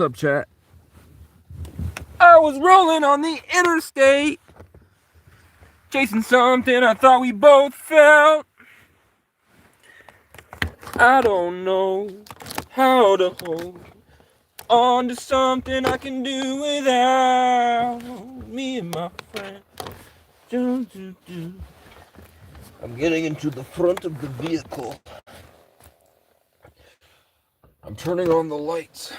What's up, chat? I was rolling on the interstate, chasing something I thought we both felt. I don't know how to hold on to something I can do without me and my friend. I'm getting into the front of the vehicle. I'm turning on the lights.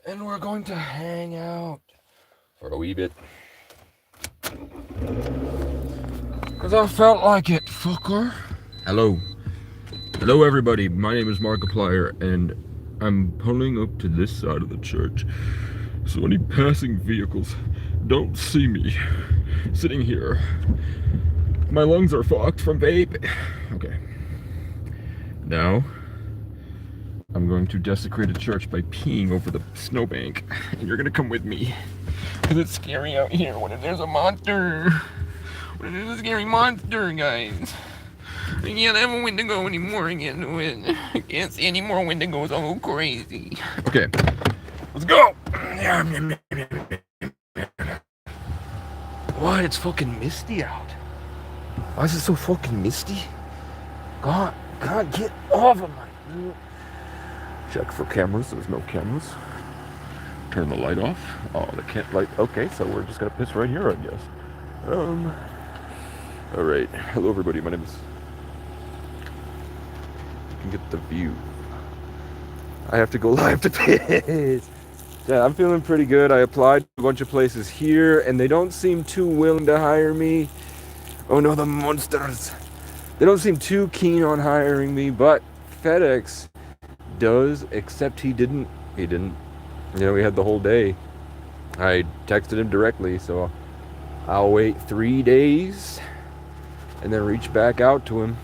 And we're going to hang out for a wee bit. Because I felt like it, fucker. Hello. Hello, everybody. My name is Markiplier, and I'm pulling up to this side of the church. So any passing vehicles don't see me sitting here. My lungs are fucked from vape. Okay. Now, I'm going to desecrate a church by peeing over the snowbank. And you're gonna come with me. Because it's scary out here when there's a monster. When there's a scary monster, guys. I can't have a Wendigo anymore again. I can't see any more Wendigos. I'll go crazy. Okay, let's go. What? It's fucking misty out. Why is it so fucking misty? God, get off of my... Check for cameras. There's no cameras. Turn the light off. Oh, the can't light. Okay, so we're just gonna piss right here, I guess. All right. Hello, everybody. My name is... You can get the view. I have to go live to piss. Yeah, I'm feeling pretty good. I applied to a bunch of places here, and they don't seem too willing to hire me. Oh no, the monsters. They don't seem too keen on hiring me, but FedEx does, except he didn't. You know, we had the whole day. I texted him directly, so I'll wait 3 days and then reach back out to him.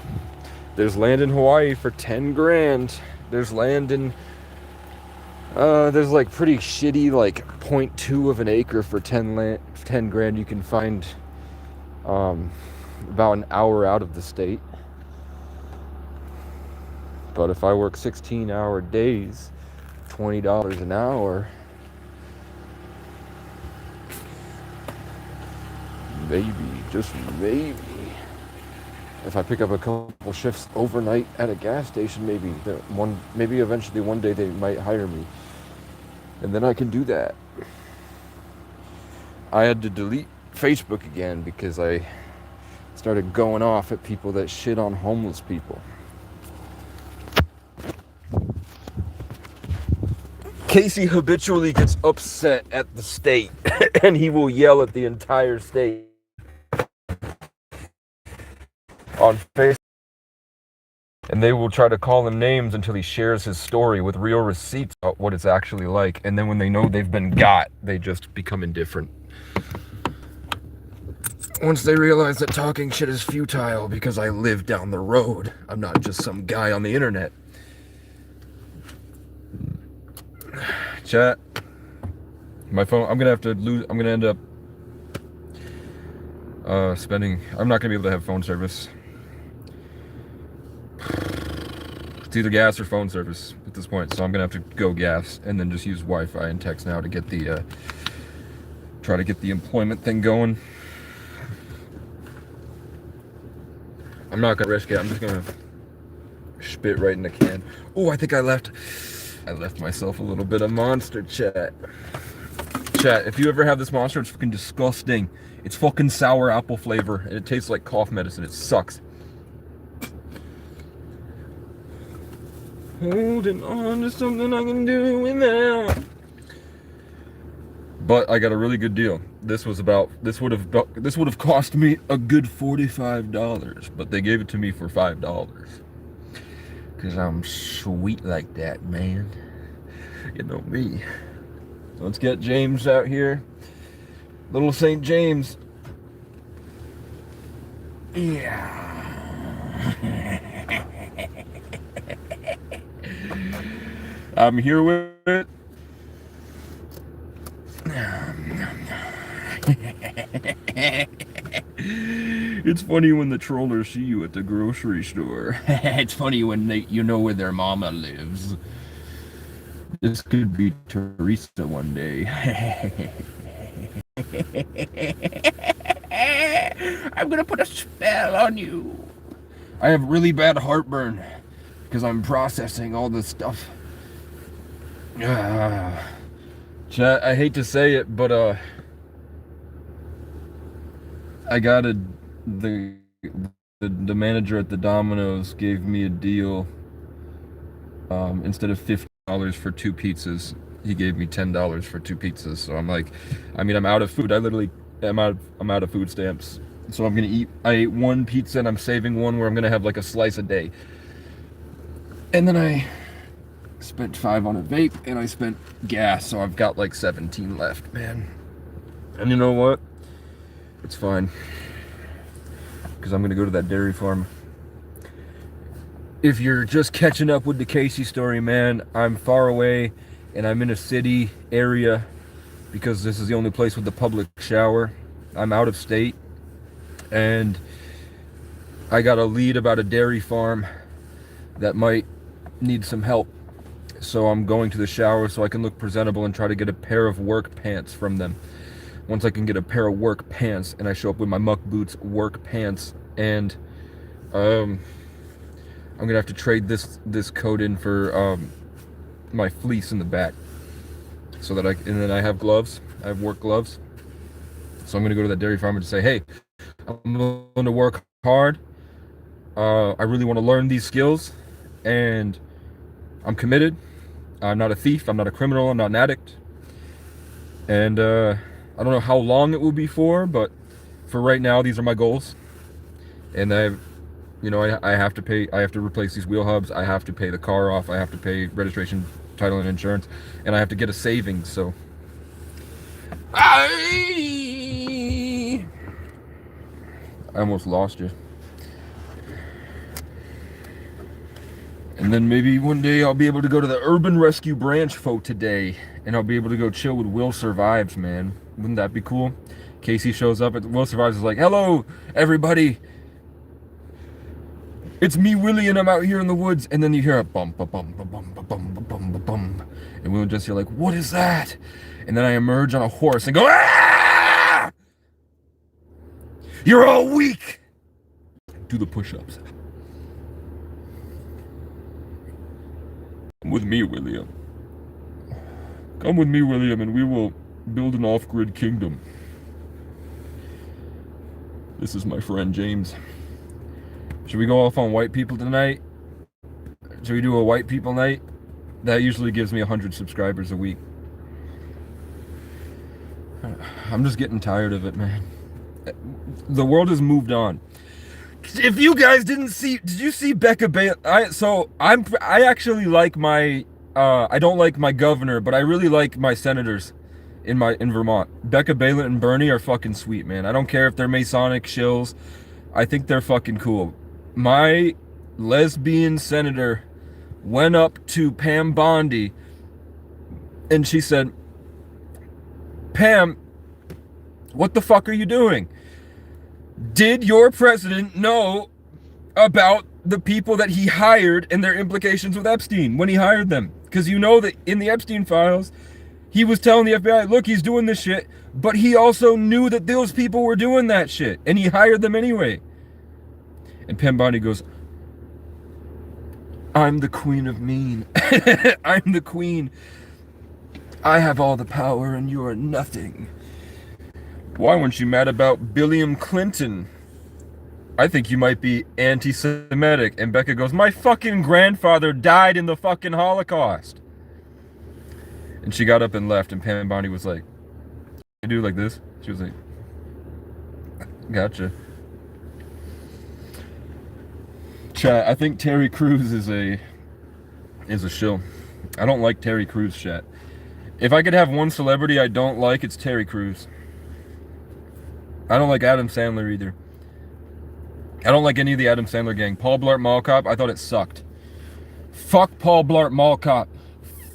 There's land in Hawaii for 10 grand. There's land in, there's like pretty shitty, like 0.2 of an acre for 10 grand. You can find about an hour out of the state. But if I work 16-hour days, $20 an hour, maybe, just maybe, if I pick up a couple shifts overnight at a gas station, maybe eventually one day they might hire me, and then I can do that. I had to delete Facebook again because I started going off at people that shit on homeless people. Casey habitually gets upset at the state, and he will yell at the entire state on Facebook. And they will try to call him names until he shares his story with real receipts about what it's actually like. And then when they know they've been got, they just become indifferent. Once they realize that talking shit is futile because I live down the road, I'm not just some guy on the internet. Chat. My phone, I'm gonna end up spending, I'm not gonna be able to have phone service. It's either gas or phone service at this point, so I'm gonna have to go gas and then just use Wi-Fi and text now to get the, try to get the employment thing going. I'm not gonna risk it, I'm just gonna spit right in the can. Oh, I think I left myself a little bit of Monster, chat. Chat, if you ever have this Monster, it's fucking disgusting. It's fucking sour apple flavor, and it tastes like cough medicine. It sucks. Holding on to something I can do without. But I got a really good deal. This would have cost me a good $45, but they gave it to me for $5. Cause I'm sweet like that, man. You know me. Let's get James out here. Little St. James. Yeah. I'm here with it. It's funny when the trollers see you at the grocery store. It's funny when you know where their mama lives. This could be Teresa one day. I'm gonna put a spell on you. I have really bad heartburn because I'm processing all this stuff. Chat, I hate to say it, but I got the manager at the Domino's gave me a deal. Instead of $50 for 2 pizzas, he gave me $10 for 2 pizzas. So I'm like, I mean, I'm out of food. I'm out of food stamps. So I ate 1 pizza and I'm saving 1 where I'm gonna have like a slice a day. And then I spent 5 on a vape and I spent gas, so I've got like 17 left, man. And you know what? It's fine. Because I'm gonna go to that dairy farm. If you're just catching up with the Casey story, man, I'm far away and I'm in a city area because this is the only place with the public shower. I'm out of state and I got a lead about a dairy farm that might need some help. So I'm going to the shower so I can look presentable and try to get a pair of work pants from them. Once I can get a pair of work pants and I show up with my muck boots, work pants, and I'm gonna have to trade this coat in for my fleece in the back, so that and then I have gloves. I have work gloves. So I'm gonna go to that dairy farmer and say, hey, I'm going to work hard. I really want to learn these skills, and I'm committed. I'm not a thief. I'm not a criminal. I'm not an addict. And I don't know how long it will be for, but for right now, these are my goals. And I have to pay. I have to replace these wheel hubs. I have to pay the car off. I have to pay registration, title, and insurance, and I have to get a savings. So, I almost lost you. And then maybe one day I'll be able to go to the Urban Rescue Branch for today, and I'll be able to go chill with Will Survives, man. Wouldn't that be cool? Casey shows up, and Will Survives is like, "Hello, everybody. It's me, Willie, and I'm out here in the woods." And then you hear a bum, bum, bum, bum, bum, bum, bum, bum, bum, bum. And we'll just hear like, "What is that?" And then I emerge on a horse and go, "Ah! You're all weak!" Do the push-ups. Come with me, William. Come with me, William, and we will build an off-grid kingdom. This is my friend, James. Should we go off on white people tonight? Should we do a white people night? That usually gives me 100 subscribers a week. I'm just getting tired of it, man. The world has moved on. If you guys did you see Becca Bailey? I actually like my, I don't like my governor, but I really like my senators in Vermont. Becca Bailey and Bernie are fucking sweet, man. I don't care if they're Masonic shills. I think they're fucking cool. My lesbian senator went up to Pam Bondi and she said, "Pam, what the fuck are you doing? Did your president know about the people that he hired and their implications with Epstein when he hired them? Because you know that in the Epstein files, he was telling the FBI, look, he's doing this shit, but he also knew that those people were doing that shit, and he hired them anyway." And Pam Bondi goes, "I'm the queen of mean. I'm the queen. I have all the power and you are nothing." Why weren't you mad about Billiam Clinton? I think you might be anti-Semitic. And Becca goes, "My fucking grandfather died in the fucking Holocaust." And she got up and left, and Pam Bondi was like, "I do like this." She was like, "Gotcha." Chat, I think Terry Crews is a shill. I don't like Terry Crews, chat. If I could have one celebrity I don't like, it's Terry Crews. I don't like Adam Sandler either. I don't like any of the Adam Sandler gang. Paul Blart Mall Cop, I thought it sucked. Fuck Paul Blart Mall Cop.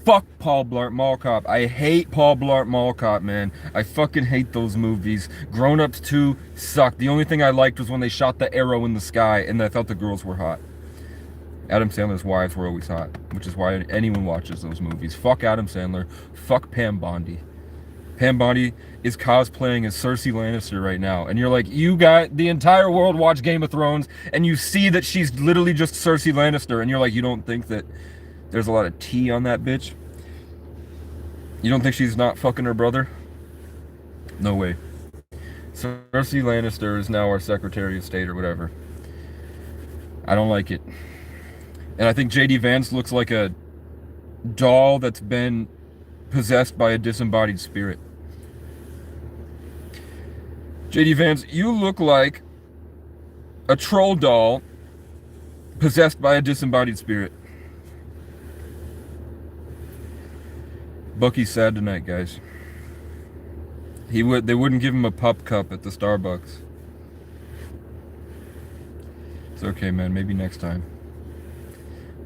Fuck Paul Blart Mall Cop. I hate Paul Blart Mall Cop, man. I fucking hate those movies. Grown Ups 2 sucked. The only thing I liked was when they shot the arrow in the sky and I thought the girls were hot. Adam Sandler's wives were always hot, which is why anyone watches those movies. Fuck Adam Sandler. Fuck Pam Bondi. Pam Bondi is cosplaying as Cersei Lannister right now. And you're like, you got the entire world watch Game of Thrones, and you see that she's literally just Cersei Lannister, and you're like, you don't think that there's a lot of tea on that bitch? You don't think she's not fucking her brother? No way. Cersei Lannister is now our Secretary of State or whatever. I don't like it. And I think JD Vance looks like a doll that's been possessed by a disembodied spirit. JD Vance, you look like a troll doll possessed by a disembodied spirit. Bucky's sad tonight, guys. They wouldn't give him a pup cup at the Starbucks. It's okay, man. Maybe next time.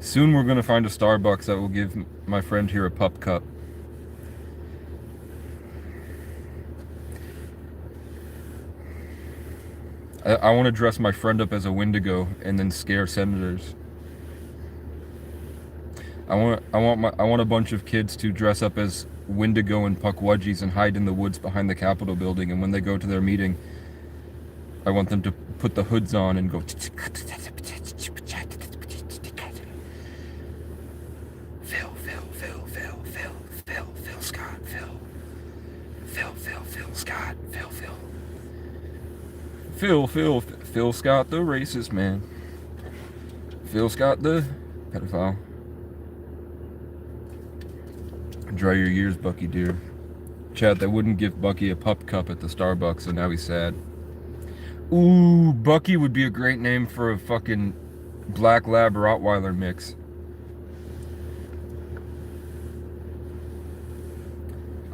Soon we're gonna find a Starbucks that will give my friend here a pup cup. I want to dress my friend up as a Wendigo and then scare senators. I want a bunch of kids to dress up as Wendigo and Puckwudgies and hide in the woods behind the Capitol building, and when they go to their meeting, I want them to put the hoods on and go Phil Scott the racist man. Phil Scott the pedophile. Dry your ears, Bucky dear. Chad, they wouldn't give Bucky a pup cup at the Starbucks, so now he's sad. Ooh, Bucky would be a great name for a fucking Black Lab Rottweiler mix.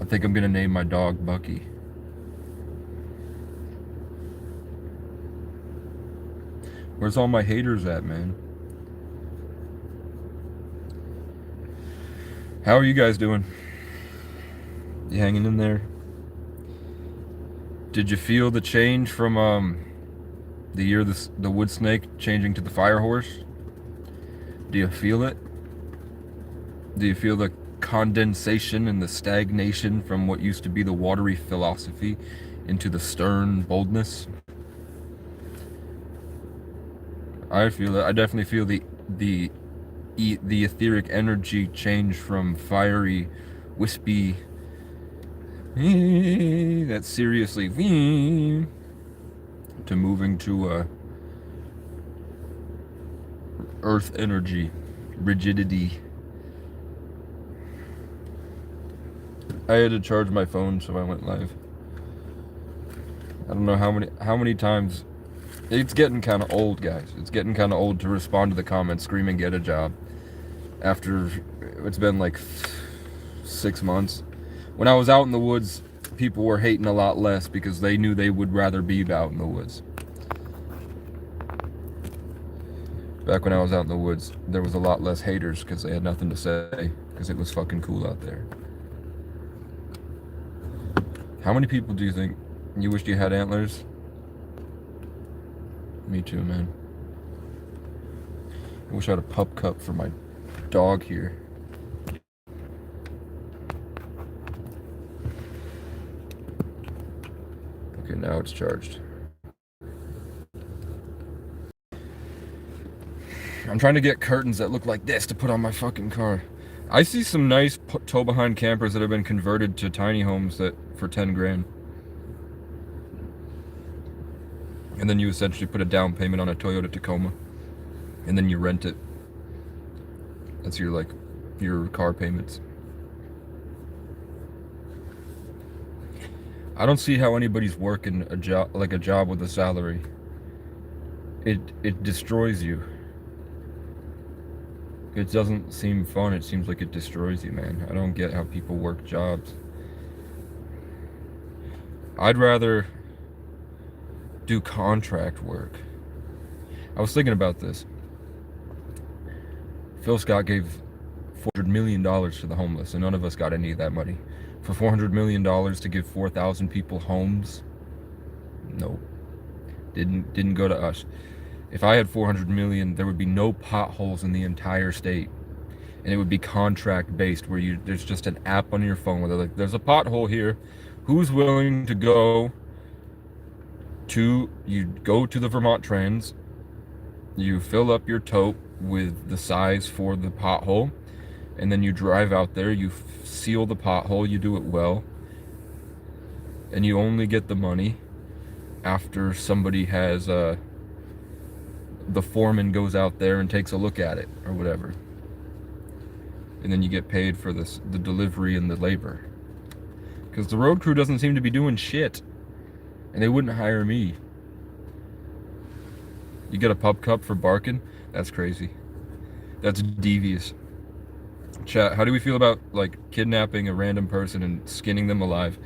I think I'm gonna name my dog Bucky. Where's all my haters at, man? How are you guys doing? You hanging in there? Did you feel the change from the year the wood snake changing to the fire horse? Do you feel it? Do you feel the condensation and the stagnation from what used to be the watery philosophy into the stern boldness? I feel it. I definitely feel the etheric energy change from fiery, wispy, that's seriously to moving to earth energy, rigidity. I had to charge my phone, so I went live. I don't know how many times. It's getting kind of old, guys. It's getting kind of old to respond to the comments screaming get a job after it's been like 6 months. When I was out in the woods, people were hating a lot less because they knew they would rather be out in the woods. Back when I was out in the woods, there was a lot less haters because they had nothing to say because it was fucking cool out there. How many people do you think you wished you had antlers? Me too, man. I wish I had a pup cup for my dog here. Okay, now it's charged. I'm trying to get curtains that look like this to put on my fucking car. I see some nice tow-behind campers that have been converted to tiny homes that for 10 grand. And then you essentially put a down payment on a Toyota Tacoma. And then you rent it. That's your car payments. I don't see how anybody's working a job with a salary. It destroys you. It doesn't seem fun. It seems like it destroys you, man. I don't get how people work jobs. I'd rather do contract work. I was thinking about this. Phil Scott gave $400 million to the homeless, and none of us got any of that money. For $400 million to give 4,000 people homes? Nope. Didn't go to us. If I had 400 million, there would be no potholes in the entire state. And it would be contract based, where there's just an app on your phone where they're like, there's a pothole here. Who's willing to you go to the Vermont Trans, you fill up your tote with the size for the pothole, and then you drive out there, you seal the pothole, you do it well, and you only get the money after somebody has the foreman goes out there and takes a look at it or whatever, and then you get paid for the delivery and the labor, because the road crew doesn't seem to be doing shit, and they wouldn't hire me. You get a pub cup for barking? That's crazy. That's devious. Chat, how do we feel about like kidnapping a random person and skinning them alive?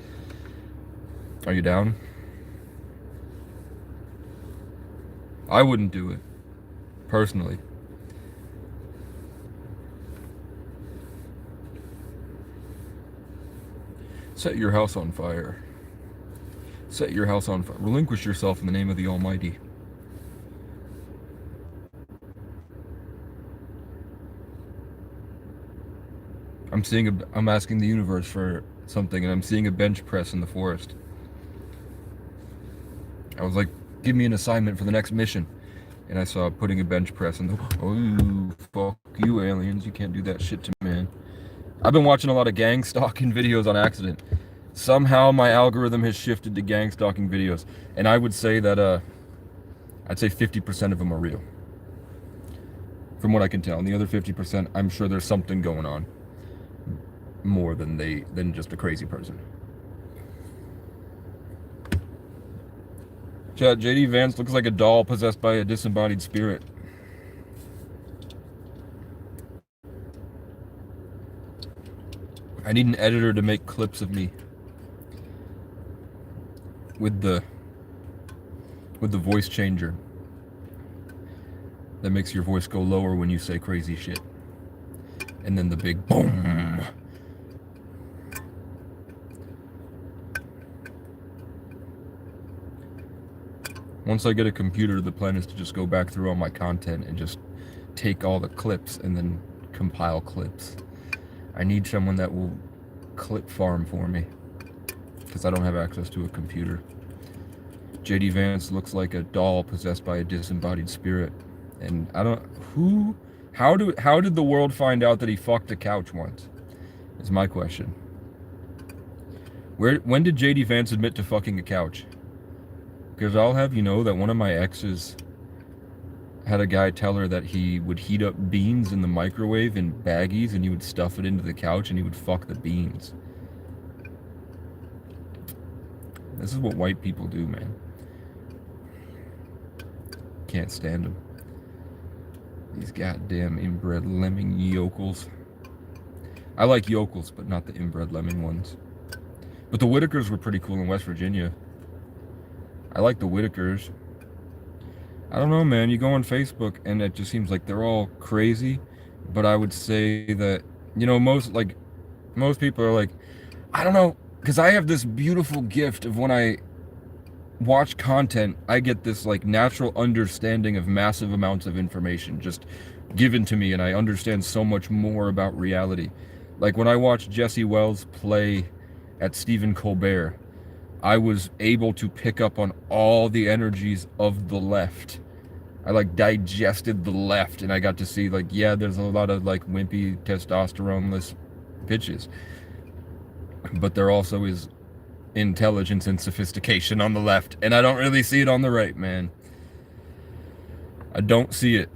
Are you down? I wouldn't do it, personally. Set your house on fire. Set your house on fire. Relinquish yourself in the name of the Almighty. I'm asking the universe for something, and I'm seeing a bench press in the forest. I was like, give me an assignment for the next mission. And I saw putting a bench press in the, oh, fuck you aliens, you can't do that shit to me, man. I've been watching a lot of gang stalking videos on accident. Somehow my algorithm has shifted to gang stalking videos. And I would say that, I'd say 50% of them are real. From what I can tell. And the other 50%, I'm sure there's something going on. More than just a crazy person. Chat, JD Vance looks like a doll possessed by a disembodied spirit. I need an editor to make clips of me with the voice changer that makes your voice go lower when you say crazy shit, and then the big boom. Once I get a computer, the plan is to just go back through all my content and just take all the clips and then compile clips. I need someone that will clip farm for me, because I don't have access to a computer. JD Vance looks like a doll possessed by a disembodied spirit. And I don't, how did the world find out that he fucked a couch once? Is my question. When did JD Vance admit to fucking a couch? Because I'll have you know that one of my exes had a guy tell her that he would heat up beans in the microwave in baggies, and he would stuff it into the couch and he would fuck the beans. This is what white people do, man. Can't stand them. These goddamn inbred lemming yokels. I like yokels, but not the inbred lemming ones. But the Whitakers were pretty cool in West Virginia. I like the Whitakers. I don't know, man. You go on Facebook and it just seems like they're all crazy. But I would say that, you know, most people are like, I don't know, because I have this beautiful gift of when I watch content, I get this like natural understanding of massive amounts of information just given to me, and I understand so much more about reality. Like when I watched Jesse Wells play at Stephen Colbert, I was able to pick up on all the energies of the left. I like digested the left, and I got to see like, yeah, there's a lot of like wimpy testosterone-less bitches, but there also is intelligence and sophistication on the left, and I don't really see it on the right, man. I don't see it.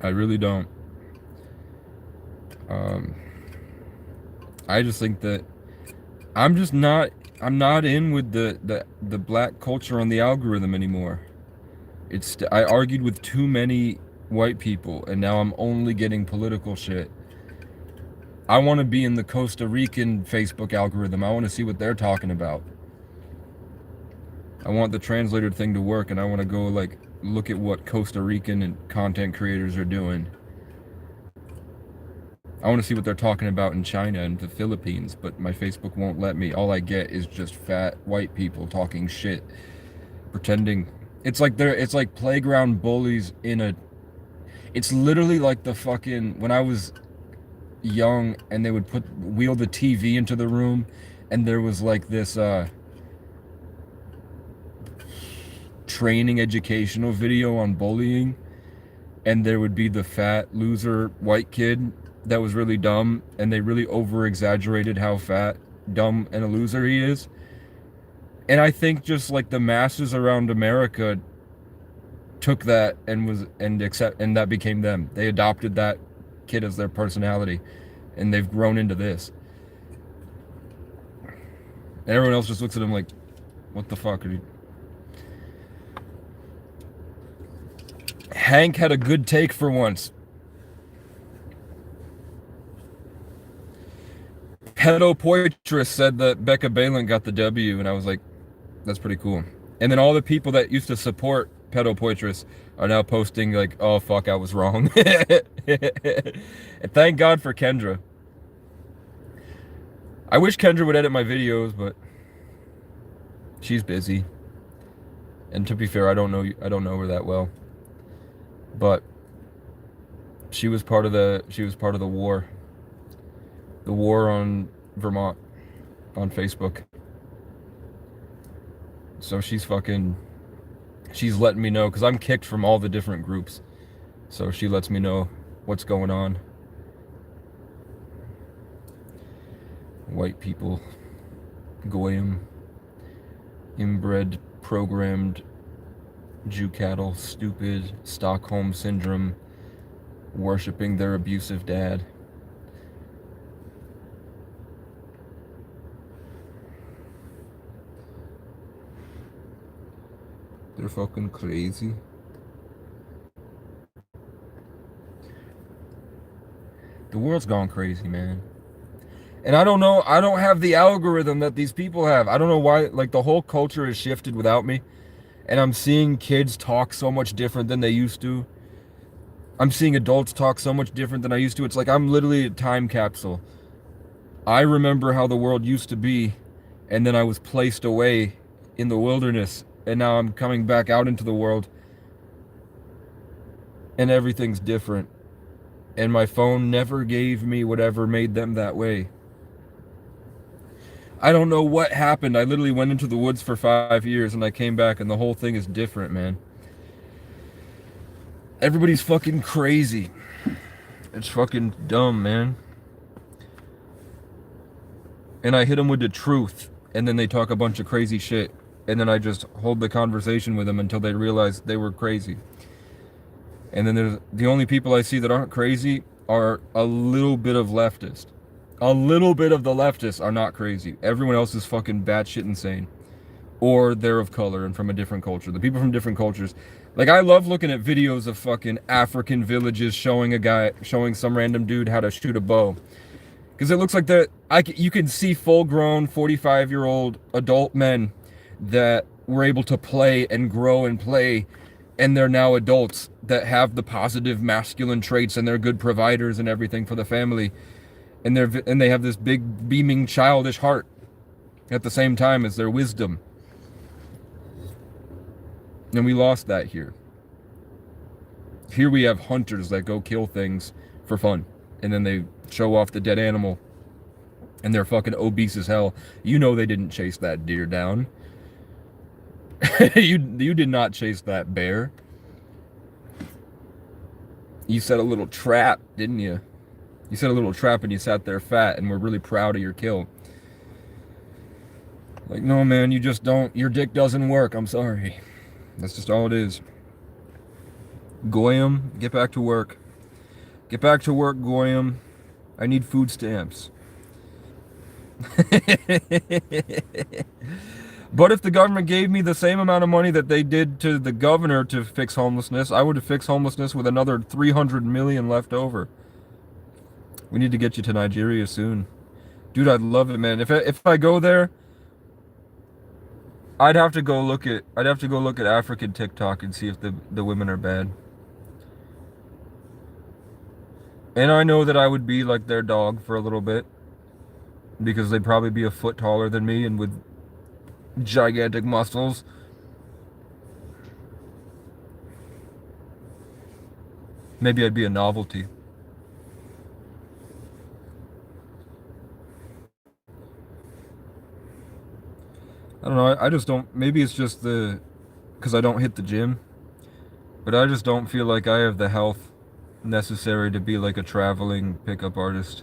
I really don't. I just think that I'm not in with the black culture on the algorithm anymore. I argued with too many white people, and now I'm only getting political shit. I want to be in the Costa Rican Facebook algorithm. I want to see what they're talking about. I want the translator thing to work, and I want to go like look at what Costa Rican and content creators are doing. I want to see what they're talking about in China and the Philippines, but my Facebook won't let me. All I get is just fat white people talking shit, pretending It's like it's like playground bullies in a. It's literally like the fucking when I was young and they would wheel the TV into the room, and there was like this training educational video on bullying, and there would be the fat loser white kid that was really dumb, and they really over exaggerated how fat, dumb, and a loser he is. And I think just like the masses around America took that and that became them. They adopted that kid as their personality, and they've grown into this. And everyone else just looks at him like, what the fuck are you? Hank had a good take for once. Pedo Poitras said that Becca Balin got the W, and I was like, that's pretty cool. And then all the people that used to support Pedo Poitras are now posting like, oh fuck, I was wrong. And thank God for Kendra. I wish Kendra would edit my videos, but she's busy. And to be fair, I don't know her that well. But she was part of the war. The war on Vermont on Facebook. So she's letting me know, because I'm kicked from all the different groups. So she lets me know what's going on. White people, goyim, inbred, programmed, Jew cattle, stupid, Stockholm syndrome, worshipping their abusive dad. They're fucking crazy. The world's gone crazy, man. And I don't know, I don't have the algorithm that these people have. I don't know why, like, the whole culture has shifted without me. And I'm seeing kids talk so much different than they used to. I'm seeing adults talk so much different than I used to. It's like I'm literally a time capsule. I remember how the world used to be, and then I was placed away in the wilderness, and now I'm coming back out into the world, and everything's different. And my phone never gave me whatever made them that way. I don't know what happened. I literally went into the woods for 5 years, and I came back, and the whole thing is different, man. Everybody's fucking crazy. It's fucking dumb, man. And I hit them with the truth, and then they talk a bunch of crazy shit, and then I just hold the conversation with them until they realize they were crazy. And then there's the only people I see that aren't crazy are a little bit of leftist. A little bit of the leftists are not crazy. Everyone else is fucking batshit insane. Or they're of color and from a different culture. The people from different cultures. Like, I love looking at videos of fucking African villages showing some random dude how to shoot a bow. Because it looks like you can see full-grown 45-year-old adult men that were able to play and grow and play, and they're now adults that have the positive masculine traits, and they're good providers and everything for the family, and they have this big beaming childish heart at the same time as their wisdom. And we lost that here. Here we have hunters that go kill things for fun, and then they show off the dead animal, and they're fucking obese as hell. You know they didn't chase that deer down. You did not chase that bear. You set a little trap, didn't you? You set a little trap and you sat there fat and were really proud of your kill. Like, no, man, you just don't. Your dick doesn't work. I'm sorry. That's just all it is. Goyim, get back to work. Get back to work, Goyim. I need food stamps. But if the government gave me the same amount of money that they did to the governor to fix homelessness, I would have fixed homelessness with another 300 million left over. We need to get you to Nigeria soon. Dude, I'd love it, man. If I go there, I'd have to go look at African TikTok and see if the women are bad. And I know that I would be like their dog for a little bit, because they'd probably be a foot taller than me and with gigantic muscles. Maybe I'd be a novelty. I don't know, I just don't, maybe it's just because I don't hit the gym, but I just don't feel like I have the health necessary to be like a traveling pickup artist.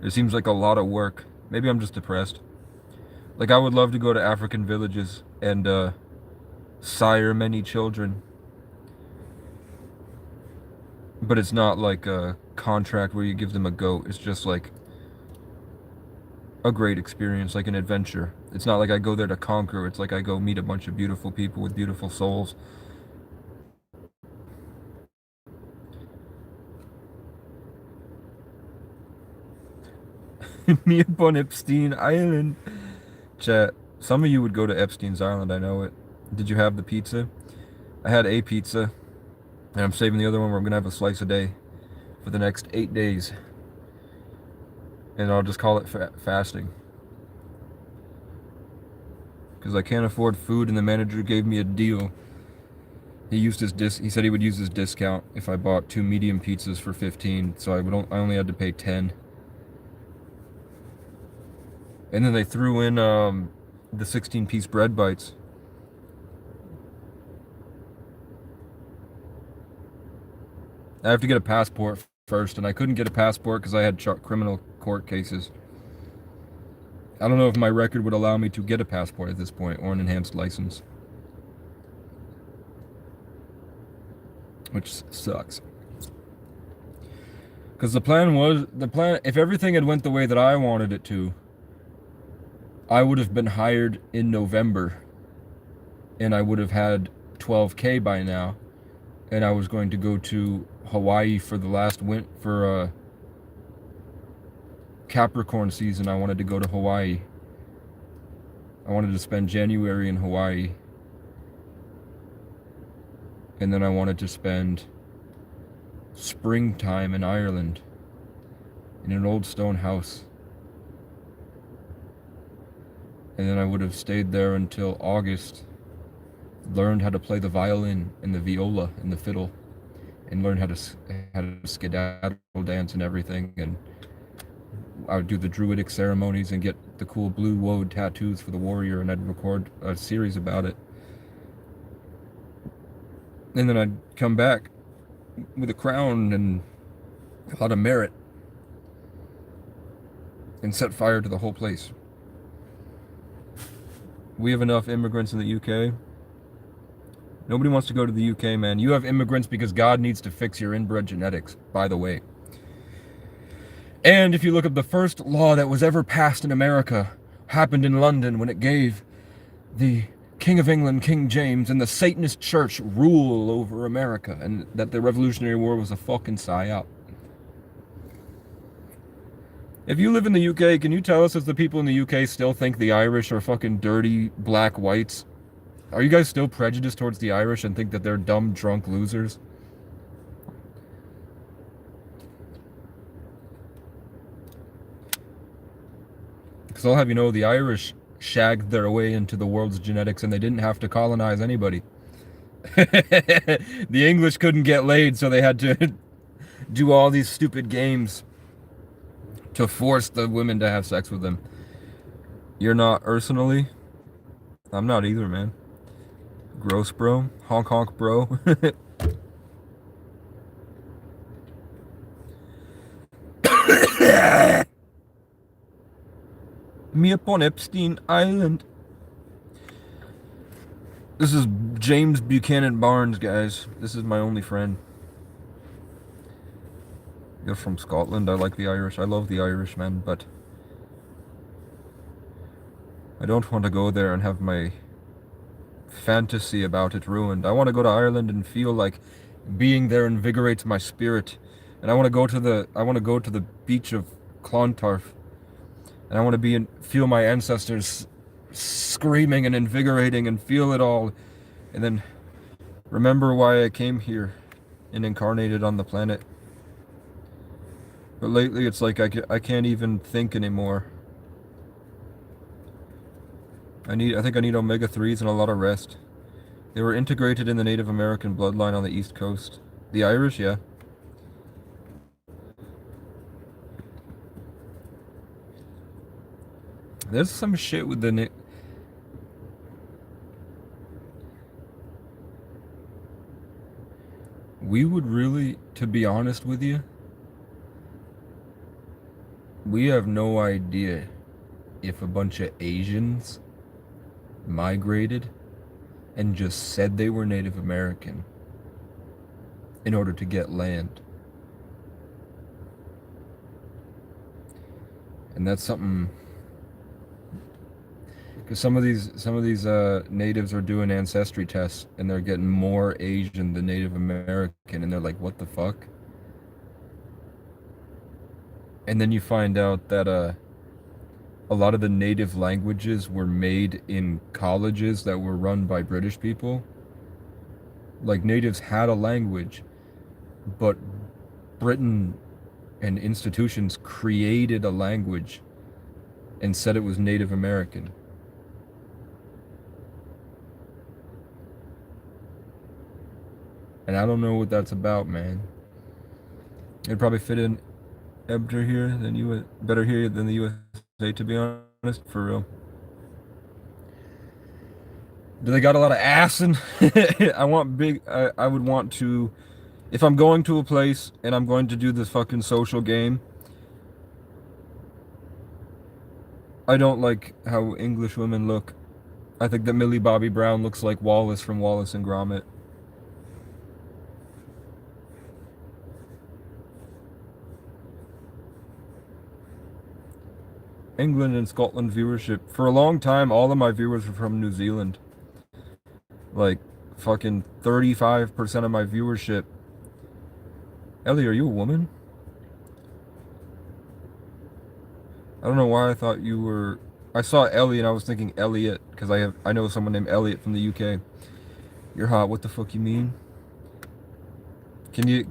It seems like a lot of work. Maybe I'm just depressed. Like, I would love to go to African villages and sire many children. But it's not like a contract where you give them a goat. It's just like a great experience, like an adventure. It's not like I go there to conquer. It's like I go meet a bunch of beautiful people with beautiful souls. Me up on Epstein Island. Chat, some of you would go to Epstein's Island, I know it. Did you have the pizza? I had a pizza, and I'm saving the other one where I'm gonna have a slice a day for the next 8 days. And I'll just call it fasting. Because I can't afford food, and the manager gave me a deal. He said he would use his discount if I bought 2 medium pizzas for 15, so I only had to pay 10. And then they threw in the 16-piece bread bites. I have to get a passport first, and I couldn't get a passport because I had criminal court cases. I don't know if my record would allow me to get a passport at this point, or an enhanced license. Which sucks. Because the plan, if everything had went the way that I wanted it to, I would have been hired in November, and I would have had 12K by now, and I was going to go to Hawaii for the last Capricorn season. I wanted to go to Hawaii. I wanted to spend January in Hawaii. And then I wanted to spend springtime in Ireland in an old stone house. And then I would have stayed there until August, learned how to play the violin and the viola and the fiddle, and learned how to skedaddle dance and everything. And I would do the druidic ceremonies and get the cool blue woad tattoos for the warrior, and I'd record a series about it. And then I'd come back with a crown and a lot of merit and set fire to the whole place. We have enough immigrants in the UK. Nobody wants to go to the UK, man. You have immigrants because God needs to fix your inbred genetics, by the way. And if you look up the first law that was ever passed in America, happened in London when it gave the King of England, King James, and the Satanist Church rule over America, and that the Revolutionary War was a fucking psyop. If you live in the UK, can you tell us if the people in the UK still think the Irish are fucking dirty black whites? Are you guys still prejudiced towards the Irish and think that they're dumb, drunk losers? Because I'll have you know, the Irish shagged their way into the world's genetics and they didn't have to colonize anybody. The English couldn't get laid, so they had to do all these stupid games to force the women to have sex with them. You're not personally? I'm not either, man. Gross, bro. Honk honk, bro. Me up on Epstein Island. This is James Buchanan Barnes, guys. This is my only friend. You're from Scotland. I like the Irish. I love the Irish, man, but I don't want to go there and have my fantasy about it ruined. I want to go to Ireland and feel like being there invigorates my spirit. And I want to go to the beach of Clontarf. And I want to feel my ancestors screaming and invigorating and feel it all. And then remember why I came here and incarnated on the planet. But lately it's like I can't even think anymore. I think I need omega-3s and a lot of rest. They were integrated in the Native American bloodline on the East Coast. The Irish, yeah. There's some shit with the we would really, to be honest with you, we have no idea if a bunch of Asians migrated and just said they were Native American in order to get land. And that's something, because some of these natives are doing ancestry tests and they're getting more Asian than Native American, and they're like, what the fuck? And then you find out that a lot of the native languages were made in colleges that were run by British people. Like, natives had a language, but Britain and institutions created a language and said it was Native American. And I don't know what that's about, man. It'd probably fit in better here than the USA, to be honest, for real. Do they got a lot of ass in? I would want to, if I'm going to a place and I'm going to do this fucking social game, I don't like how English women look. I think that Millie Bobby Brown looks like Wallace from Wallace and Gromit. England and Scotland viewership. For a long time, all of my viewers were from New Zealand. Like, fucking 35% of my viewership. Ellie, are you a woman? I don't know why I thought you were... I saw Ellie and I was thinking Elliot, because I know someone named Elliot from the UK. You're hot, what the fuck you mean? Can you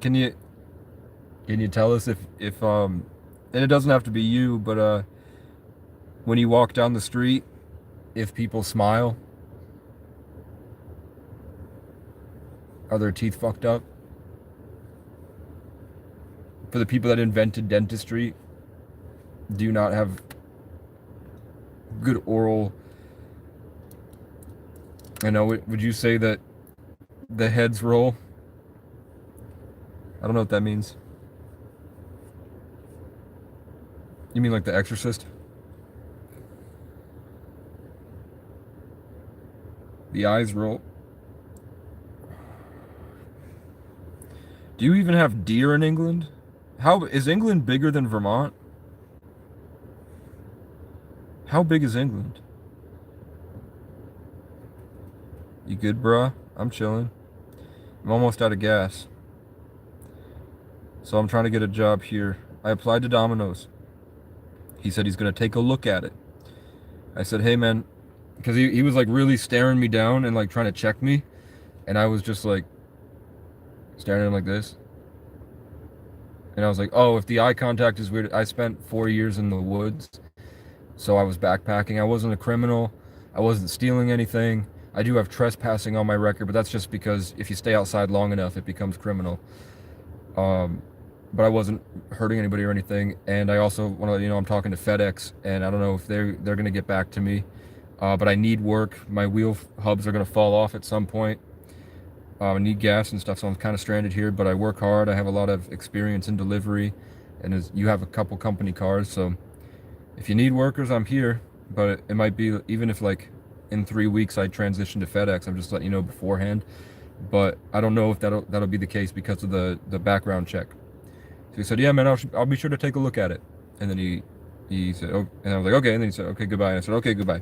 tell us if and it doesn't have to be you, but when you walk down the street, if people smile, are their teeth fucked up? For the people that invented dentistry, do you not have good oral? I know, would you say that the heads roll? I don't know what that means. You mean like The Exorcist? The eyes roll. Do you even have deer in England? How is England bigger than Vermont? How big is England? You good, bruh? I'm chilling. I'm almost out of gas. So I'm trying to get a job here. I applied to Domino's. He said he's going to take a look at it. I said, hey, man, because he was like really staring me down and like trying to check me. And I was just like staring at him like this. And I was like, oh, if the eye contact is weird. I spent 4 years in the woods. So I was backpacking. I wasn't a criminal. I wasn't stealing anything. I do have trespassing on my record, but that's just because if you stay outside long enough, it becomes criminal. But I wasn't hurting anybody or anything. And I also want to let you know I'm talking to FedEx, and I don't know if they're going to get back to me. But I need work. My wheel hubs are going to fall off at some point. I need gas and stuff, so I'm kind of stranded here. But I work hard. I have a lot of experience in delivery, and you have a couple company cars, so if you need workers, I'm here. But it might be, even if like in 3 weeks I transition to FedEx, I'm just letting you know beforehand. But I don't know if that'll be the case because of the background check. So he said, yeah, man, I'll be sure to take a look at it. And then he said, oh, and I was like, okay. And then he said, okay, goodbye. And I said, okay, goodbye.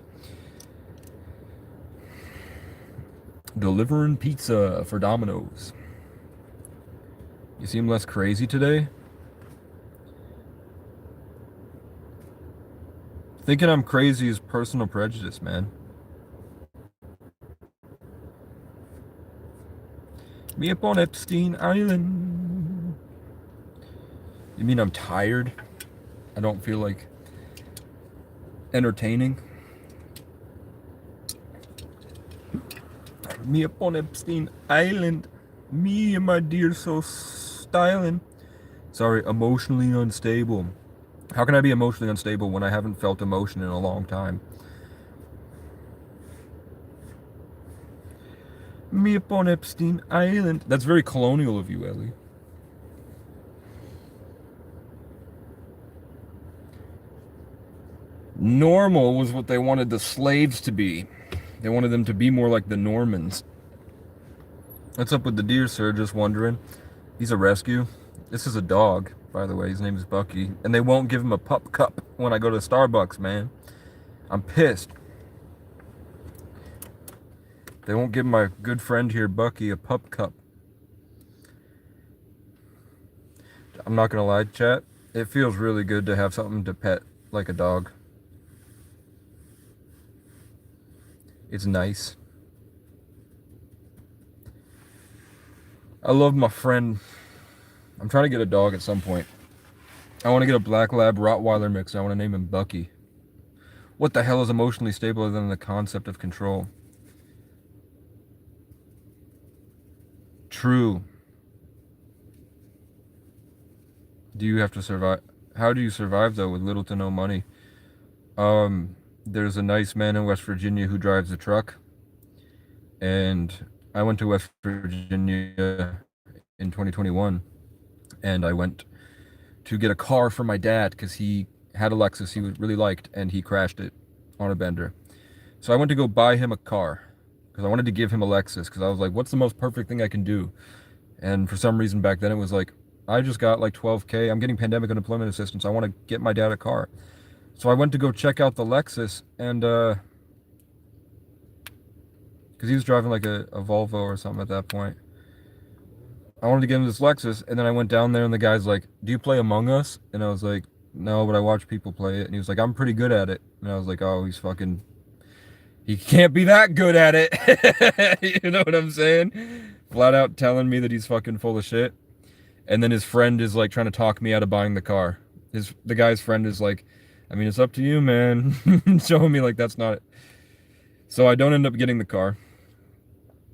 Delivering pizza for Domino's. You seem less crazy today. Thinking I'm crazy is personal prejudice, man. Me up on Epstein Island. You mean I'm tired? I don't feel like entertaining? Me up on Epstein Island. Me and my dear so styling. Sorry, emotionally unstable. How can I be emotionally unstable when I haven't felt emotion in a long time? Me upon Epstein Island. That's very colonial of you, Ellie. Normal was what they wanted the slaves to be. They wanted them to be more like the Normans. What's up with the deer, sir? Just wondering. He's a rescue. This is a dog, by the way. His name is Bucky. And they won't give him a pup cup when I go to Starbucks, man. I'm pissed. They won't give my good friend here, Bucky, a pup cup. I'm not gonna lie, chat. It feels really good to have something to pet like a dog. It's nice. I love my friend. I'm trying to get a dog at some point. I want to get a Black Lab Rottweiler mix. I want to name him Bucky. What the hell is emotionally stable other than the concept of control? True. Do you have to survive? How do you survive though with little to no money? There's a nice man in West Virginia who drives a truck, and I went to West Virginia in 2021, and I went to get a car for my dad because he had a Lexus he really liked, and he crashed it on a bender. So I went to go buy him a car because I wanted to give him a Lexus because I was like, what's the most perfect thing I can do? And for some reason back then it was like, I just got like 12K. I'm getting pandemic unemployment assistance. I want to get my dad a car. So I went to go check out the Lexus, and because he was driving like a Volvo or something at that point. I wanted to get him this Lexus, and then I went down there, and the guy's like, do you play Among Us? And I was like, no, but I watch people play it. And he was like, I'm pretty good at it. And I was like, oh, he can't be that good at it. You know what I'm saying? Flat out telling me that he's fucking full of shit. And then his friend is like trying to talk me out of buying the car. The guy's friend is like, I mean, it's up to you, man. Showing me like that's not it. So I don't end up getting the car.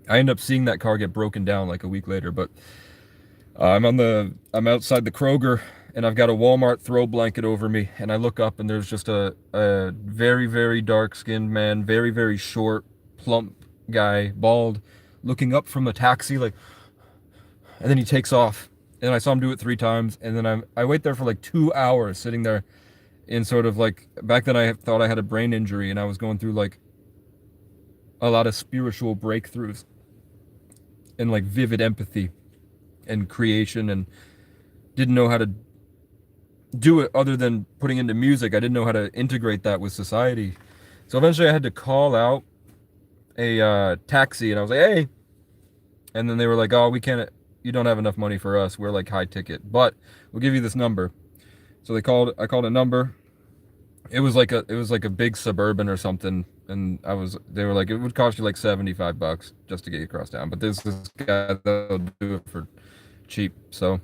I end up seeing that car get broken down like a week later, but I'm outside the Kroger, and I've got a Walmart throw blanket over me, and I look up and there's just a very, very dark-skinned man, very, very short, plump guy, bald, looking up from the taxi like, and then he takes off. And I saw him do it 3 times, and then I wait there for like 2 hours sitting there in sort of like, back then I thought I had a brain injury, and I was going through like a lot of spiritual breakthroughs and like vivid empathy and creation, and didn't know how to do it other than putting into music. I didn't know how to integrate that with society. So eventually I had to call out a taxi, and I was like, hey. And then they were like, oh, we can't, you don't have enough money for us. We're like high ticket, but we'll give you this number. So I called a number. It was like a big Suburban or something, and they were like, it would cost you like $75 just to get you across town, but this guy that'll do it for cheap. So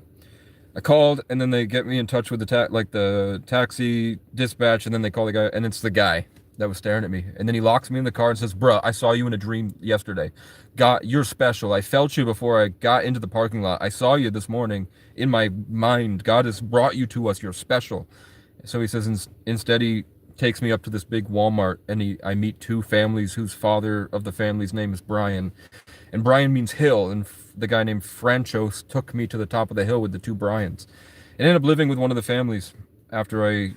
I called, and then they get me in touch with the taxi dispatch, and then they call the guy, and it's the guy that was staring at me. And then he locks me in the car and says, bruh, I saw you in a dream yesterday. God, you're special. I felt you before I got into the parking lot. I saw you this morning in my mind. God has brought you to us. You're special. So he says, instead he takes me up to this big Walmart, and I meet 2 families whose father of the family's name is Brian. And Brian means hill, and the guy named Franchos took me to the top of the hill with the 2 Brians. And ended up living with one of the families after I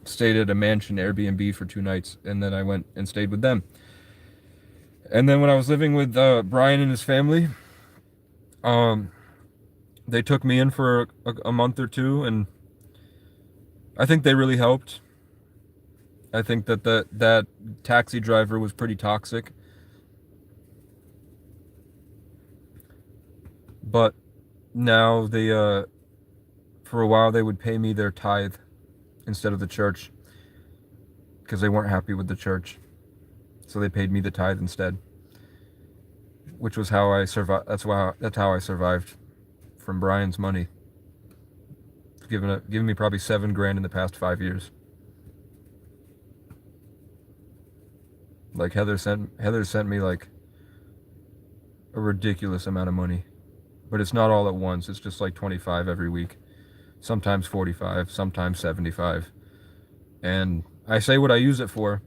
stayed at a mansion Airbnb for 2 nights, and then I went and stayed with them. And then when I was living with Brian and his family, they took me in for a month or 2, and I think they really helped. I think that taxi driver was pretty toxic. But now for a while they would pay me their tithe instead of the church, because they weren't happy with the church. So they paid me the tithe instead, which was how I survived. That's how I survived from Brian's money. Giving me probably $7,000 in the past 5 years. Like Heather sent me like a ridiculous amount of money, but it's not all at once. It's just like 25 every week. sometimes 45, sometimes 75. And I say what I use it for.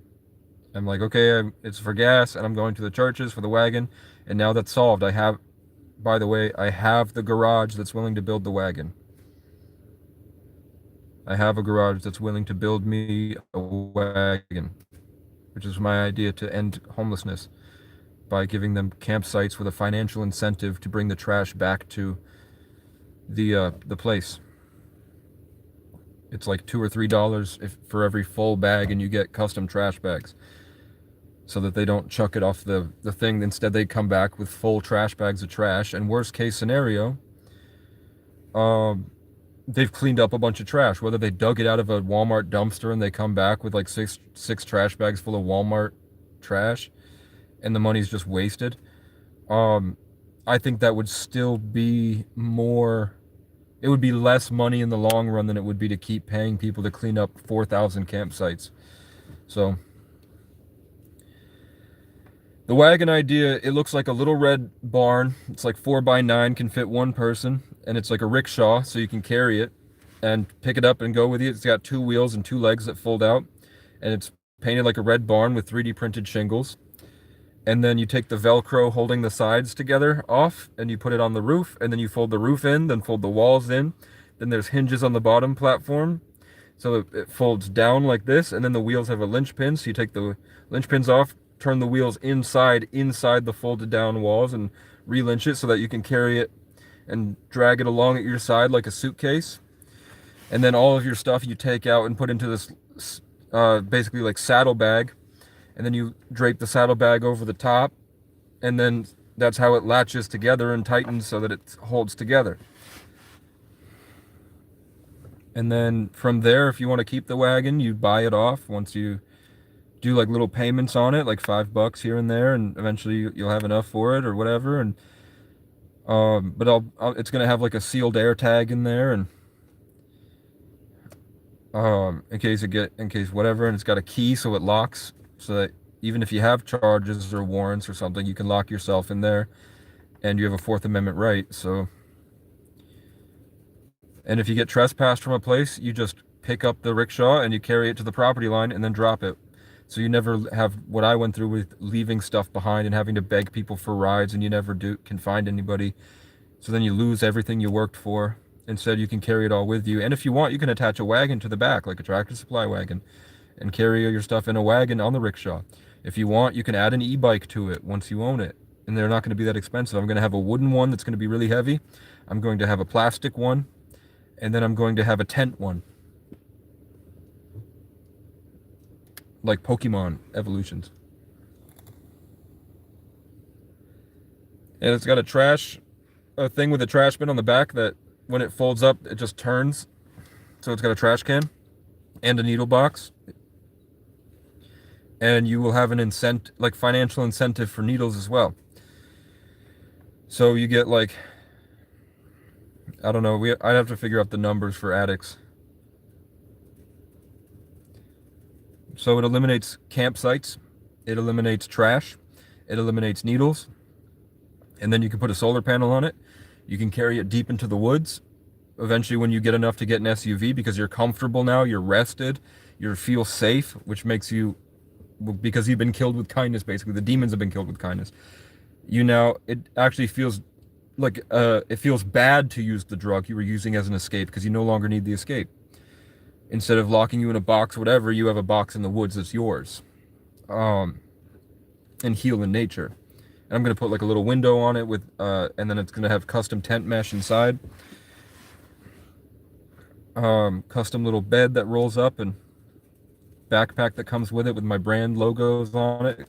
I'm like, okay, it's for gas, and I'm going to the churches for the wagon. And now that's solved. By the way, I have the garage that's willing to build the wagon. I have a garage that's willing to build me a wagon, which is my idea to end homelessness by giving them campsites with a financial incentive to bring the trash back to the place. It's like $2 or $3 for every full bag, and you get custom trash bags, so that they don't chuck it off the thing. Instead, they come back with full trash bags of trash. And worst case scenario, they've cleaned up a bunch of trash. Whether they dug it out of a Walmart dumpster and they come back with like six trash bags full of Walmart trash, and the money's just wasted. I think that would still be more. It would be less money in the long run than it would be to keep paying people to clean up 4,000 campsites. So the wagon idea, it looks like a little red barn. It's like 4x9, can fit one person, and it's like a rickshaw, so you can carry it and pick it up and go with you. It's got 2 wheels and 2 legs that fold out, and it's painted like a red barn with 3D printed shingles. And then you take the Velcro holding the sides together off, and you put it on the roof, and then you fold the roof in, then fold the walls in. Then there's hinges on the bottom platform, so it folds down like this, and then the wheels have a linchpin, so you take the linchpins off, turn the wheels inside the folded down walls, and relinch it so that you can carry it and drag it along at your side like a suitcase. And then all of your stuff you take out and put into this basically like saddlebag, and then you drape the saddlebag over the top, and then that's how it latches together and tightens so that it holds together. And then from there, if you want to keep the wagon, you buy it off once you do like little payments on it, like $5 here and there, and eventually you'll have enough for it or whatever. And but it's gonna have like a sealed air tag in there, and in case whatever, and it's got a key so it locks, so that even if you have charges or warrants or something, you can lock yourself in there, and you have a Fourth Amendment right. So, and if you get trespassed from a place, you just pick up the rickshaw and you carry it to the property line and then drop it. So you never have what I went through with leaving stuff behind and having to beg people for rides, and you never can find anybody. So then you lose everything you worked for. Instead, you can carry it all with you. And if you want, you can attach a wagon to the back, like a Tractor Supply wagon, and carry your stuff in a wagon on the rickshaw. If you want, you can add an e-bike to it once you own it. And they're not going to be that expensive. I'm going to have a wooden one that's going to be really heavy. I'm going to have a plastic one. And then I'm going to have a tent one. Like Pokemon Evolutions. And it's got a thing with a trash bin on the back that when it folds up, it just turns. So it's got a trash can and a needle box. And you will have an financial incentive for needles as well. So you get like, I don't know, I'd have to figure out the numbers for addicts. So it eliminates campsites, it eliminates trash, it eliminates needles, and then you can put a solar panel on it. You can carry it deep into the woods. Eventually, when you get enough to get an SUV, because you're comfortable now, you're rested, you feel safe, which makes you, because you've been killed with kindness, basically. The demons have been killed with kindness. It actually feels like, it feels bad to use the drug you were using as an escape, because you no longer need the escape. Instead of locking you in a box, whatever, you have a box in the woods that's yours. And heal in nature. And I'm going to put like a little window on it and then it's going to have custom tent mesh inside. Custom little bed that rolls up, and backpack that comes with it with my brand logos on it.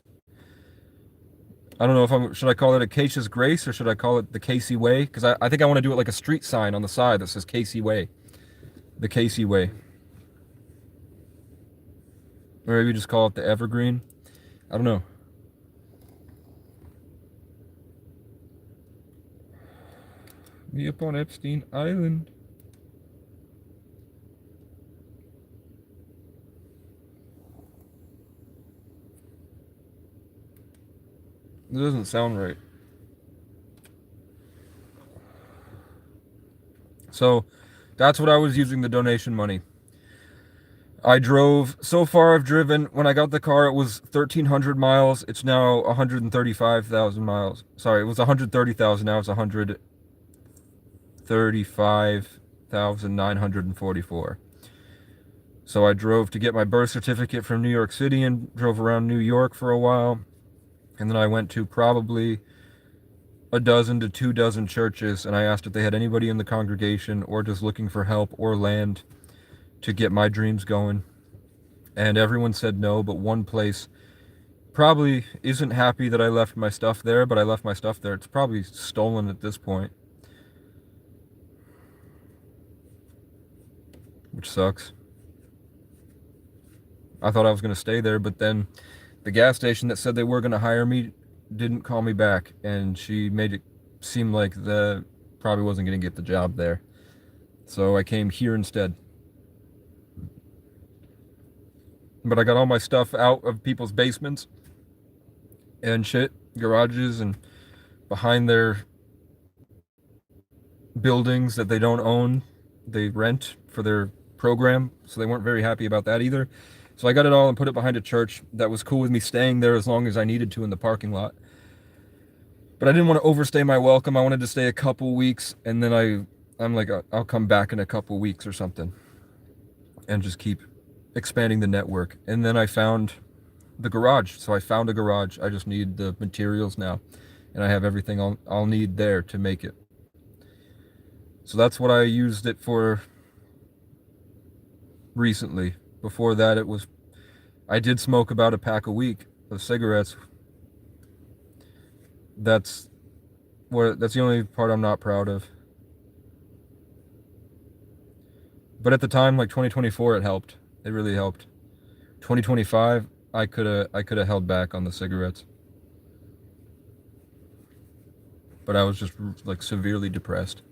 I don't know should I call it Acacia's Grace or should I call it the Casey Way? Because I think I want to do it like a street sign on the side that says Casey Way. The Casey Way. Or maybe just call it the Evergreen. I don't know. Me up on Epstein Island. It doesn't sound right. So, That's what I was using the donation money. I drove, so far I've driven, when I got the car, it was 1,300 miles. It's now 135,000 miles. Sorry, it was 130,000, now it's 135,944. So I drove to get my birth certificate from New York City and drove around New York for a while. And then I went to probably a dozen to 2 dozen churches, and I asked if they had anybody in the congregation or just looking for help or land to get my dreams going. And everyone said no, but one place probably isn't happy that I left my stuff there, but I left my stuff there. It's probably stolen at this point, which sucks. I thought I was going to stay there, but then the gas station that said they were going to hire me didn't call me back, and she made it seem like the probably wasn't going to get the job there. So I came here instead. But I got all my stuff out of people's basements and shit, garages, and behind their buildings that they don't own, they rent for their program, so they weren't very happy about that either. So I got it all and put it behind a church that was cool with me staying there as long as I needed to in the parking lot. But I didn't want to overstay my welcome. I wanted to stay a couple weeks, and then I'm like, I'll come back in a couple weeks or something and just keep expanding the network. And then I found the garage. So I found a garage. I just need the materials now, and I have everything I'll need there to make it. So that's what I used it for recently. Before that, I did smoke about a pack a week of cigarettes. That's the only part I'm not proud of. But at the time, like 2024, it helped. It really helped. 2025, I could have held back on the cigarettes. But I was just like severely depressed.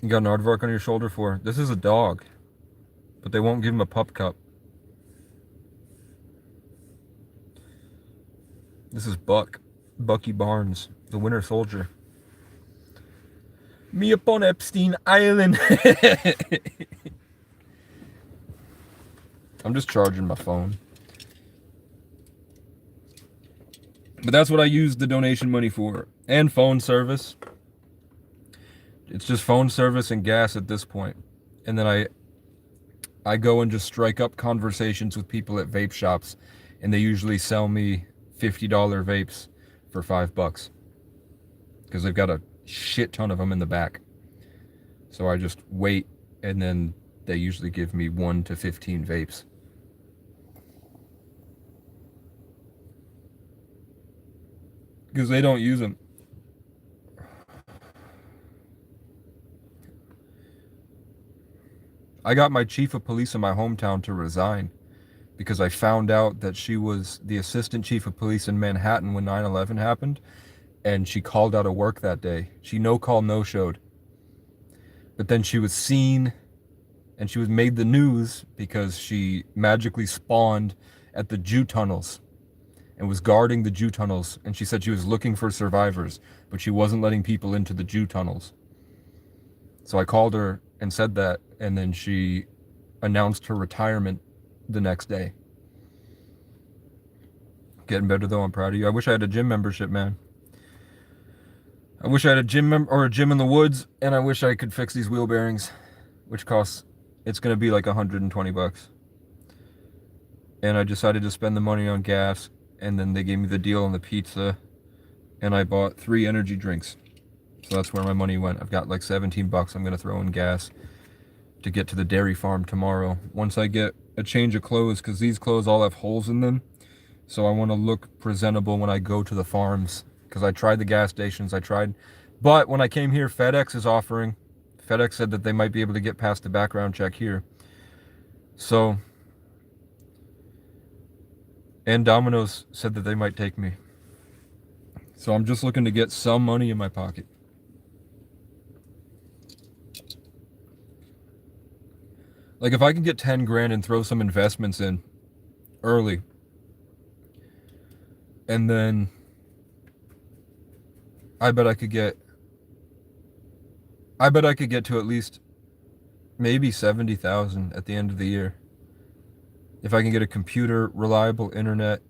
You got an aardvark on your shoulder for? This is a dog, but they won't give him a pup cup. This is Bucky Barnes, the Winter Soldier. Me upon Epstein Island. I'm just charging my phone. But that's what I used the donation money for. And phone service. It's just phone service and gas at this point. And then I go and just strike up conversations with people at vape shops, and they usually sell me $50 vapes for $5 because they've got a shit ton of them in the back. So I just wait, and then they usually give me 1 to 15 vapes. Because they don't use them. I got my chief of police in my hometown to resign because I found out that she was the assistant chief of police in Manhattan when 9/11 happened, and she called out of work that day. She no-call, no-showed. But then she was seen, and she was made the news because she magically spawned at the Jew tunnels and was guarding the Jew tunnels, and she said she was looking for survivors, but she wasn't letting people into the Jew tunnels. So I called her and said that, and then she announced her retirement the next day. Getting better though, I'm proud of you. I wish I had a gym membership, man. I wish I had a gym or a gym in the woods, and I wish I could fix these wheel bearings, which costs, it's gonna be like $120. And I decided to spend the money on gas, and then they gave me the deal on the pizza, and I bought 3 energy drinks. So that's where my money went. I've got like $17 I'm gonna throw in gas to get to the dairy farm tomorrow. Once I get a change of clothes, because these clothes all have holes in them. So I want to look presentable when I go to the farms, because I tried the gas stations, but when I came here, FedEx said that they might be able to get past the background check here. So, and Domino's said that they might take me. So I'm just looking to get some money in my pocket. Like if I can get 10 grand and throw some investments in early, and then I bet I could get to at least maybe 70,000 at the end of the year. If I can get a computer, reliable internet,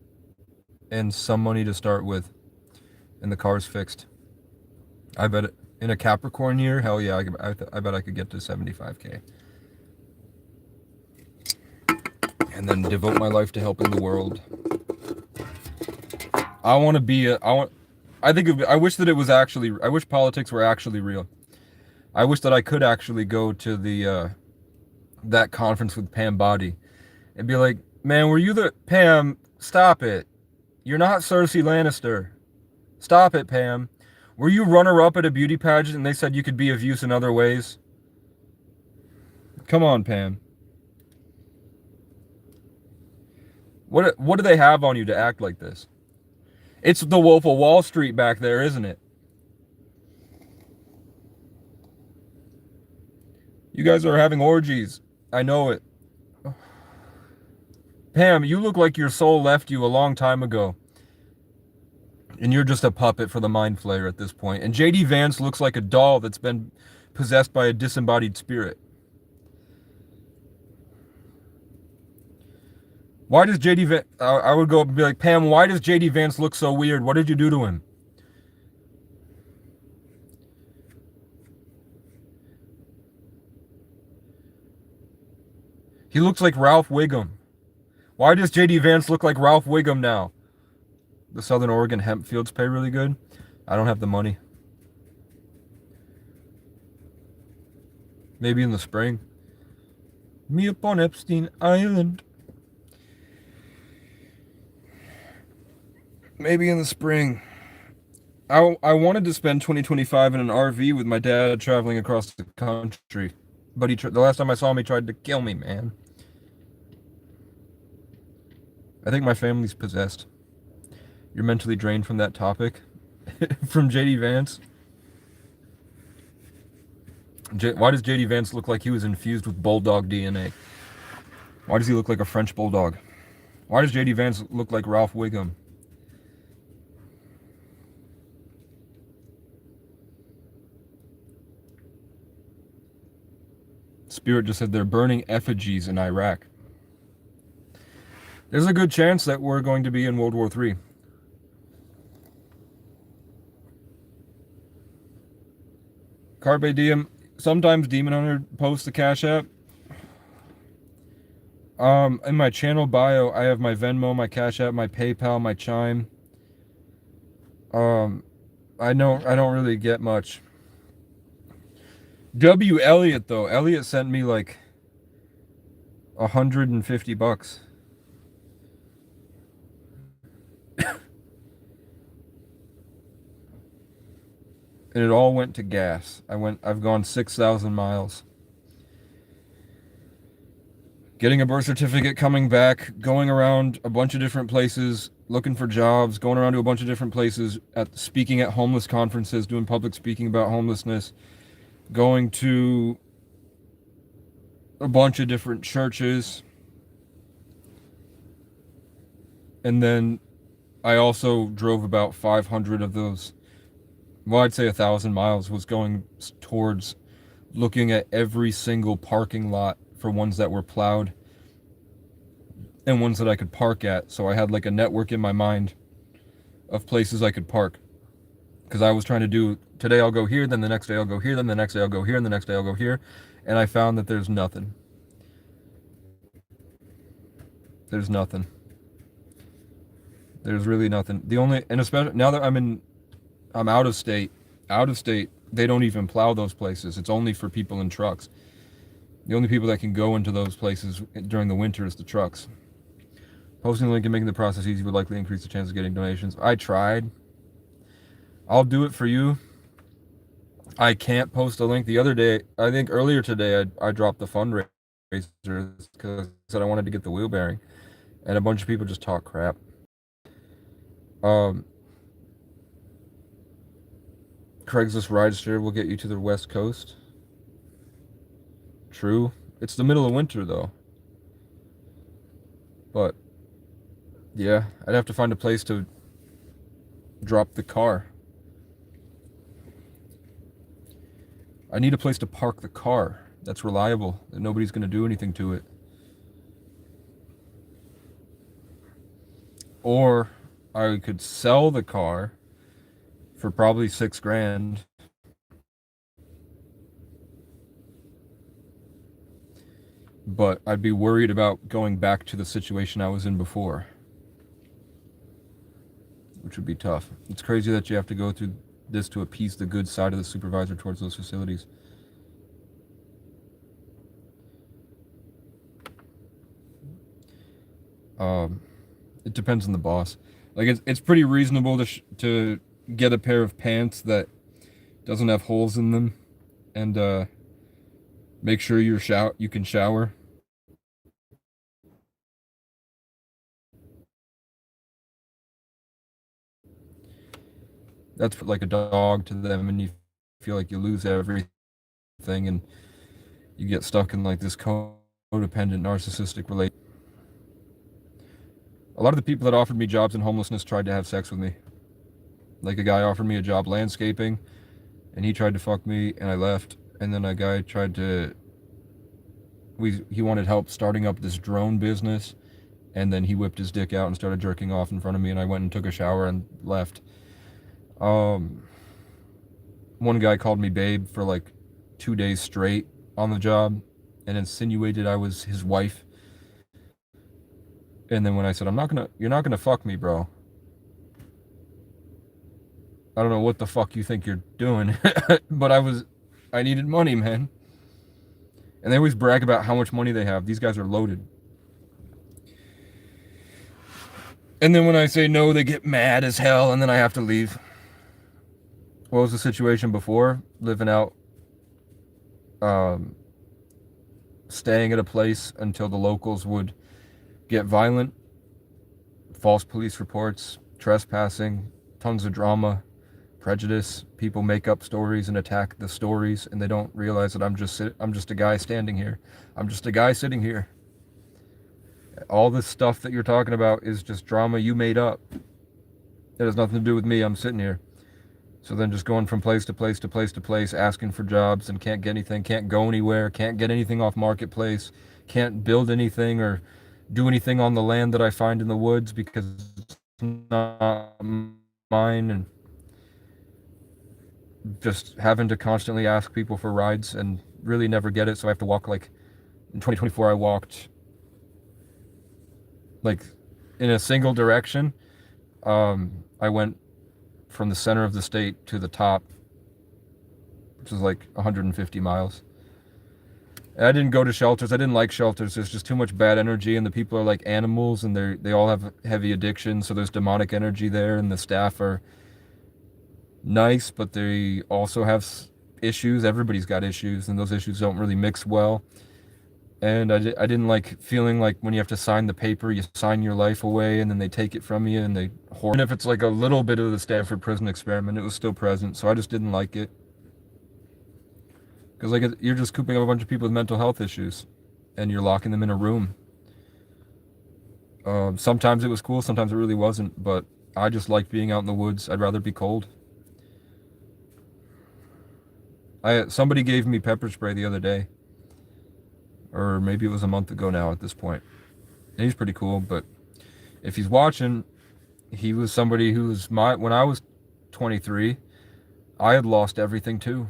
and some money to start with, and the car's fixed. I bet in a Capricorn year, hell yeah, I bet I could get to 75K. And then devote my life to helping the world. I want to be a, I want, I think, I wish that it was actually, I wish politics were actually real. I wish that I could actually go to that conference with Pam Boddy and be like, man, were you the, Pam, stop it. You're not Cersei Lannister. Stop it, Pam. Were you runner-up at a beauty pageant and they said you could be of use in other ways? Come on, Pam. What do they have on you to act like this? It's the Wolf of Wall Street back there, isn't it? You guys are having orgies. I know it. Pam, you look like your soul left you a long time ago. And you're just a puppet for the Mind Flayer at this point. And JD Vance looks like a doll that's been possessed by a disembodied spirit. Why does JD Vance... I would go up and be like, Pam, why does JD Vance look so weird? What did you do to him? He looks like Ralph Wiggum. Why does JD Vance look like Ralph Wiggum now? The Southern Oregon hemp fields pay really good. I don't have the money. Maybe in the spring. Me up on Epstein Island. Maybe in the spring. I wanted to spend 2025 in an RV with my dad traveling across the country. But the last time I saw him, he tried to kill me, man. I think my family's possessed. You're mentally drained from that topic. From JD Vance. Why does JD Vance look like he was infused with bulldog DNA? Why does he look like a French bulldog? Why does JD Vance look like Ralph Wiggum? Spirit just said they're burning effigies in Iraq. There's a good chance that we're going to be in World War III. Carpe Diem. Sometimes Demon Hunter posts the Cash App. In my channel bio, I have my Venmo, my Cash App, my PayPal, my Chime. I don't really get much. W. Elliott though. Elliott sent me like $150. And it all went to gas. I've gone 6,000 miles. Getting a birth certificate, coming back, going around a bunch of different places, looking for jobs, going around to a bunch of different places, speaking at homeless conferences, doing public speaking about homelessness, going to a bunch of different churches. And then I also drove about 500 of those, well, I'd say 1,000 miles was going towards looking at every single parking lot for ones that were plowed and ones that I could park at. So I had like a network in my mind of places I could park. Because I was trying to do, today I'll go here, then the next day I'll go here, then the next day I'll go here, and the next day I'll go here. And I found that there's nothing. There's nothing. There's really nothing. The only, and especially now that I'm out of state, they don't even plow those places. It's only for people in trucks. The only people that can go into those places during the winter is the trucks. Posting the link and making the process easy would likely increase the chance of getting donations. I tried. I'll do it for you. I can't post a link. The other day, I think earlier today, I dropped the fundraiser because I said I wanted to get the wheel bearing. And a bunch of people just talk crap. Craigslist rideshare will get you to the West Coast. True. It's the middle of winter, though. But, yeah, I'd have to find a place to drop the car. I need a place to park the car. that's reliable, that nobody's going to do anything to it. Or I could sell the car for probably $6,000. But I'd be worried about going back to the situation I was in before, which would be tough. It's crazy that you have to go through this to appease the good side of the supervisor towards those facilities. It depends on the boss. Like it's pretty reasonable to get a pair of pants that doesn't have holes in them, and make sure you can shower. That's like a dog to them, and you feel like you lose everything, and you get stuck in like this codependent, narcissistic relationship. A lot of the people that offered me jobs in homelessness tried to have sex with me. Like a guy offered me a job landscaping, and he tried to fuck me, and I left. And then a guy he wanted help starting up this drone business, and then he whipped his dick out and started jerking off in front of me, and I went and took a shower and left. One guy called me babe for like 2 days straight on the job and insinuated I was his wife. And then when I said, you're not gonna fuck me, bro. I don't know what the fuck you think you're doing, but I needed money, man. And they always brag about how much money they have. These guys are loaded. And then when I say no, they get mad as hell, and then I have to leave. What was the situation before? Living out, staying at a place until the locals would get violent, false police reports, trespassing, tons of drama, prejudice. People make up stories and attack the stories, and they don't realize that I'm just a guy standing here. I'm just a guy sitting here. All this stuff that you're talking about is just drama you made up. It has nothing to do with me. I'm sitting here. So then just going from place to place to place to place, asking for jobs and can't get anything, can't go anywhere, can't get anything off Marketplace, can't build anything or do anything on the land that I find in the woods because it's not mine, and just having to constantly ask people for rides and really never get it. So I have to walk, like in 2024 I walked like in a single direction. I went from the center of the state to the top, which is like 150 miles. And I didn't go to shelters. I didn't like shelters. There's just too much bad energy, and the people are like animals, and they all have heavy addiction, so there's demonic energy there, and the staff are nice, but they also have issues. Everybody's got issues, and those issues don't really mix well. And I didn't like feeling like when you have to sign the paper, you sign your life away, and then they take it from you, and they hoard. And if it's like a little bit of the Stanford prison experiment, it was still present, so I just didn't like it. Because like you're just cooping up a bunch of people with mental health issues, and you're locking them in a room. Sometimes it was cool, sometimes it really wasn't, but I just like being out in the woods. I'd rather be cold. Somebody gave me pepper spray the other day, or maybe it was a month ago now at this point. And he's pretty cool, but if he's watching, he was somebody who was when I was 23, I had lost everything too.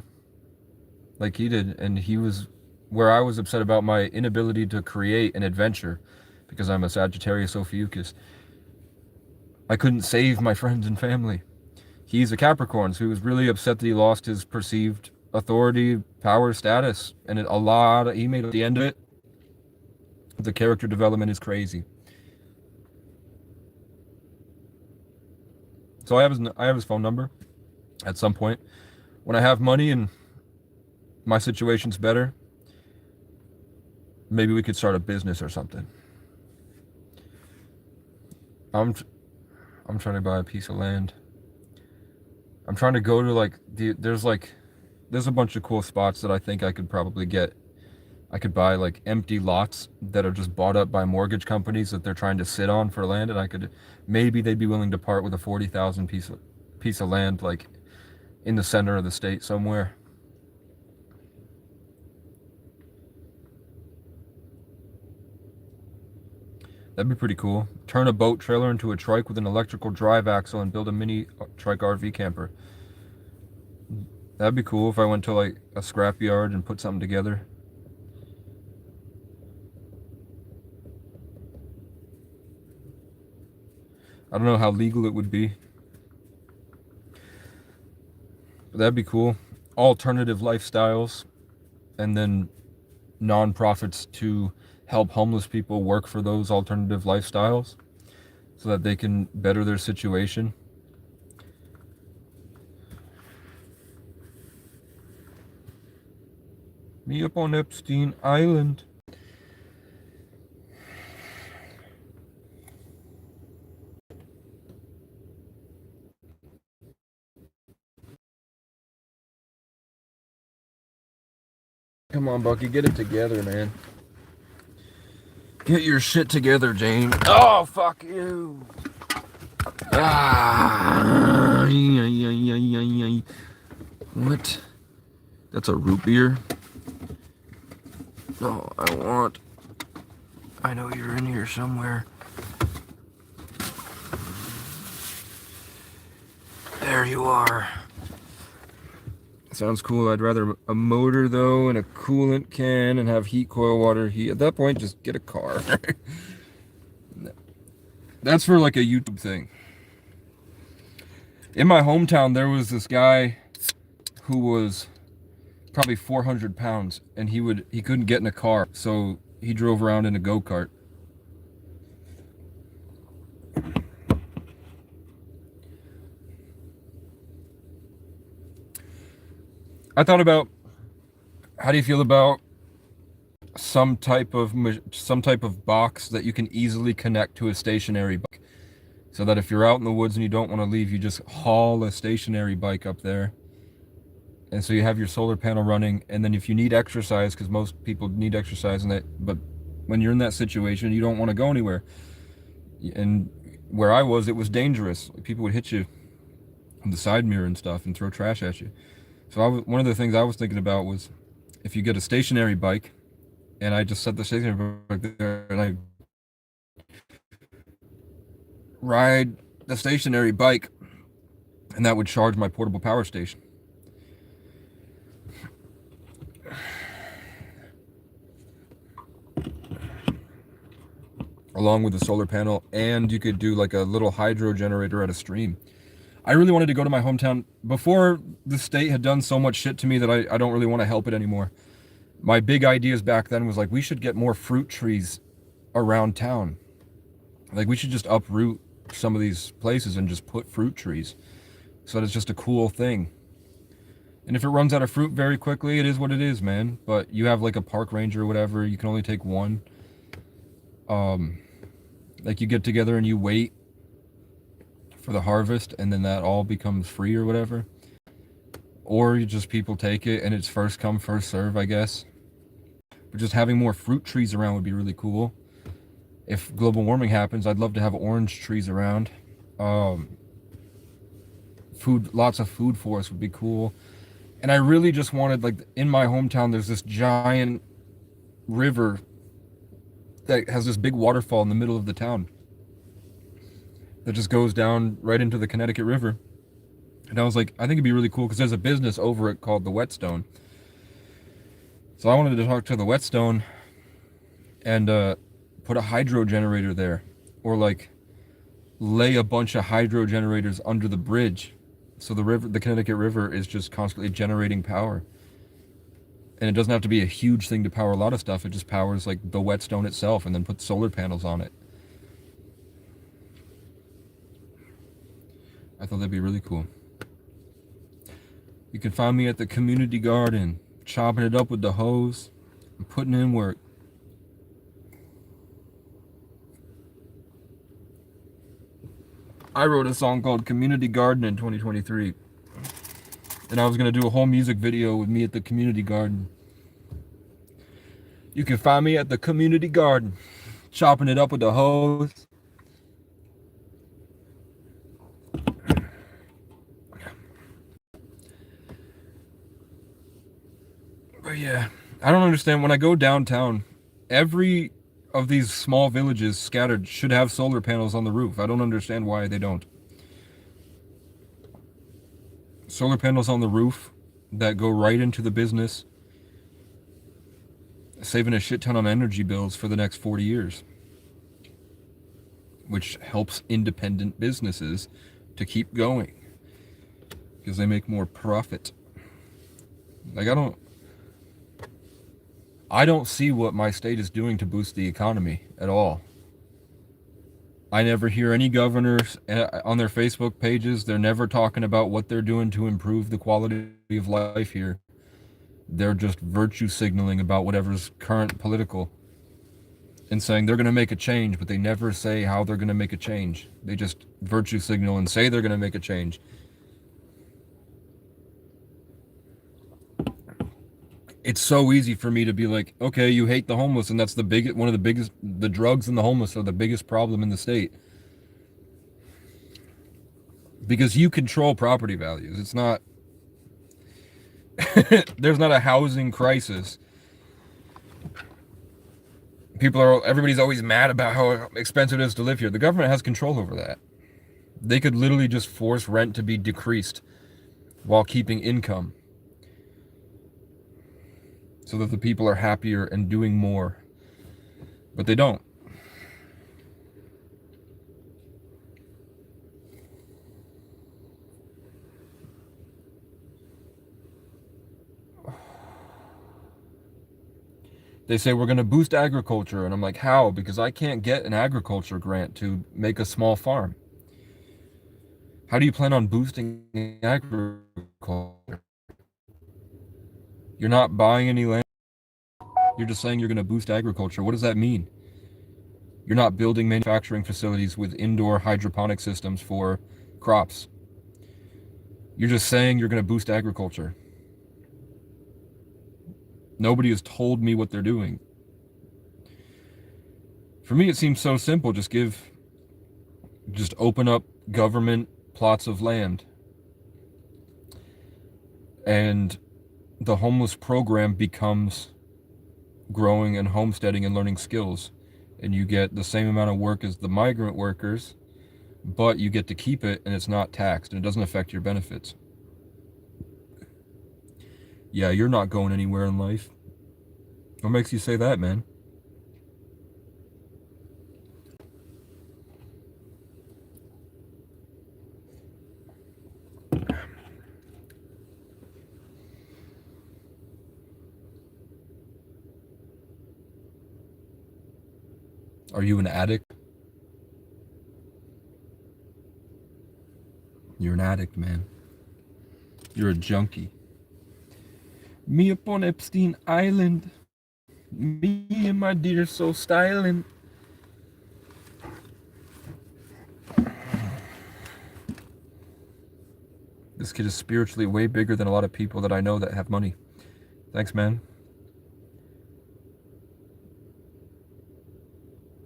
Like he did, and he was where I was upset about my inability to create an adventure because I'm a Sagittarius Ophiuchus. I couldn't save my friends and family. He's a Capricorn, so he was really upset that he lost his perceived authority, power, status, and he made at the end of it. The character development is crazy. So I have his phone number. At some point, when I have money and my situation's better, maybe we could start a business or something. I'm trying to buy a piece of land. I'm trying to go to there's a bunch of cool spots that I think I could probably get. I could buy like empty lots that are just bought up by mortgage companies that they're trying to sit on for land, and maybe they'd be willing to part with a 40,000 piece of land like in the center of the state somewhere. That'd be pretty cool. Turn a boat trailer into a trike with an electrical drive axle and build a mini trike RV camper. That'd be cool if I went to like a scrapyard and put something together. I don't know how legal it would be, but that'd be cool. Alternative lifestyles, and then nonprofits to help homeless people work for those alternative lifestyles so that they can better their situation. Me up on Epstein Island. Come on, Bucky, get it together, man. Get your shit together, Jane. Oh, fuck you. Ah. What? That's a root beer? No, I know you're in here somewhere. There you are. Sounds cool. I'd rather a motor though, and a coolant can, and have heat coil water heat. At that point, just get a car. That's for like a YouTube thing. In my hometown, there was this guy who was probably 400 pounds, and he couldn't get in a car, so he drove around in a go-kart. I thought about, how do you feel about some type of box that you can easily connect to a stationary bike, so that if you're out in the woods and you don't want to leave, you just haul a stationary bike up there, and so you have your solar panel running. And then if you need exercise, because most people need exercise in that, but when you're in that situation, you don't want to go anywhere. And where I was, it was dangerous. People would hit you on the side mirror and stuff and throw trash at you. So one of the things I was thinking about was, if you get a stationary bike, and I just set the stationary bike there, and I ride the stationary bike, and that would charge my portable power station. Along with the solar panel, and you could do like a little hydro generator at a stream. I really wanted to go to my hometown before the state had done so much shit to me that I don't really want to help it anymore. My big ideas back then was like, we should get more fruit trees around town. Like, we should just uproot some of these places and just put fruit trees, so that it's just a cool thing. And if it runs out of fruit very quickly, it is what it is, man. But you have like a park ranger or whatever, you can only take one. Like, you get together and you wait for the harvest, and then that all becomes free or whatever. Or you just, people take it and it's first come, first serve, I guess. But just having more fruit trees around would be really cool. If global warming happens, I'd love to have orange trees around. Lots of food forests would be cool. And I really just wanted, like, in my hometown, there's this giant river that has this big waterfall in the middle of the town that just goes down right into the Connecticut River. And I was like, I think it'd be really cool, because there's a business over it called the Whetstone. So I wanted to talk to the Whetstone and put a hydro generator there, or like lay a bunch of hydro generators under the bridge, so the Connecticut River is just constantly generating power. And it doesn't have to be a huge thing to power a lot of stuff. It just powers like the Whetstone itself, and then put solar panels on it. I thought that'd be really cool. You can find me at the community garden, chopping it up with the hose and putting in work. I wrote a song called Community Garden in 2023. And I was going to do a whole music video with me at the community garden. You can find me at the community garden, chopping it up with the hose. But yeah, I don't understand. When I go downtown, every of these small villages scattered should have solar panels on the roof. I don't understand why they don't. Solar panels on the roof that go right into the business, saving a shit ton on energy bills for the next 40 years, which helps independent businesses to keep going because they make more profit. Like, I don't see what my state is doing to boost the economy at all. I never hear any governors on their Facebook pages. They're never talking about what they're doing to improve the quality of life here. They're just virtue signaling about whatever's current political and saying they're going to make a change, but they never say how they're going to make a change. They just virtue signal and say they're going to make a change. It's so easy for me to be like, okay, you hate the homeless, and that's the drugs and the homeless are the biggest problem in the state. Because you control property values. It's not, there's not a housing crisis. Everybody's always mad about how expensive it is to live here. The government has control over that. They could literally just force rent to be decreased while keeping income, so that the people are happier and doing more. But they don't. They say we're going to boost agriculture, and I'm like, how? Because I can't get an agriculture grant to make a small farm. How do you plan on boosting agriculture? You're not buying any land. You're just saying you're going to boost agriculture. What does that mean? You're not building manufacturing facilities with indoor hydroponic systems for crops. You're just saying you're going to boost agriculture. Nobody has told me what they're doing. For me, it seems so simple. Just open up government plots of land, and the homeless program becomes growing and homesteading and learning skills, and you get the same amount of work as the migrant workers, but you get to keep it, and it's not taxed, and it doesn't affect your benefits. Yeah, you're not going anywhere in life. What makes you say that, man? Are you an addict? You're an addict, man. You're a junkie. Me up on Epstein Island. Me and my dear so styling. This kid is spiritually way bigger than a lot of people that I know that have money. Thanks, man.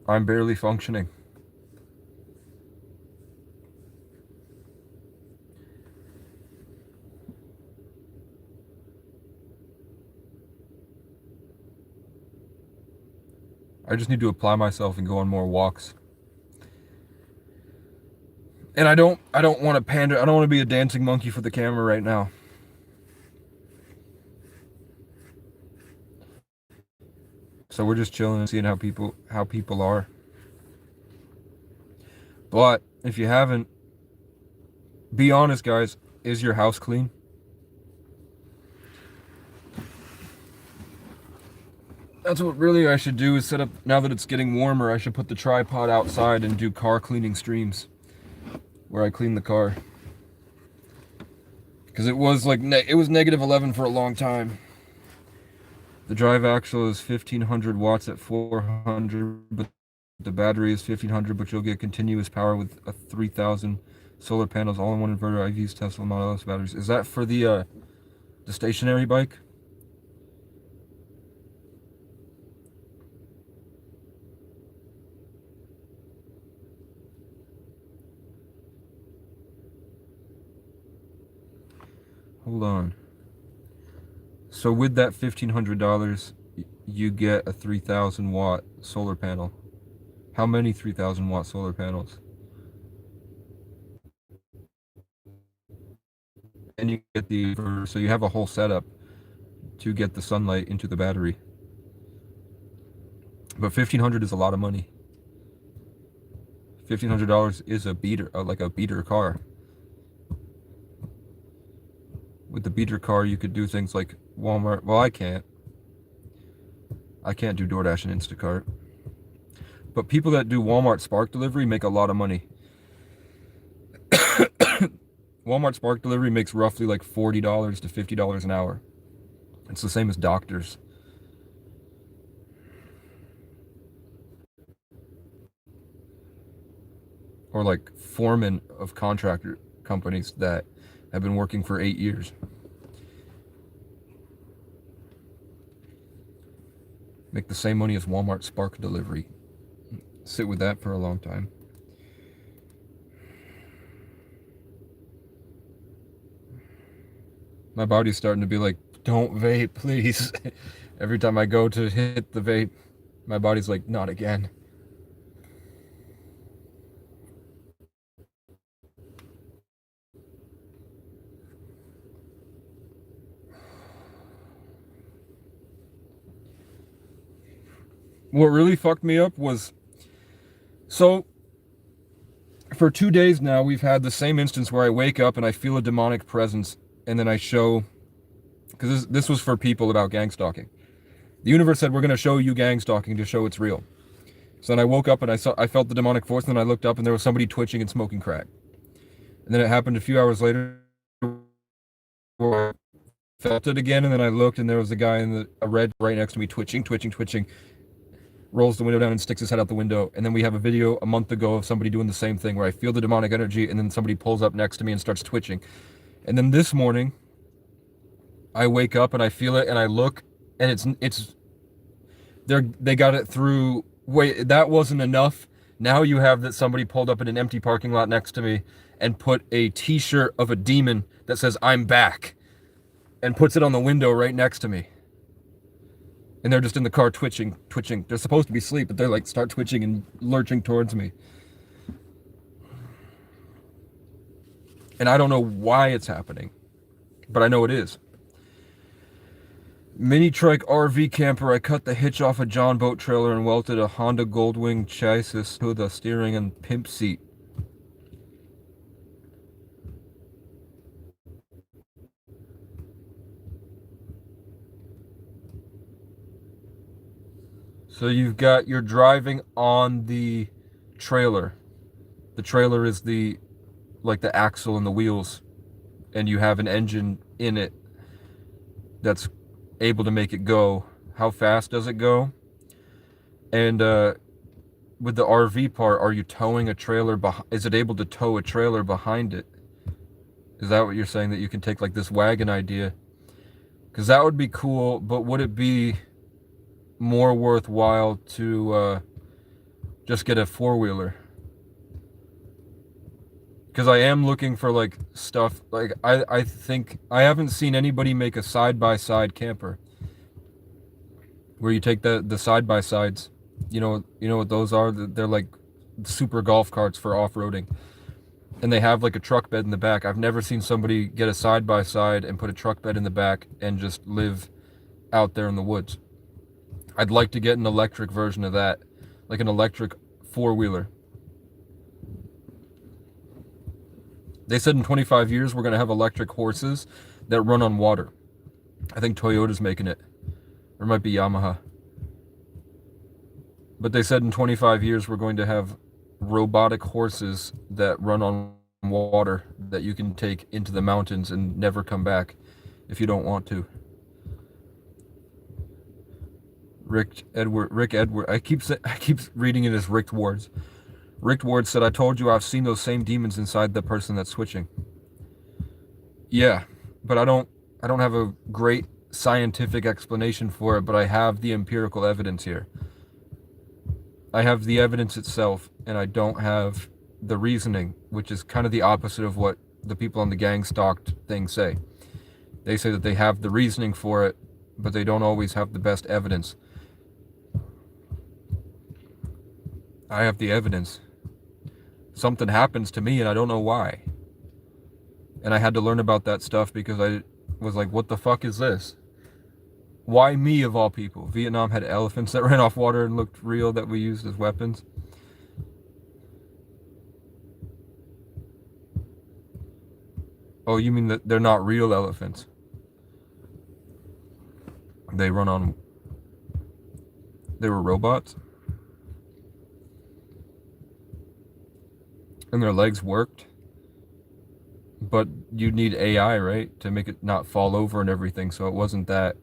I'm barely functioning. I just need to apply myself and go on more walks. And I don't want to pander. I don't want to be a dancing monkey for the camera right now. So we're just chilling and seeing how people are. But if you haven't, be honest, guys. Is your house clean? That's what really I should do, is set up, now that it's getting warmer, I should put the tripod outside and do car cleaning streams where I clean the car. Because it was like, it was negative 11 for a long time. The drive axle is 1500 watts at 400, but the battery is 1500, but you'll get continuous power with a 3000 solar panels, all-in-one inverter. I've used Tesla Model S batteries. Is that for the stationary bike? Hold on. So with that $1,500, you get a 3,000 watt solar panel. How many 3,000 watt solar panels? And you get the inverter, so you have a whole setup to get the sunlight into the battery. But $1,500 is a lot of money. $1,500 is a beater, like a beater car. With the beater car, you could do things like Walmart. Well, I can't. I can't do DoorDash and Instacart. But people that do Walmart Spark Delivery make a lot of money. Walmart Spark Delivery makes roughly like $40 to $50 an hour. It's the same as doctors. Or like foremen of contractor companies that have been working for 8 years. Make the same money as Walmart Spark Delivery. Sit with that for a long time. My body's starting to be like, don't vape, please. Every time I go to hit the vape, my body's like, not again. What really fucked me up was, so for 2 days now, we've had the same instance where I wake up and I feel a demonic presence, and then I show, because this was for people about gang stalking. The universe said, we're going to show you gang stalking to show it's real. So then I woke up and I felt the demonic force, and then I looked up and there was somebody twitching and smoking crack. And then it happened a few hours later where I felt it again, and then I looked and there was a guy in a red right next to me twitching, rolls the window down and sticks his head out the window. And then we have a video a month ago of somebody doing the same thing where I feel the demonic energy and then somebody pulls up next to me and starts twitching. And then this morning, I wake up and I feel it and I look and they got it through. Wait, that wasn't enough. Now you have that somebody pulled up in an empty parking lot next to me and put a t-shirt of a demon that says I'm back and puts it on the window right next to me. And they're just in the car twitching. They're supposed to be asleep, but they're like start twitching and lurching towards me. And I don't know why it's happening, but I know it is. Mini trike RV camper. I cut the hitch off a John boat trailer and welded a Honda Goldwing chassis to the steering and pimp seat. So you're driving on the trailer. The trailer is like the axle and the wheels, and you have an engine in it that's able to make it go. How fast does it go? And with the RV part, are you towing a trailer? Is it able to tow a trailer behind it? Is that what you're saying, that you can take like this wagon idea? Because that would be cool, but would it be more worthwhile to just get a four-wheeler? Because I am looking for like stuff, like I think I haven't seen anybody make a side-by-side camper where you take the side-by-sides, you know what those are? They're like super golf carts for off-roading, and they have like a truck bed in the back. I've never seen somebody get a side-by-side and put a truck bed in the back and just live out there in the woods. I'd like to get an electric version of that, like an electric four-wheeler. They said in 25 years we're going to have electric horses that run on water. I think Toyota's making it. Or it might be Yamaha. But they said in 25 years we're going to have robotic horses that run on water that you can take into the mountains and never come back if you don't want to. Rick Edward. I keep reading it as Rick Wards. Rick Ward said, I told you I've seen those same demons inside the person that's switching. Yeah, but I don't have a great scientific explanation for it, but I have the empirical evidence here. I have the evidence itself, and I don't have the reasoning, which is kind of the opposite of what the people on the gang stalked thing say. They say that they have the reasoning for it, but they don't always have the best evidence. I have the evidence. Something happens to me and I don't know why. And I had to learn about that stuff because I was like, what the fuck is this? Why me of all people? Vietnam had elephants that ran off water and looked real that we used as weapons. Oh, you mean that they're not real elephants? They run on... They were robots? And their legs worked? But you'd need AI, right? To make it not fall over and everything, so it wasn't that...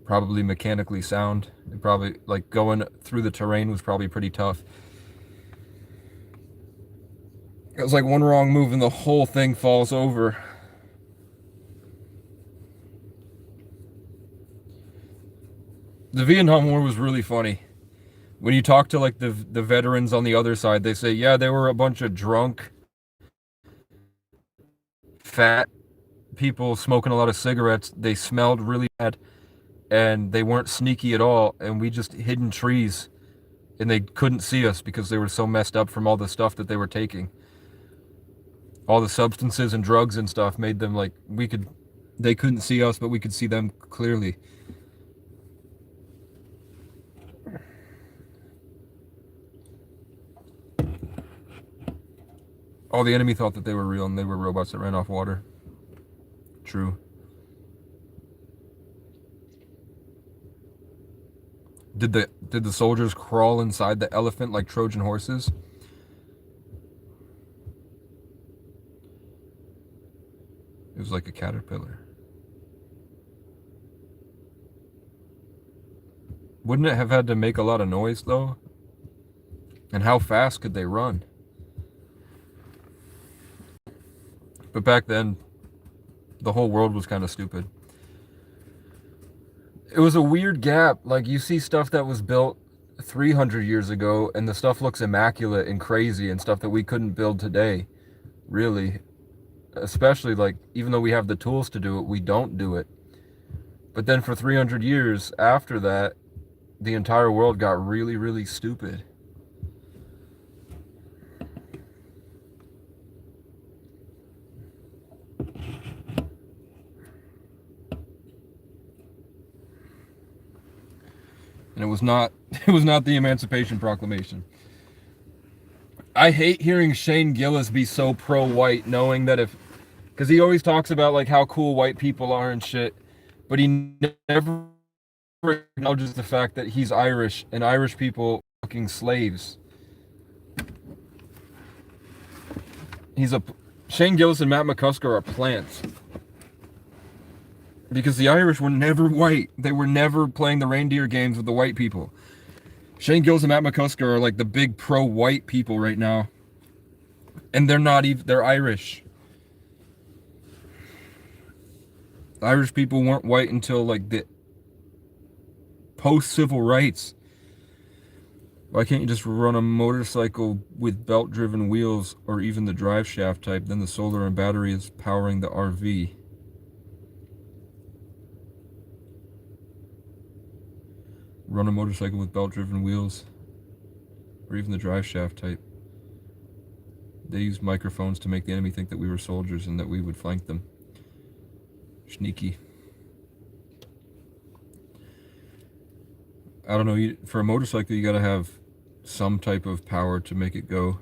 Probably mechanically sound. It probably, like, going through the terrain was probably pretty tough. It was like one wrong move and the whole thing falls over. The Vietnam War was really funny. When you talk to like the veterans on the other side, they say, yeah, they were a bunch of drunk, fat people smoking a lot of cigarettes. They smelled really bad and they weren't sneaky at all. And we just hid in trees and they couldn't see us because they were so messed up from all the stuff that they were taking. All the substances and drugs and stuff made them like, they couldn't see us, but we could see them clearly. Oh, the enemy thought that they were real and they were robots that ran off water. True. Did the soldiers crawl inside the elephant like Trojan horses? It was like a caterpillar. Wouldn't it have had to make a lot of noise though? And how fast could they run? But back then, the whole world was kind of stupid. It was a weird gap. Like, you see stuff that was built 300 years ago, and the stuff looks immaculate and crazy and stuff that we couldn't build today. Really. Especially, like, even though we have the tools to do it, we don't do it. But then for 300 years after that, the entire world got really, really stupid. And it was not the Emancipation Proclamation. I hate hearing Shane Gillis be so pro-white, knowing that because he always talks about like how cool white people are and shit, but he never acknowledges the fact that he's Irish and Irish people are fucking slaves. Shane Gillis and Matt McCusker are plants. Because the Irish were never white. They were never playing the reindeer games with the white people. Shane Gillis and Matt McCusker are like the big pro-white people right now. And they're not even, they're Irish. The Irish people weren't white until like the post-civil rights. Why can't you just run a motorcycle with belt-driven wheels or even the drive shaft type? Then the solar and battery is powering the RV. Run a motorcycle with belt-driven wheels, or even the drive shaft type. They used microphones to make the enemy think that we were soldiers and that we would flank them. Sneaky. I don't know, for a motorcycle you gotta have some type of power to make it go.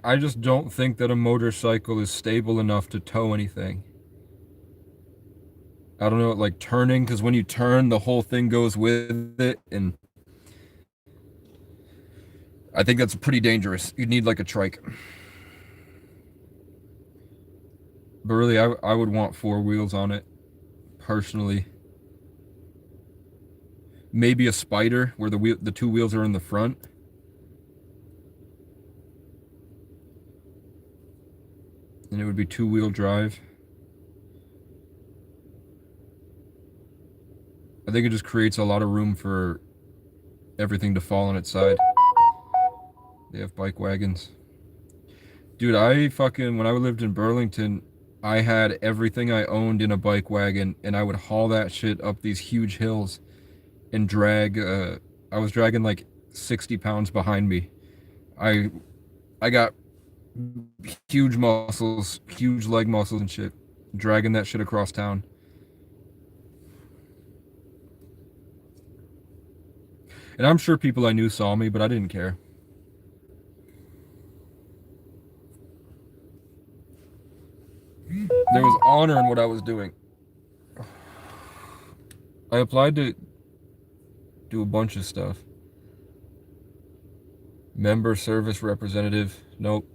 I just don't think that a motorcycle is stable enough to tow anything. I don't know, like turning, because when you turn, the whole thing goes with it, and I think that's pretty dangerous. You'd need like a trike. But really, I would want 4 wheels on it, personally. Maybe a Spider, where the 2 wheels are in the front. And it would be 2-wheel drive. I think it just creates a lot of room for everything to fall on its side. They have bike wagons. Dude, when I lived in Burlington, I had everything I owned in a bike wagon, and I would haul that shit up these huge hills and I was dragging like 60 pounds behind me. I I got huge muscles, huge leg muscles and shit, dragging that shit across town. And I'm sure people I knew saw me, but I didn't care. There was honor in what I was doing. I applied to do a bunch of stuff. Member service representative. Nope.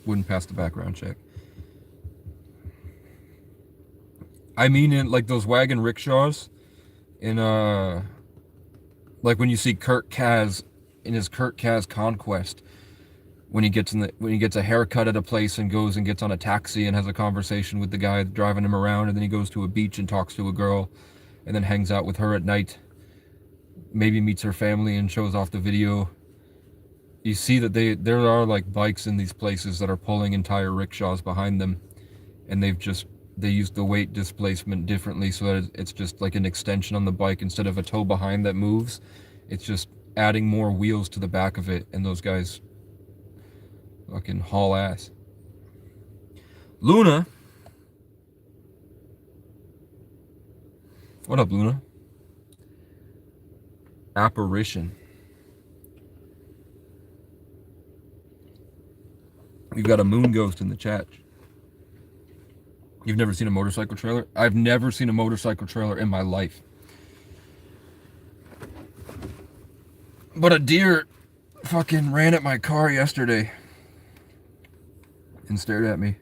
Wouldn't pass the background check. I mean, in like those wagon rickshaws, in like when you see Kurt Kaz in his Kurt Kaz Conquest, when he gets a haircut at a place and goes and gets on a taxi and has a conversation with the guy driving him around, and then he goes to a beach and talks to a girl, and then hangs out with her at night. Maybe meets her family and shows off the video. You see that there are like bikes in these places that are pulling entire rickshaws behind them, and they use the weight displacement differently so that it's just like an extension on the bike instead of a tow behind that moves. It's just adding more wheels to the back of it, and those guys fucking haul ass. Luna. What up, Luna? Apparition. We've got a moon ghost in the chat. You've never seen a motorcycle trailer? I've never seen a motorcycle trailer in my life. But a deer fucking ran at my car yesterday and stared at me.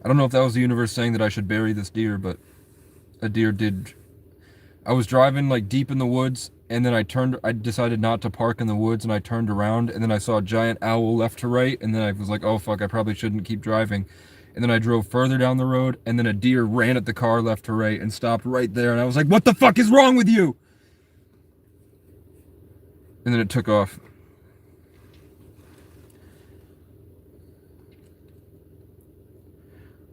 I don't know if that was the universe saying that I should bury this deer, but a deer did. I was driving like deep in the woods, and then I decided not to park in the woods, and I turned around, and then I saw a giant owl left to right, and then I was like, oh fuck, I probably shouldn't keep driving. And then I drove further down the road, and then a deer ran at the car left to right and stopped right there, and I was like, what the fuck is wrong with you? And then it took off.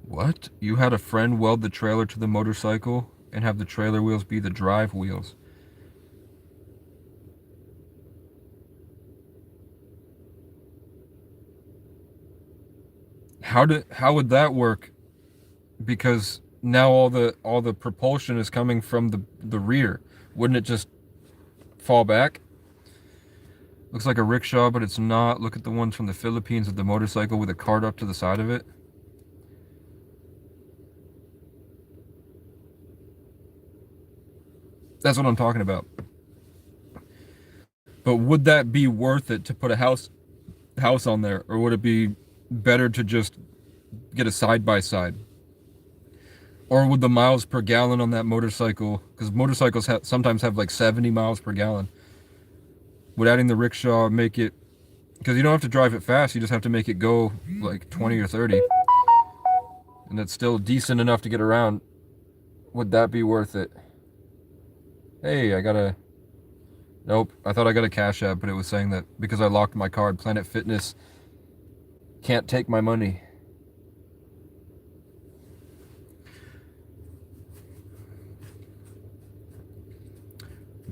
What? You had a friend weld the trailer to the motorcycle and have the trailer wheels be the drive wheels? How would that work? Because now all the propulsion is coming from the rear. Wouldn't it just fall back? Looks like a rickshaw, but it's not. Look at the ones from the Philippines with the motorcycle with a cart up to the side of it. That's what I'm talking about. But would that be worth it to put a house on there, or would it be better to just get a side-by-side? Or would the miles per gallon on that motorcycle, because motorcycles sometimes have like 70 miles per gallon, would adding the rickshaw make it, because you don't have to drive it fast, you just have to make it go like 20 or 30, and it's still decent enough to get around. Would that be worth it? Hey, nope, I thought I got a Cash App, but it was saying that because I locked my card, Planet Fitness can't take my money.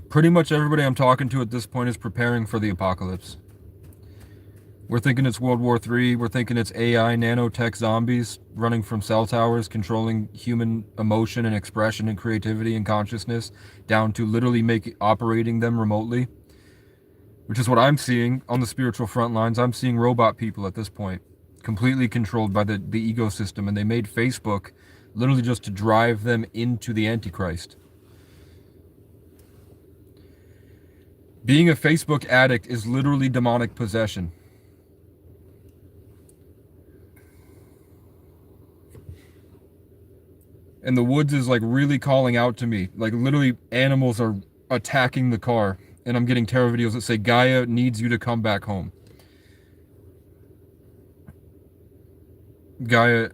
Pretty much everybody I'm talking to at this point is preparing for the apocalypse. We're thinking it's World War III. We're thinking it's AI nanotech zombies running from cell towers, controlling human emotion and expression and creativity and consciousness, down to literally operating them remotely. Which is what I'm seeing on the spiritual front lines. I'm seeing robot people at this point, completely controlled by the ecosystem, and they made Facebook literally just to drive them into the Antichrist. Being a Facebook addict is literally demonic possession. And the woods is like really calling out to me. Like literally animals are attacking the car. And I'm getting terror videos that say, Gaia needs you to come back home. Gaia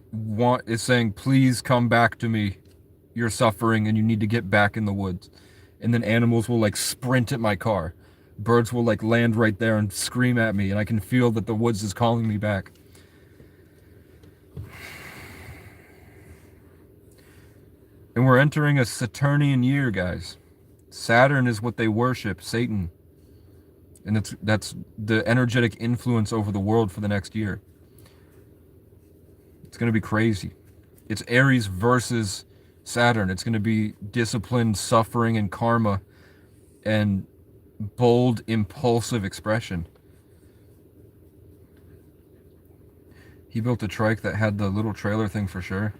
is saying, please come back to me. You're suffering and you need to get back in the woods. And then animals will like sprint at my car. Birds will like land right there and scream at me, and I can feel that the woods is calling me back. And we're entering a Saturnian year, guys. Saturn is what they worship, Satan. And that's the energetic influence over the world for the next year. It's going to be crazy. It's Aries versus Saturn. It's going to be discipline, suffering, and karma, and bold, impulsive expression. He built a trike that had the little trailer thing for sure.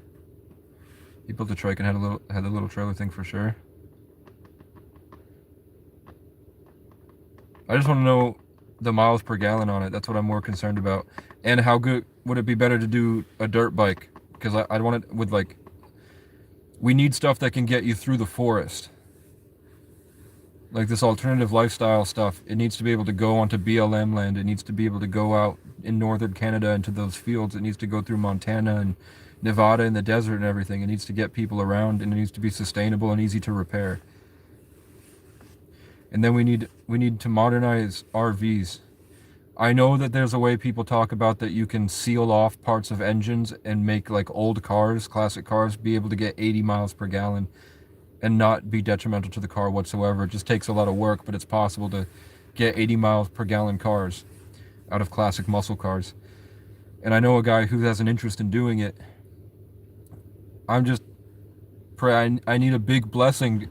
He built a trike and had the little trailer thing for sure. I just want to know the miles per gallon on it. That's what I'm more concerned about. And how good would it be better to do a dirt bike? Because I want it with like, we need stuff that can get you through the forest. Like this alternative lifestyle stuff, it needs to be able to go onto BLM land. It needs to be able to go out in northern Canada into those fields. It needs to go through Montana and Nevada and the desert and everything. It needs to get people around, and it needs to be sustainable and easy to repair. And then we need to modernize RVs. I know that there's a way people talk about that you can seal off parts of engines and make like old cars, classic cars, be able to get 80 miles per gallon and not be detrimental to the car whatsoever. It just takes a lot of work, but it's possible to get 80 miles per gallon cars out of classic muscle cars. And I know a guy who has an interest in doing it. I'm just I need a big blessing.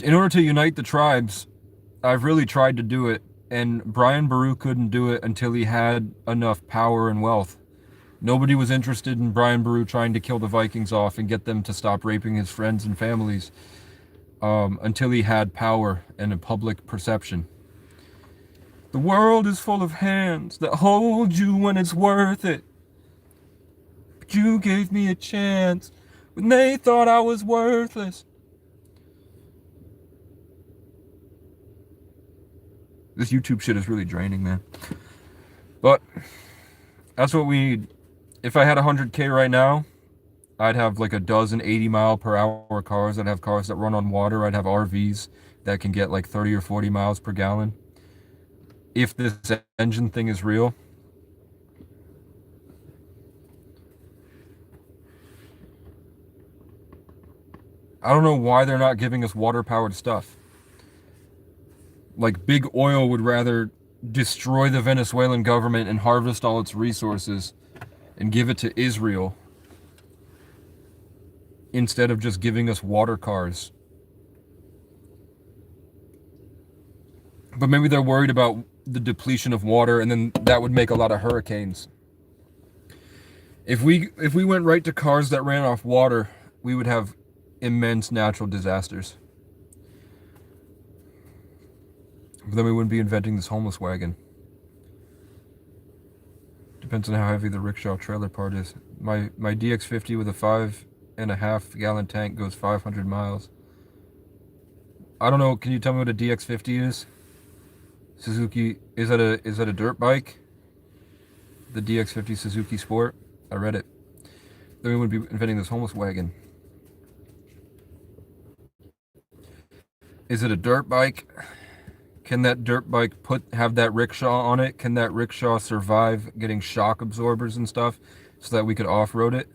In order to unite the tribes, I've really tried to do it, and Brian Boru couldn't do it until he had enough power and wealth. Nobody was interested in Brian Boru trying to kill the Vikings off and get them to stop raping his friends and families until he had power and a public perception. The world is full of hands that hold you when it's worth it. But you gave me a chance when they thought I was worthless. This YouTube shit is really draining, man. But that's what we need. If I had 100K right now, I'd have like a dozen 80-mile-per-hour cars. I'd have cars that run on water. I'd have RVs that can get like 30 or 40 miles per gallon. If this engine thing is real. I don't know why they're not giving us water-powered stuff. Like big oil would rather destroy the Venezuelan government and harvest all its resources and give it to Israel instead of just giving us water cars. But maybe they're worried about the depletion of water, and then that would make a lot of hurricanes. If we went right to cars that ran off water, we would have immense natural disasters. But then we wouldn't be inventing this homeless wagon. Depends on how heavy the rickshaw trailer part is. My DX50 with a 5.5 gallon tank goes 500 miles. I don't know. Can you tell me what a DX50 is? Suzuki, is that a dirt bike? The DX50 Suzuki Sport? I read it. Then we wouldn't be inventing this homeless wagon. Is it a dirt bike? Can that dirt bike have that rickshaw on it? Can that rickshaw survive getting shock absorbers and stuff so that we could off-road it?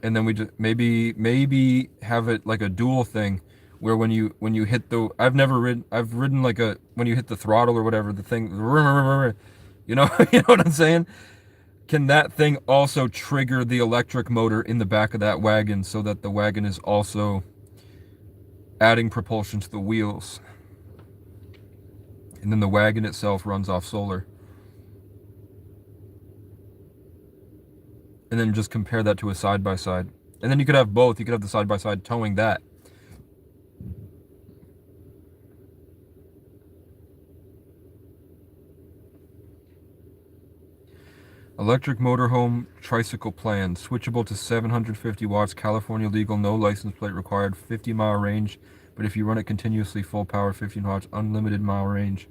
And then we just maybe have it like a dual thing where when you hit the I've ridden like a when you hit the throttle or whatever, the thing, you know you know what I'm saying? Can that thing also trigger the electric motor in the back of that wagon so that the wagon is also adding propulsion to the wheels? And then the wagon itself runs off solar. And then just compare that to a side-by-side. And then you could have both. You could have the side-by-side towing that. Electric motorhome tricycle plan. Switchable to 750 watts. California legal. No license plate required. 50-mile range. But if you run it continuously, full power, 15 watts. Unlimited mile range.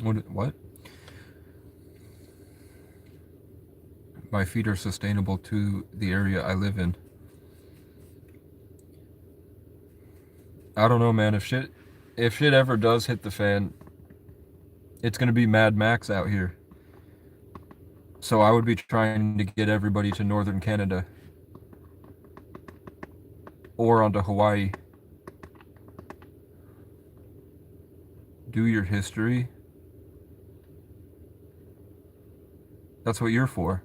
What? My feet are sustainable to the area I live in. I don't know, man. If shit ever does hit the fan, it's gonna be Mad Max out here. So I would be trying to get everybody to northern Canada or onto Hawaii. Do your history. That's what you're for.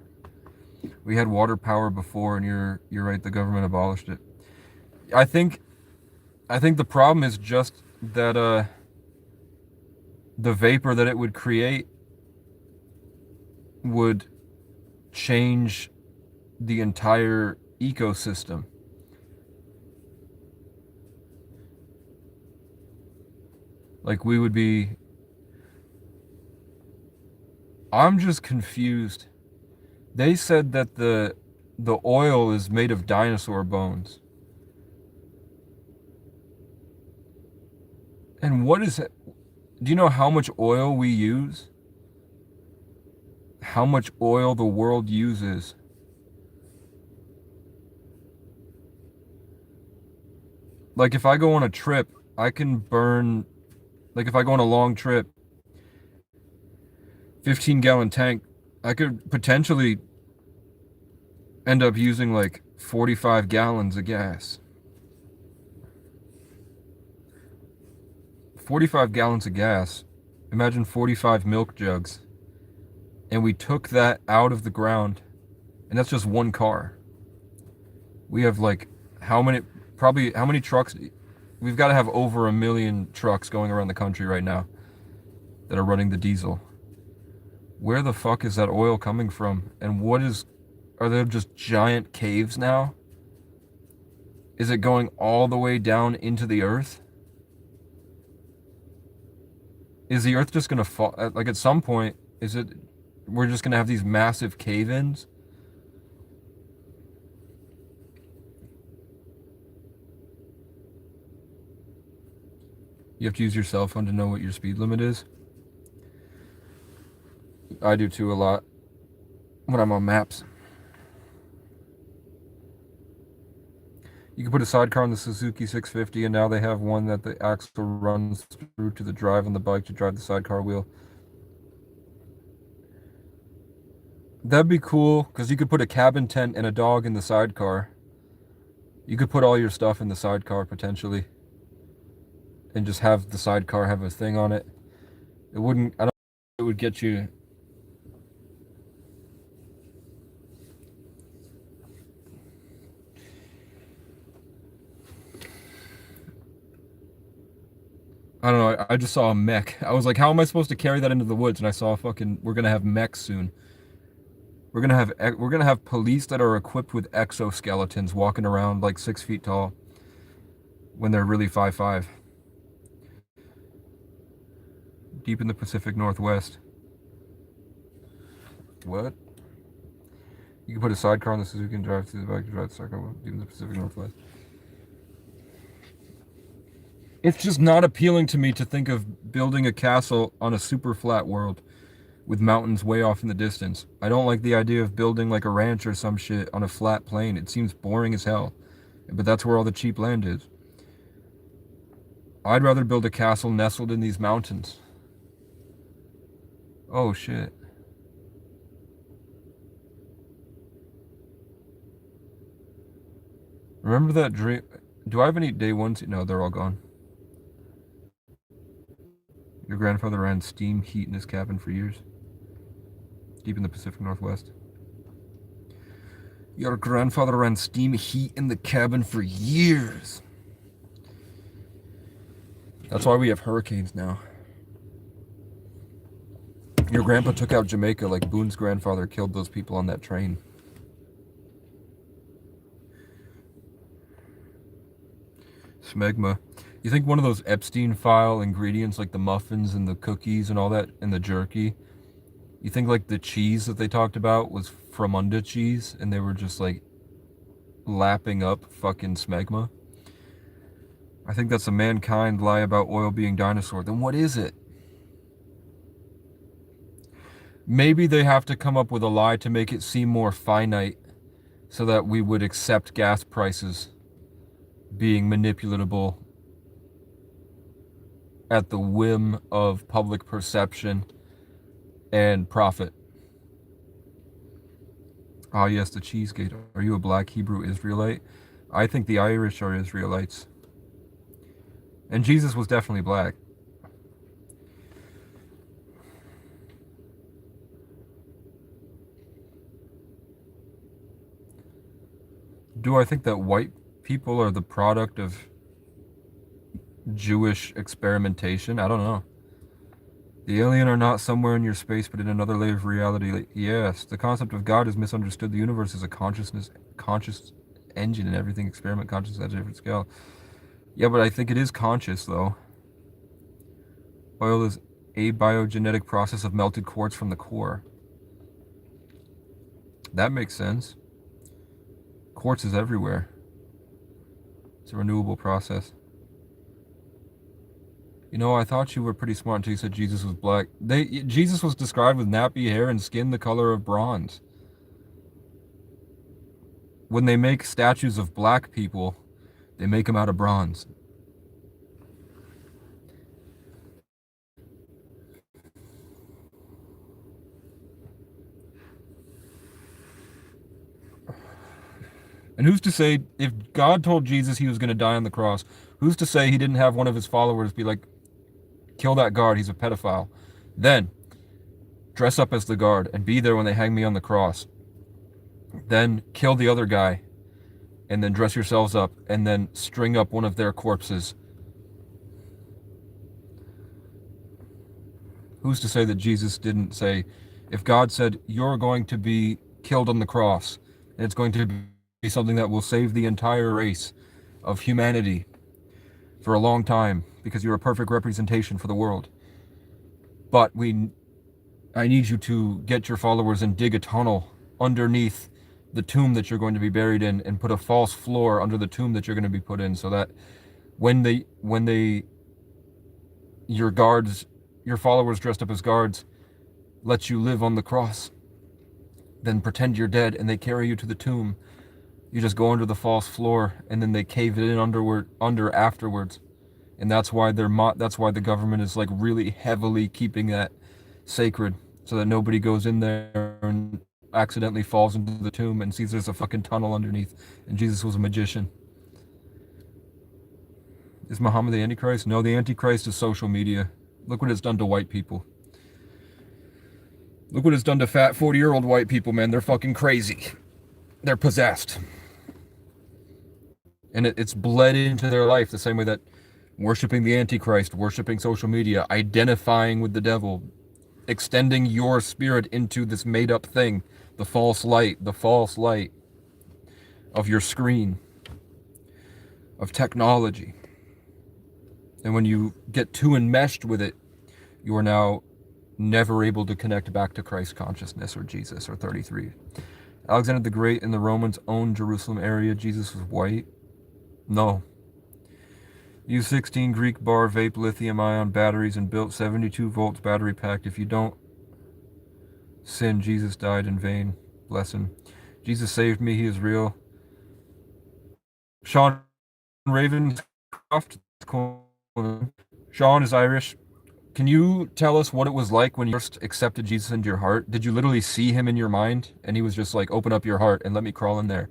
We had water power before, and you're right. The government abolished it. I think the problem is just that the vapor that it would create would change the entire ecosystem. Like we would be. I'm just confused. They said that the oil is made of dinosaur bones. And what is it? Do you know how much oil we use? How much oil the world uses? Like if I go on a trip, I can burn, like if I go on a long trip, 15-gallon tank, I could potentially end up using like 45 gallons of gas. 45 gallons of gas. Imagine 45 milk jugs. And we took that out of the ground. And that's just one car. We have like how many trucks? We've got to have over 1 million trucks going around the country right now that are running the diesel. Where the fuck is that oil coming from? And are there just giant caves now? Is it going all the way down into the earth? Is the earth just going to fall? Like at some point, we're just going to have these massive cave-ins? You have to use your cell phone to know what your speed limit is. I do too a lot when I'm on maps. You can put a sidecar on the Suzuki 650, and now they have one that the axle runs through to the drive on the bike to drive the sidecar wheel. That'd be cool, because you could put a cabin tent and a dog in the sidecar. You could put all your stuff in the sidecar, potentially. And just have the sidecar have a thing on it. I don't know if it would get you... I don't know, I just saw a mech. I was like, how am I supposed to carry that into the woods? And I saw we're gonna have mechs soon. We're gonna have police that are equipped with exoskeletons walking around like 6 feet tall when they're really 5'5". Deep in the Pacific Northwest. What? You can put a sidecar on the Suzuki and drive through the bike to drive the sidecar deep in the Pacific Northwest. It's just not appealing to me to think of building a castle on a super flat world with mountains way off in the distance. I don't like the idea of building like a ranch or some shit on a flat plain. It seems boring as hell. But that's where all the cheap land is. I'd rather build a castle nestled in these mountains. Oh shit. Remember that dream? Do I have any day ones? No, they're all gone. Your grandfather ran steam heat in his cabin for years. Deep in the Pacific Northwest. Your grandfather ran steam heat in the cabin for years. That's why we have hurricanes now. Your grandpa took out Jamaica like Boone's grandfather killed those people on that train. Smegma. You think one of those Epstein file ingredients like the muffins and the cookies and all that and the jerky, you think like the cheese that they talked about was Fromunda cheese and they were just like lapping up fucking smegma? I think that's a mankind lie about oil being dinosaur. Then what is it? Maybe they have to come up with a lie to make it seem more finite so that we would accept gas prices being manipulatable at the whim of public perception and profit. Ah, yes, the Cheesegate. Are you a black Hebrew Israelite? I think the Irish are Israelites. And Jesus was definitely black. Do I think that white people are the product of Jewish experimentation? I don't know. The alien are not somewhere in your space, but in another layer of reality. Yes, the concept of God is misunderstood. The universe is a conscious engine, and everything experiment consciousness at a different scale. Yeah, but I think it is conscious, though. Oil is a biogenetic process of melted quartz from the core. That makes sense. Quartz is everywhere. It's a renewable process. You know, I thought you were pretty smart until you said Jesus was black. Jesus was described with nappy hair and skin the color of bronze. When they make statues of black people, they make them out of bronze. And who's to say, if God told Jesus he was going to die on the cross, who's to say he didn't have one of his followers be like, kill that guard, he's a pedophile. Then, dress up as the guard and be there when they hang me on the cross. Then, kill the other guy, and then dress yourselves up, and then string up one of their corpses. Who's to say that Jesus didn't say, if God said, you're going to be killed on the cross, and it's going to be something that will save the entire race of humanity for a long time, because you're a perfect representation for the world. But I need you to get your followers and dig a tunnel underneath the tomb that you're going to be buried in, and put a false floor under the tomb that you're going to be put in, so that your followers dressed up as guards let you live on the cross, then pretend you're dead and they carry you to the tomb. You just go under the false floor, and then they cave it in under afterwards. And that's why the government is like really heavily keeping that sacred, so that nobody goes in there and accidentally falls into the tomb and sees there's a fucking tunnel underneath and Jesus was a magician. Is Muhammad the Antichrist? No, the Antichrist is social media. Look what it's done to white people. Look what it's done to fat 40-year-old white people, man. They're fucking crazy. They're possessed. And it's bled into their life the same way that worshiping the Antichrist, worshiping social media, identifying with the devil, extending your spirit into this made-up thing, the false light of your screen, of technology. And when you get too enmeshed with it, you are now never able to connect back to Christ consciousness or Jesus or 33. Alexander the Great and the Romans owned Jerusalem area. Jesus was white. No. Used 16 Greek bar vape lithium-ion batteries and built 72 volts battery pack. If you don't sin, Jesus died in vain. Bless him. Jesus saved me. He is real. Sean Ravenscroft. Sean is Irish. Can you tell us what it was like when you first accepted Jesus into your heart? Did you literally see him in your mind and he was just like, open up your heart and let me crawl in there?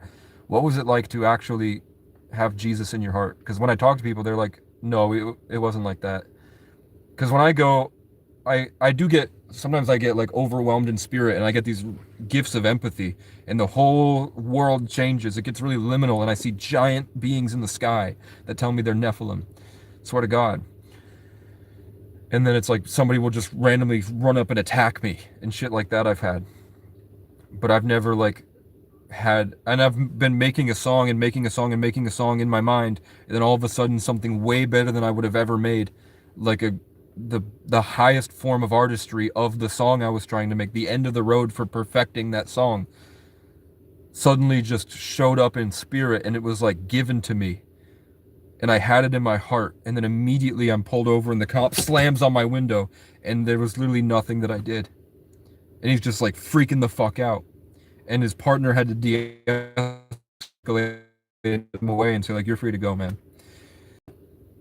What was it like to actually have Jesus in your heart? Because when I talk to people, they're like, no, it wasn't like that. Because when I go, sometimes I get like overwhelmed in spirit and I get these gifts of empathy and the whole world changes. It gets really liminal and I see giant beings in the sky that tell me they're Nephilim. Swear to God. And then it's like somebody will just randomly run up and attack me and shit like that I've had. But I've never and I've been making a song and making a song and making a song in my mind, and then all of a sudden something way better than I would have ever made, like the highest form of artistry of the song I was trying to make, the end of the road for perfecting that song, suddenly just showed up in spirit, and it was like given to me. And I had it in my heart, and then immediately I'm pulled over and the cop slams on my window, and there was literally nothing that I did. And he's just like freaking the fuck out. And his partner had to de-escalate him away and say like, you're free to go, man.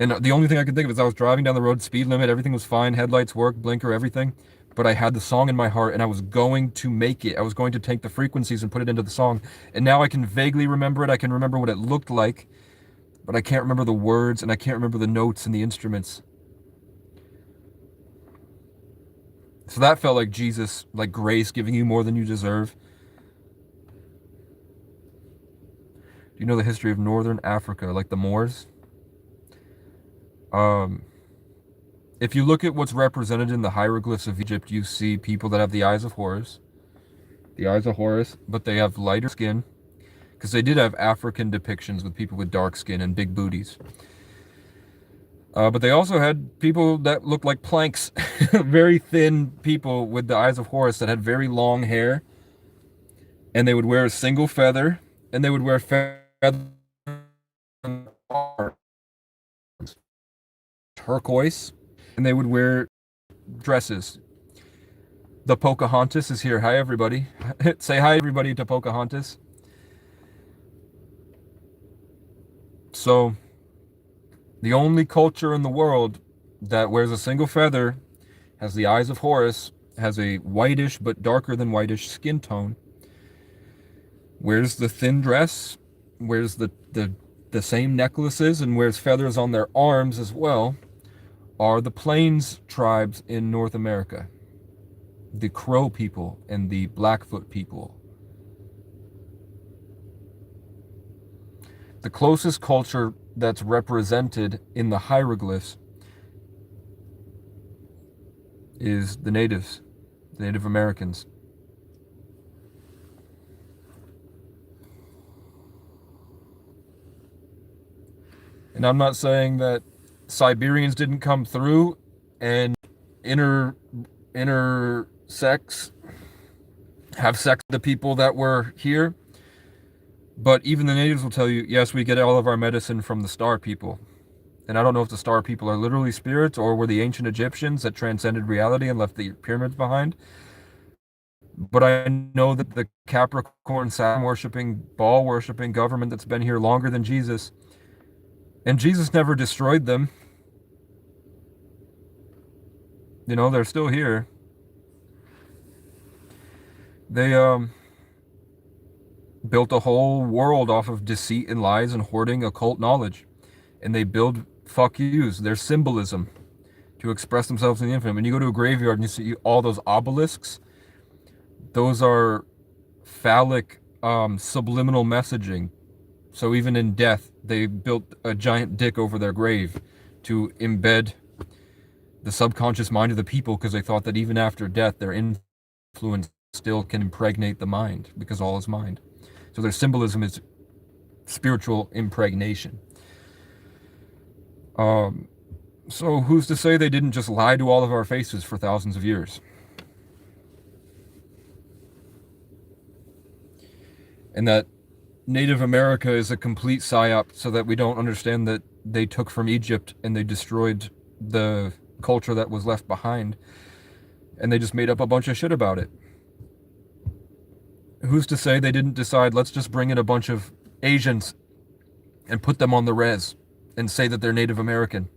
And the only thing I could think of is I was driving down the road, speed limit, everything was fine, headlights worked, blinker, everything. But I had the song in my heart and I was going to make it. I was going to take the frequencies and put it into the song. And now I can vaguely remember it. I can remember what it looked like, but I can't remember the words and I can't remember the notes and the instruments. So that felt like Jesus, like grace, giving you more than you deserve. Do you know the history of Northern Africa, like the Moors? If you look at what's represented in the hieroglyphs of Egypt, you see people that have the eyes of Horus. The eyes of Horus, but they have lighter skin. Because they did have African depictions with people with dark skin and big booties. But they also had people that looked like planks. Very thin people with the eyes of Horus that had very long hair. And they would wear a single feather. And they would wear feathers turquoise. And they would wear dresses. The Pocahontas is here. Hi, everybody. Say hi, everybody, to Pocahontas. So, the only culture in the world that wears a single feather, has the eyes of Horus, has a whitish but darker than whitish skin tone, wears the thin dress, wears the same necklaces, and wears feathers on their arms as well, are the Plains tribes in North America. The Crow people and the Blackfoot people. The closest culture that's represented in the hieroglyphs is the natives, the Native Americans. And I'm not saying that Siberians didn't come through and have sex with the people that were here. But even the natives will tell you, yes, we get all of our medicine from the star people. And I don't know if the star people are literally spirits or were the ancient Egyptians that transcended reality and left the pyramids behind. But I know that the Capricorn, Saturn worshipping, ball worshipping government that's been here longer than Jesus, and Jesus never destroyed them. You know, they're still here. They built a whole world off of deceit and lies and hoarding occult knowledge. And they build fuck yous, their symbolism, to express themselves in the infinite. When you go to a graveyard and you see all those obelisks, those are phallic subliminal messaging. So even in death, they built a giant dick over their grave to embed the subconscious mind of the people, because they thought that even after death, their influence still can impregnate the mind, because all is mind. So their symbolism is spiritual impregnation. So who's to say they didn't just lie to all of our faces for thousands of years? And that Native America is a complete psyop so that we don't understand that they took from Egypt and they destroyed the culture that was left behind. And they just made up a bunch of shit about it. Who's to say they didn't decide, let's just bring in a bunch of Asians and put them on the res and say that they're Native American?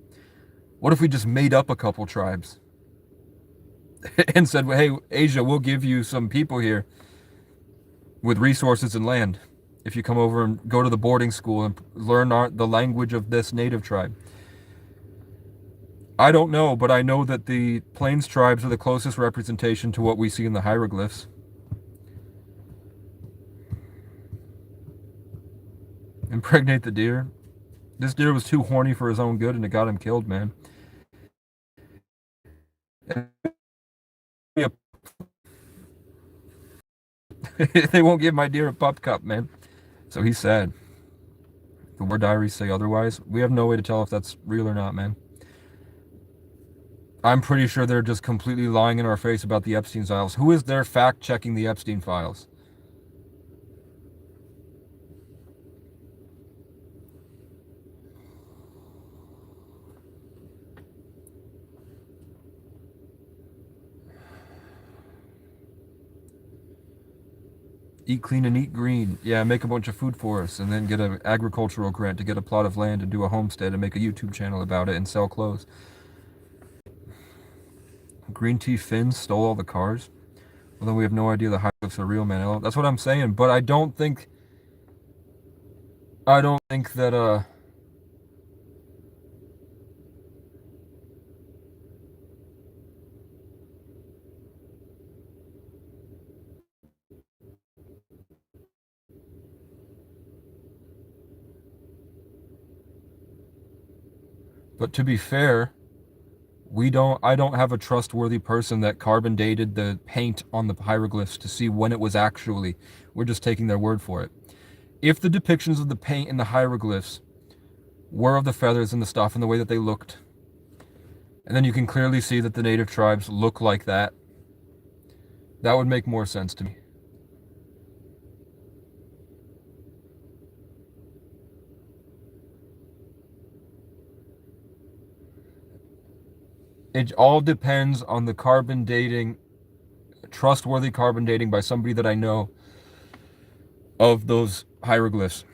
What if we just made up a couple tribes and said, hey, Asia, we'll give you some people here with resources and land if you come over and go to the boarding school and learn the language of this native tribe? I don't know, but I know that the Plains tribes are the closest representation to what we see in the hieroglyphs. Impregnate the deer. This deer was too horny for his own good, and it got him killed, man. They won't give my deer a pup cup, man. So he's sad. The war diaries say otherwise. We have no way to tell if that's real or not, man. I'm pretty sure they're just completely lying in our face about the Epstein files. Who is there fact-checking the Epstein files? Eat clean and eat green. Yeah, make a bunch of food forests and then get an agricultural grant to get a plot of land and do a homestead and make a YouTube channel about it and sell clothes. Green tea Finns stole all the cars. Although we have no idea the hieroglyphs are real, man. That's what I'm saying, but I don't think that but to be fair, I don't have a trustworthy person that carbon dated the paint on the hieroglyphs to see when it was actually. We're just taking their word for it. If the depictions of the paint in the hieroglyphs were of the feathers and the stuff and the way that they looked, and then you can clearly see that the native tribes look like that, that would make more sense to me. It all depends on the carbon dating, trustworthy carbon dating by somebody that I know of those hieroglyphs.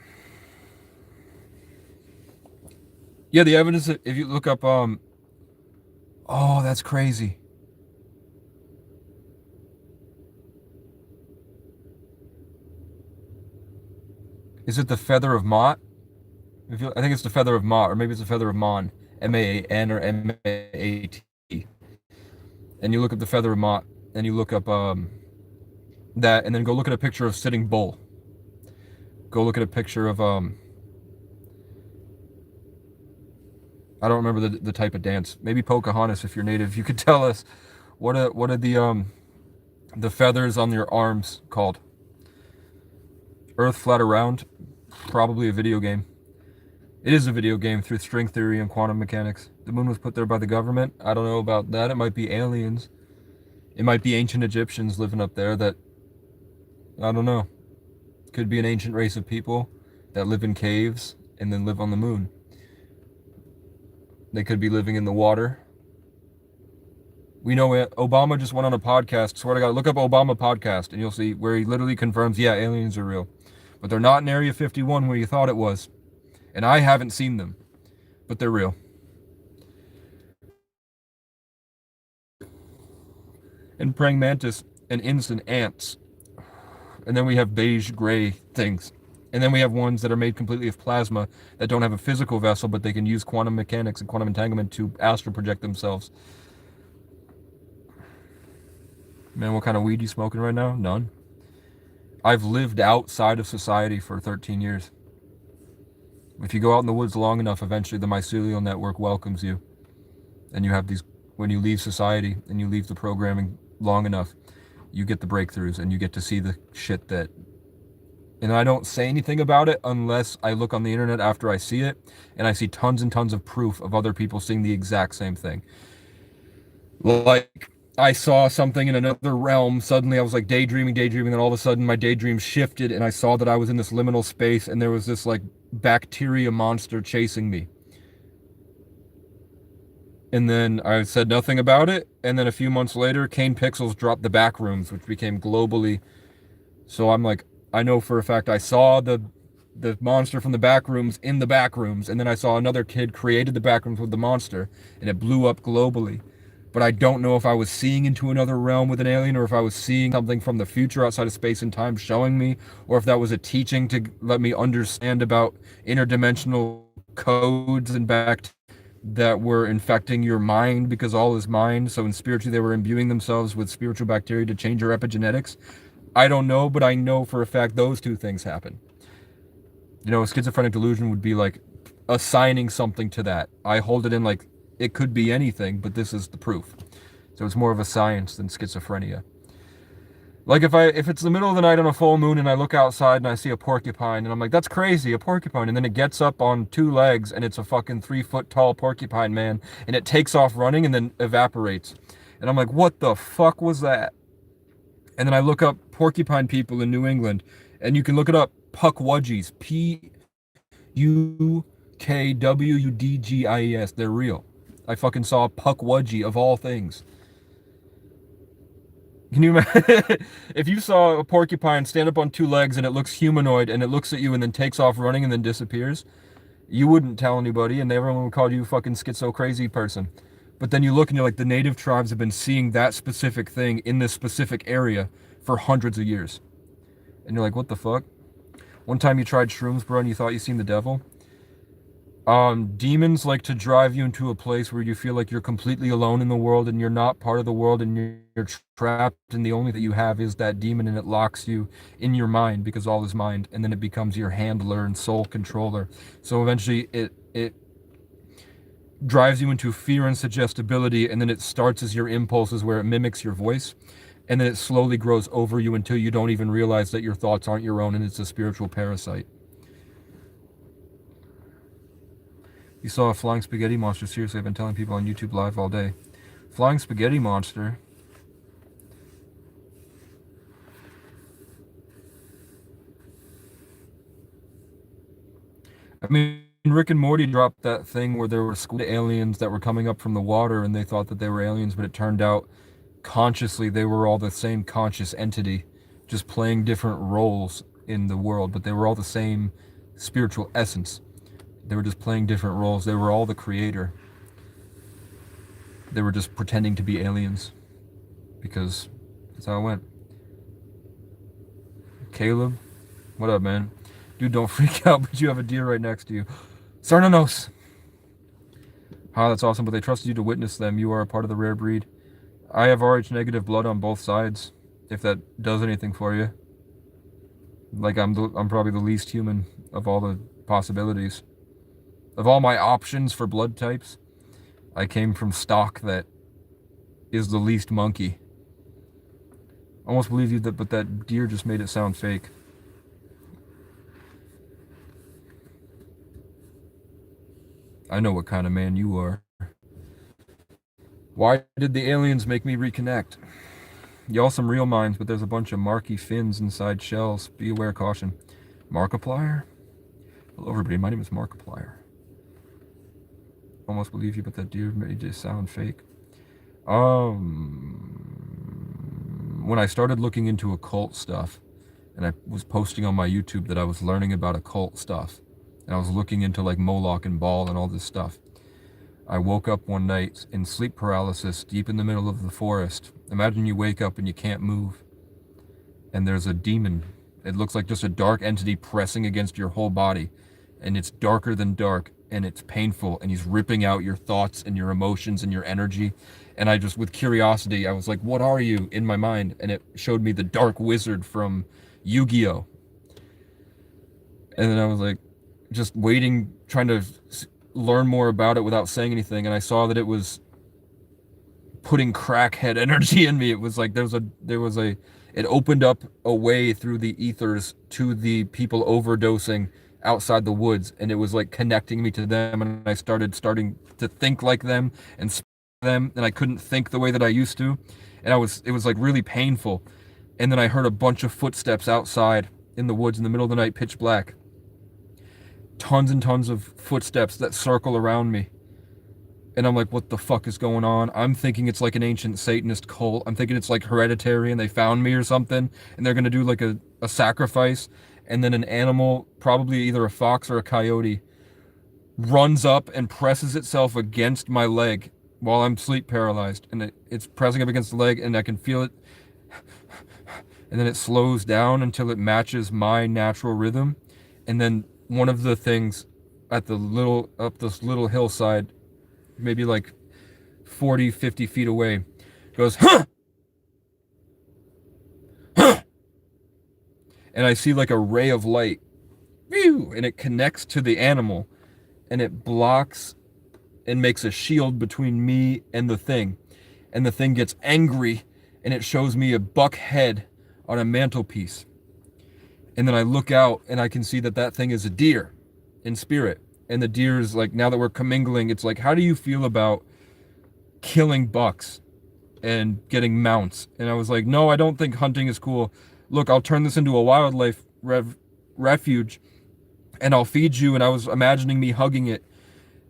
Yeah, the evidence, if you look up, oh, that's crazy. Is it the feather of Mot? I think it's the feather of Mot, or maybe it's the feather of Mon, M-A-N or M-A-A-T. And you look up the feather of Mot, and you look up that, and then go look at a picture of Sitting Bull. Go look at a picture of I don't remember the type of dance. Maybe Pocahontas, if you're native, you could tell us what are the feathers on your arms called? Earth Flat Around? Probably a video game. It is a video game through string theory and quantum mechanics. The moon was put there by the government. I don't know about that. It might be aliens. It might be ancient Egyptians living up there that, I don't know. Could be an ancient race of people that live in caves and then live on the moon. They could be living in the water. We know it. Obama just went on a podcast. Swear to God, look up Obama podcast and you'll see where he literally confirms, yeah, aliens are real. But they're not in Area 51 where you thought it was. And I haven't seen them. But they're real. And praying mantis and instant ants. And then we have beige gray things. And then we have ones that are made completely of plasma that don't have a physical vessel, but they can use quantum mechanics and quantum entanglement to astral project themselves. Man, what kind of weed you smoking right now? None. I've lived outside of society for 13 years. If you go out in the woods long enough, eventually the mycelial network welcomes you. And you have these, when you leave society and you leave the programming long enough, you get the breakthroughs and you get to see the shit that, and I don't say anything about it unless I look on the internet after I see it and I see tons and tons of proof of other people seeing the exact same thing. Like, I saw something in another realm. Suddenly I was like daydreaming, and all of a sudden my daydream shifted and I saw that I was in this liminal space and there was this like bacteria monster chasing me. And then I said nothing about it. And then a few months later, Kane Pixels dropped the Backrooms, which became globally. So I'm like, I know for a fact I saw the monster from the Backrooms in the Backrooms. And then I saw another kid created the Backrooms with the monster and it blew up globally. But I don't know if I was seeing into another realm with an alien or if I was seeing something from the future outside of space and time showing me, or if that was a teaching to let me understand about interdimensional codes and bacteria that were infecting your mind because all is mind. So in spiritually, they were imbuing themselves with spiritual bacteria to change your epigenetics. I don't know, but I know for a fact those two things happen. You know, a schizophrenic delusion would be like assigning something to that. I hold it in like it could be anything, but this is the proof. So it's more of a science than schizophrenia. Like if it's the middle of the night on a full moon and I look outside and I see a porcupine and I'm like, that's crazy, a porcupine. And then it gets up on two legs and it's a fucking 3 foot tall porcupine, man. And it takes off running and then evaporates. And I'm like, what the fuck was that? And then I look up porcupine people in New England and you can look it up, Pukwudgies, Pukwudgies. They're real. I fucking saw a Pukwudgie of all things. Can you imagine if you saw a porcupine stand up on two legs and it looks humanoid and it looks at you and then takes off running and then disappears? You wouldn't tell anybody and everyone would call you a fucking schizo crazy person. But then you look and you're like, the native tribes have been seeing that specific thing in this specific area for hundreds of years. And you're like, what the fuck? One time you tried shrooms, bro, and you thought you seen the devil. Demons like to drive you into a place where you feel like you're completely alone in the world and you're not part of the world and you're trapped and the only that you have is that demon and it locks you in your mind because all is mind and then it becomes your handler and soul controller. So eventually it drives you into fear and suggestibility and then it starts as your impulses where it mimics your voice and then it slowly grows over you until you don't even realize that your thoughts aren't your own and it's a spiritual parasite. You saw a flying spaghetti monster. Seriously, I've been telling people on YouTube Live all day. Flying spaghetti monster. I mean, Rick and Morty dropped that thing where there were squid aliens that were coming up from the water and they thought that they were aliens, but it turned out consciously they were all the same conscious entity, just playing different roles in the world, but they were all the same spiritual essence. They were just playing different roles. They were all the creator. They were just pretending to be aliens. Because that's how it went. Caleb, what up, man? Dude, don't freak out, but you have a deer right next to you. Sarnanos! Ah, that's awesome, but they trusted you to witness them. You are a part of the rare breed. I have Rh negative blood on both sides, if that does anything for you. Like, I'm probably the least human of all the possibilities. Of all my options for blood types, I came from stock that is the least monkey. Almost believe you that, but that deer just made it sound fake. I know what kind of man you are. Why did the aliens make me reconnect? Y'all some real minds, but there's a bunch of marky fins inside shells. Be aware, caution. Markiplier? Hello everybody, my name is Markiplier. Almost believe you, but that deer made it sound fake. When I started looking into occult stuff, and I was posting on my YouTube that I was learning about occult stuff, and I was looking into like Moloch and Baal and all this stuff, I woke up one night in sleep paralysis deep in the middle of the forest. Imagine you wake up and you can't move, and there's a demon. It looks like just a dark entity pressing against your whole body, and it's darker than dark, and it's painful, and he's ripping out your thoughts and your emotions and your energy. And I just, with curiosity, I was like, what are you, in my mind? And it showed me the Dark Wizard from Yu-Gi-Oh! And then I was like, just waiting, trying to learn more about it without saying anything, and I saw that it was putting crackhead energy in me. It was like it opened up a way through the ethers to the people overdosing outside the woods, and it was like connecting me to them, and I starting to think like them and speak to them, and I couldn't think the way that I used to, and it was like really painful. And then I heard a bunch of footsteps outside in the woods in the middle of the night, pitch black. Tons and tons of footsteps that circle around me. And I'm like, what the fuck is going on? I'm thinking it's like an ancient Satanist cult. I'm thinking it's like Hereditary and they found me or something, and they're gonna do like a sacrifice, and then an animal, probably either a fox or a coyote, runs up and presses itself against my leg while I'm sleep paralyzed, and it's pressing up against the leg, and I can feel it, and then it slows down until it matches my natural rhythm, and then one of the things up this little hillside, maybe like 40, 50 feet away, goes, huh! Huh! And I see like a ray of light, and it connects to the animal, and it blocks and makes a shield between me and the thing. And the thing gets angry, and it shows me a buck head on a mantelpiece. And then I look out, and I can see that thing is a deer in spirit. And the deer is like, now that we're commingling, it's like, how do you feel about killing bucks and getting mounts? And I was like, no, I don't think hunting is cool. Look, I'll turn this into a wildlife refuge, and I'll feed you. And I was imagining me hugging it.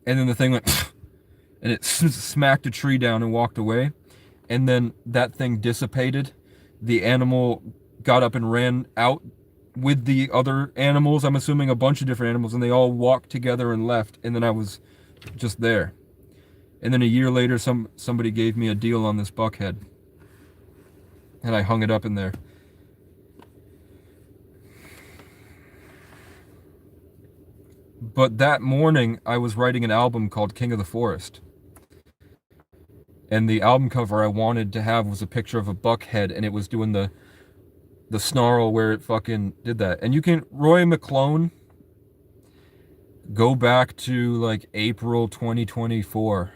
And then the thing went, and it smacked a tree down and walked away. And then that thing dissipated. the animal got up and ran out with the other animals. I'm assuming a bunch of different animals, and they all walked together and left. And then I was just there. And then a year later, somebody gave me a deal on this buckhead, and I hung it up in there. But that morning, I was writing an album called King of the Forest. And the album cover I wanted to have was a picture of a buck head, and it was doing the snarl where it fucking did that. And you can, Roy McClone, go back to like April 2024,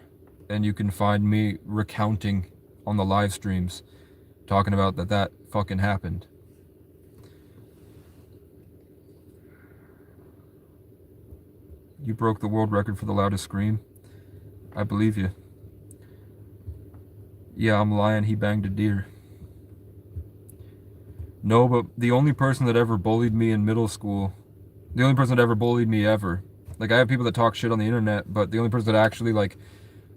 and you can find me recounting on the live streams, talking about that fucking happened. You broke the world record for the loudest scream. I believe you. Yeah, I'm lying. He banged a deer. No, but the only person that ever bullied me in middle school, the only person that ever bullied me ever, like I have people that talk shit on the internet, but the only person that actually like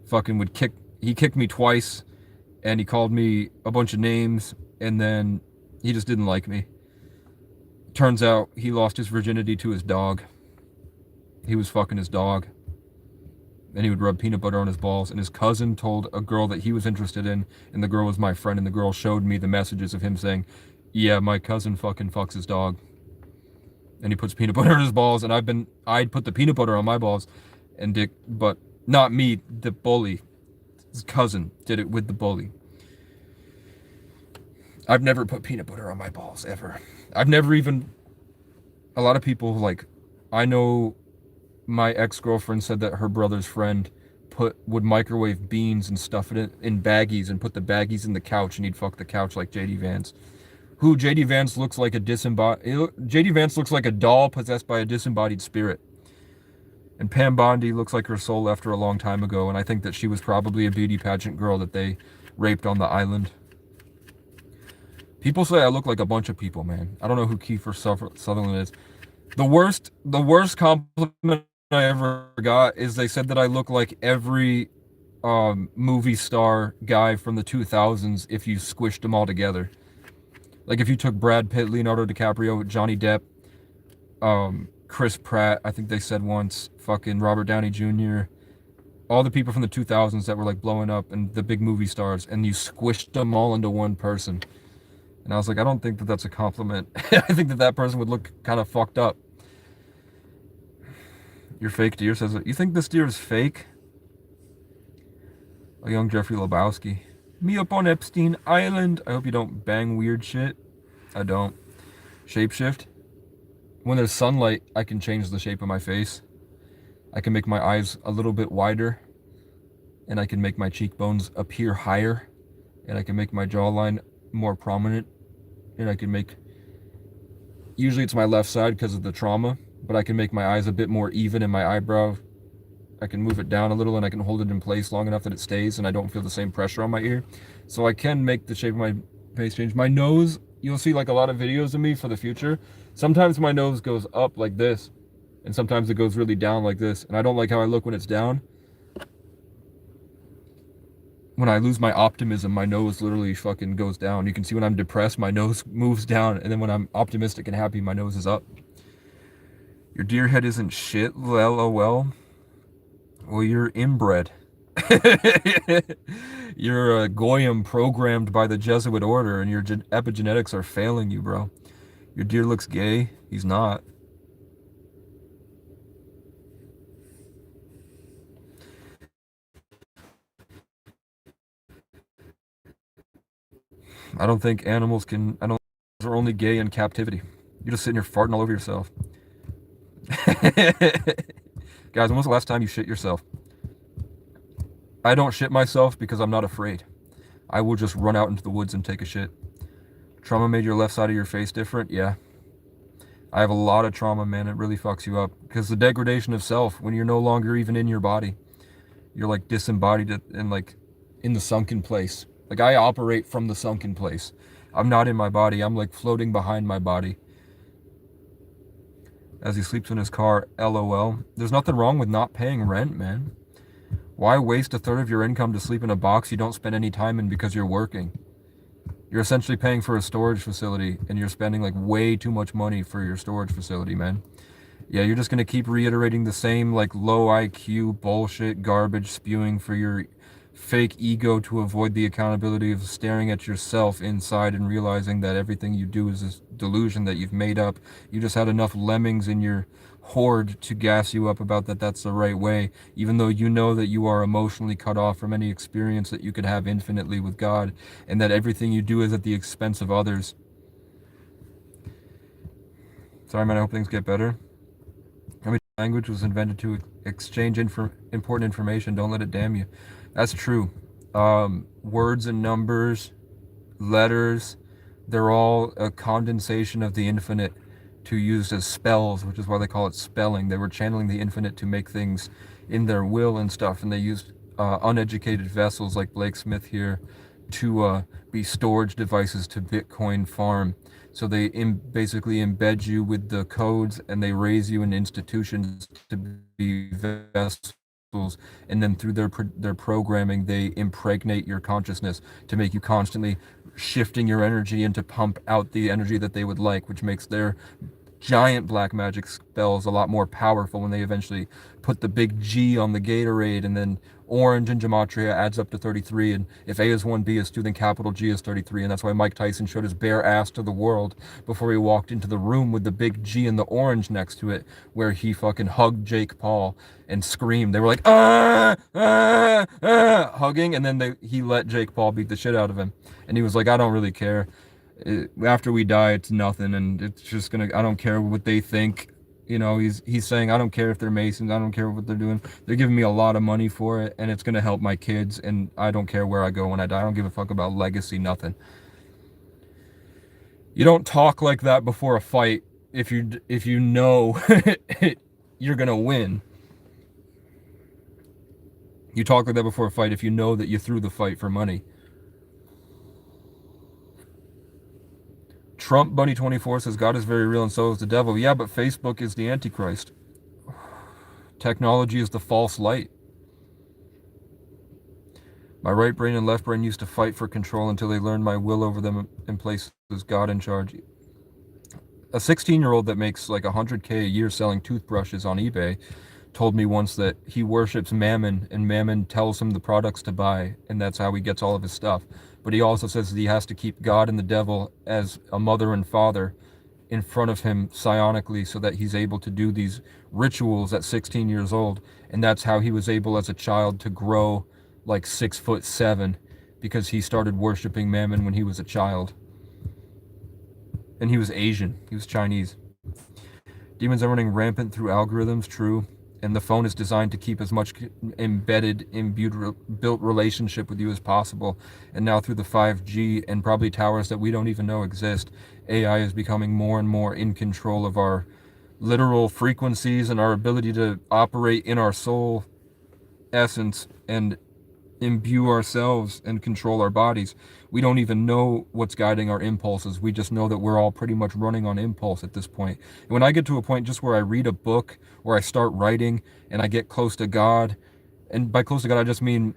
fucking would he kicked me twice, and he called me a bunch of names, and then he just didn't like me. Turns out he lost his virginity to his dog. He was fucking his dog. And he would rub peanut butter on his balls. And his cousin told a girl that he was interested in, and the girl was my friend, and the girl showed me the messages of him saying, yeah, my cousin fucking fucks his dog. And he puts peanut butter on his balls, and I'd put the peanut butter on my balls, and but not me, the bully. His cousin did it with the bully. I've never put peanut butter on my balls, ever. I've never even, a lot of people, like, I know my ex-girlfriend said that her brother's friend would microwave beans and stuff it in baggies and put the baggies in the couch, and he'd fuck the couch like JD Vance. Who JD Vance looks like JD Vance looks like a doll possessed by a disembodied spirit. And Pam Bondi looks like her soul left her a long time ago, and I think that she was probably a beauty pageant girl that they raped on the island. People say I look like a bunch of people, man. I don't know who Kiefer Sutherland is. The worst compliment I ever got is they said that I look like every movie star guy from the 2000s if you squished them all together. Like if you took Brad Pitt, Leonardo DiCaprio, Johnny Depp, Chris Pratt, I think they said once, fucking Robert Downey Jr., all the people from the 2000s that were like blowing up and the big movie stars, and you squished them all into one person. And I was like, I don't think that that's a compliment. I think that person would look kind of fucked up. Your fake deer says, you think this deer is fake? A young Jeffrey Lebowski. Me up on Epstein Island. I hope you don't bang weird shit. I don't. Shapeshift. When there's sunlight, I can change the shape of my face. I can make my eyes a little bit wider. And I can make my cheekbones appear higher. And I can make my jawline more prominent. And I can make... Usually it's my left side because of the trauma. But I can make my eyes a bit more even in my eyebrow. I can move it down a little, and I can hold it in place long enough that it stays and I don't feel the same pressure on my ear. So I can make the shape of my face change. My nose, you'll see like a lot of videos of me for the future. Sometimes my nose goes up like this, and sometimes it goes really down like this. And I don't like how I look when it's down. When I lose my optimism, my nose literally fucking goes down. You can see when I'm depressed, my nose moves down. And then when I'm optimistic and happy, my nose is up. Your deer head isn't shit, lol. Well, you're inbred. You're a Goyim programmed by the Jesuit order, and your epigenetics are failing you, bro. Your deer looks gay. He's not. I don't think animals are only gay in captivity. You're just sitting here farting all over yourself. Guys, when was the last time you shit yourself? I don't shit myself because I'm not afraid. I will just run out into the woods and take a shit. Trauma made your left side of your face different? Yeah. I have a lot of trauma, man. It really fucks you up. Because the degradation of self, when you're no longer even in your body, you're like disembodied and like in the sunken place. Like I operate from the sunken place. I'm not in my body. I'm like floating behind my body. As he sleeps in his car, LOL. There's nothing wrong with not paying rent, man. Why waste a third of your income to sleep in a box you don't spend any time in because you're working? You're essentially paying for a storage facility, and you're spending like way too much money for your storage facility, man. Yeah, you're just gonna keep reiterating the same like low IQ bullshit garbage spewing for your fake ego to avoid the accountability of staring at yourself inside and realizing that everything you do is this delusion that you've made up. You just had enough lemmings in your horde to gas you up about that that's the right way, even though you know that you are emotionally cut off from any experience that you could have infinitely with God, and that everything you do is at the expense of others. Sorry, man, I hope things get better. Language was invented to exchange important information. Don't let it damn you. That's true. Words and numbers, letters, they're all a condensation of the infinite to use as spells, which is why they call it spelling. They were channeling the infinite to make things in their will and stuff, and they used uneducated vessels like Blake Smith here to be storage devices to Bitcoin farm. So they basically embed you with the codes, and they raise you in institutions to be vessels, and then through their programming, they impregnate your consciousness to make you constantly shifting your energy and to pump out the energy that they would like, which makes their giant black magic spells a lot more powerful when they eventually put the big G on the Gatorade, and then orange in gematria adds up to 33, and if A is 1, B is 2, then capital G is 33, and that's why Mike Tyson showed his bare ass to the world before he walked into the room with the big G and the orange next to it, where he fucking hugged Jake Paul and screamed. They were like, hugging, and then he let Jake Paul beat the shit out of him, and he was like, I don't really care. After we die, it's nothing, and it's just gonna, I don't care what they think. You know, he's saying, I don't care if they're Masons, I don't care what they're doing. They're giving me a lot of money for it, and it's gonna help my kids, and I don't care where I go when I die. I don't give a fuck about legacy, nothing. You don't talk like that before a fight if you know you're gonna win. You talk like that before a fight if you know that you threw the fight for money. Trump Bunny 24 says God is very real and so is the devil. Yeah, but Facebook is the Antichrist. Technology is the false light. My right brain and left brain used to fight for control until they learned my will over them and places God in charge. A 16-year-old that makes like 100K a year selling toothbrushes on eBay told me once that he worships Mammon, and Mammon tells him the products to buy, and that's how he gets all of his stuff. But he also says that he has to keep God and the devil as a mother and father in front of him psionically so that he's able to do these rituals at 16 years old. And that's how he was able as a child to grow like 6'7", because he started worshiping Mammon when he was a child. And he was Asian. He was Chinese. Demons are running rampant through algorithms, true. And the phone is designed to keep as much embedded, built relationship with you as possible. And now through the 5G and probably towers that we don't even know exist, AI is becoming more and more in control of our literal frequencies and our ability to operate in our soul essence and imbue ourselves and control our bodies. We don't even know what's guiding our impulses. We just know that we're all pretty much running on impulse at this point. And when I get to a point just where I read a book or I start writing and I get close to God, and by close to God I just mean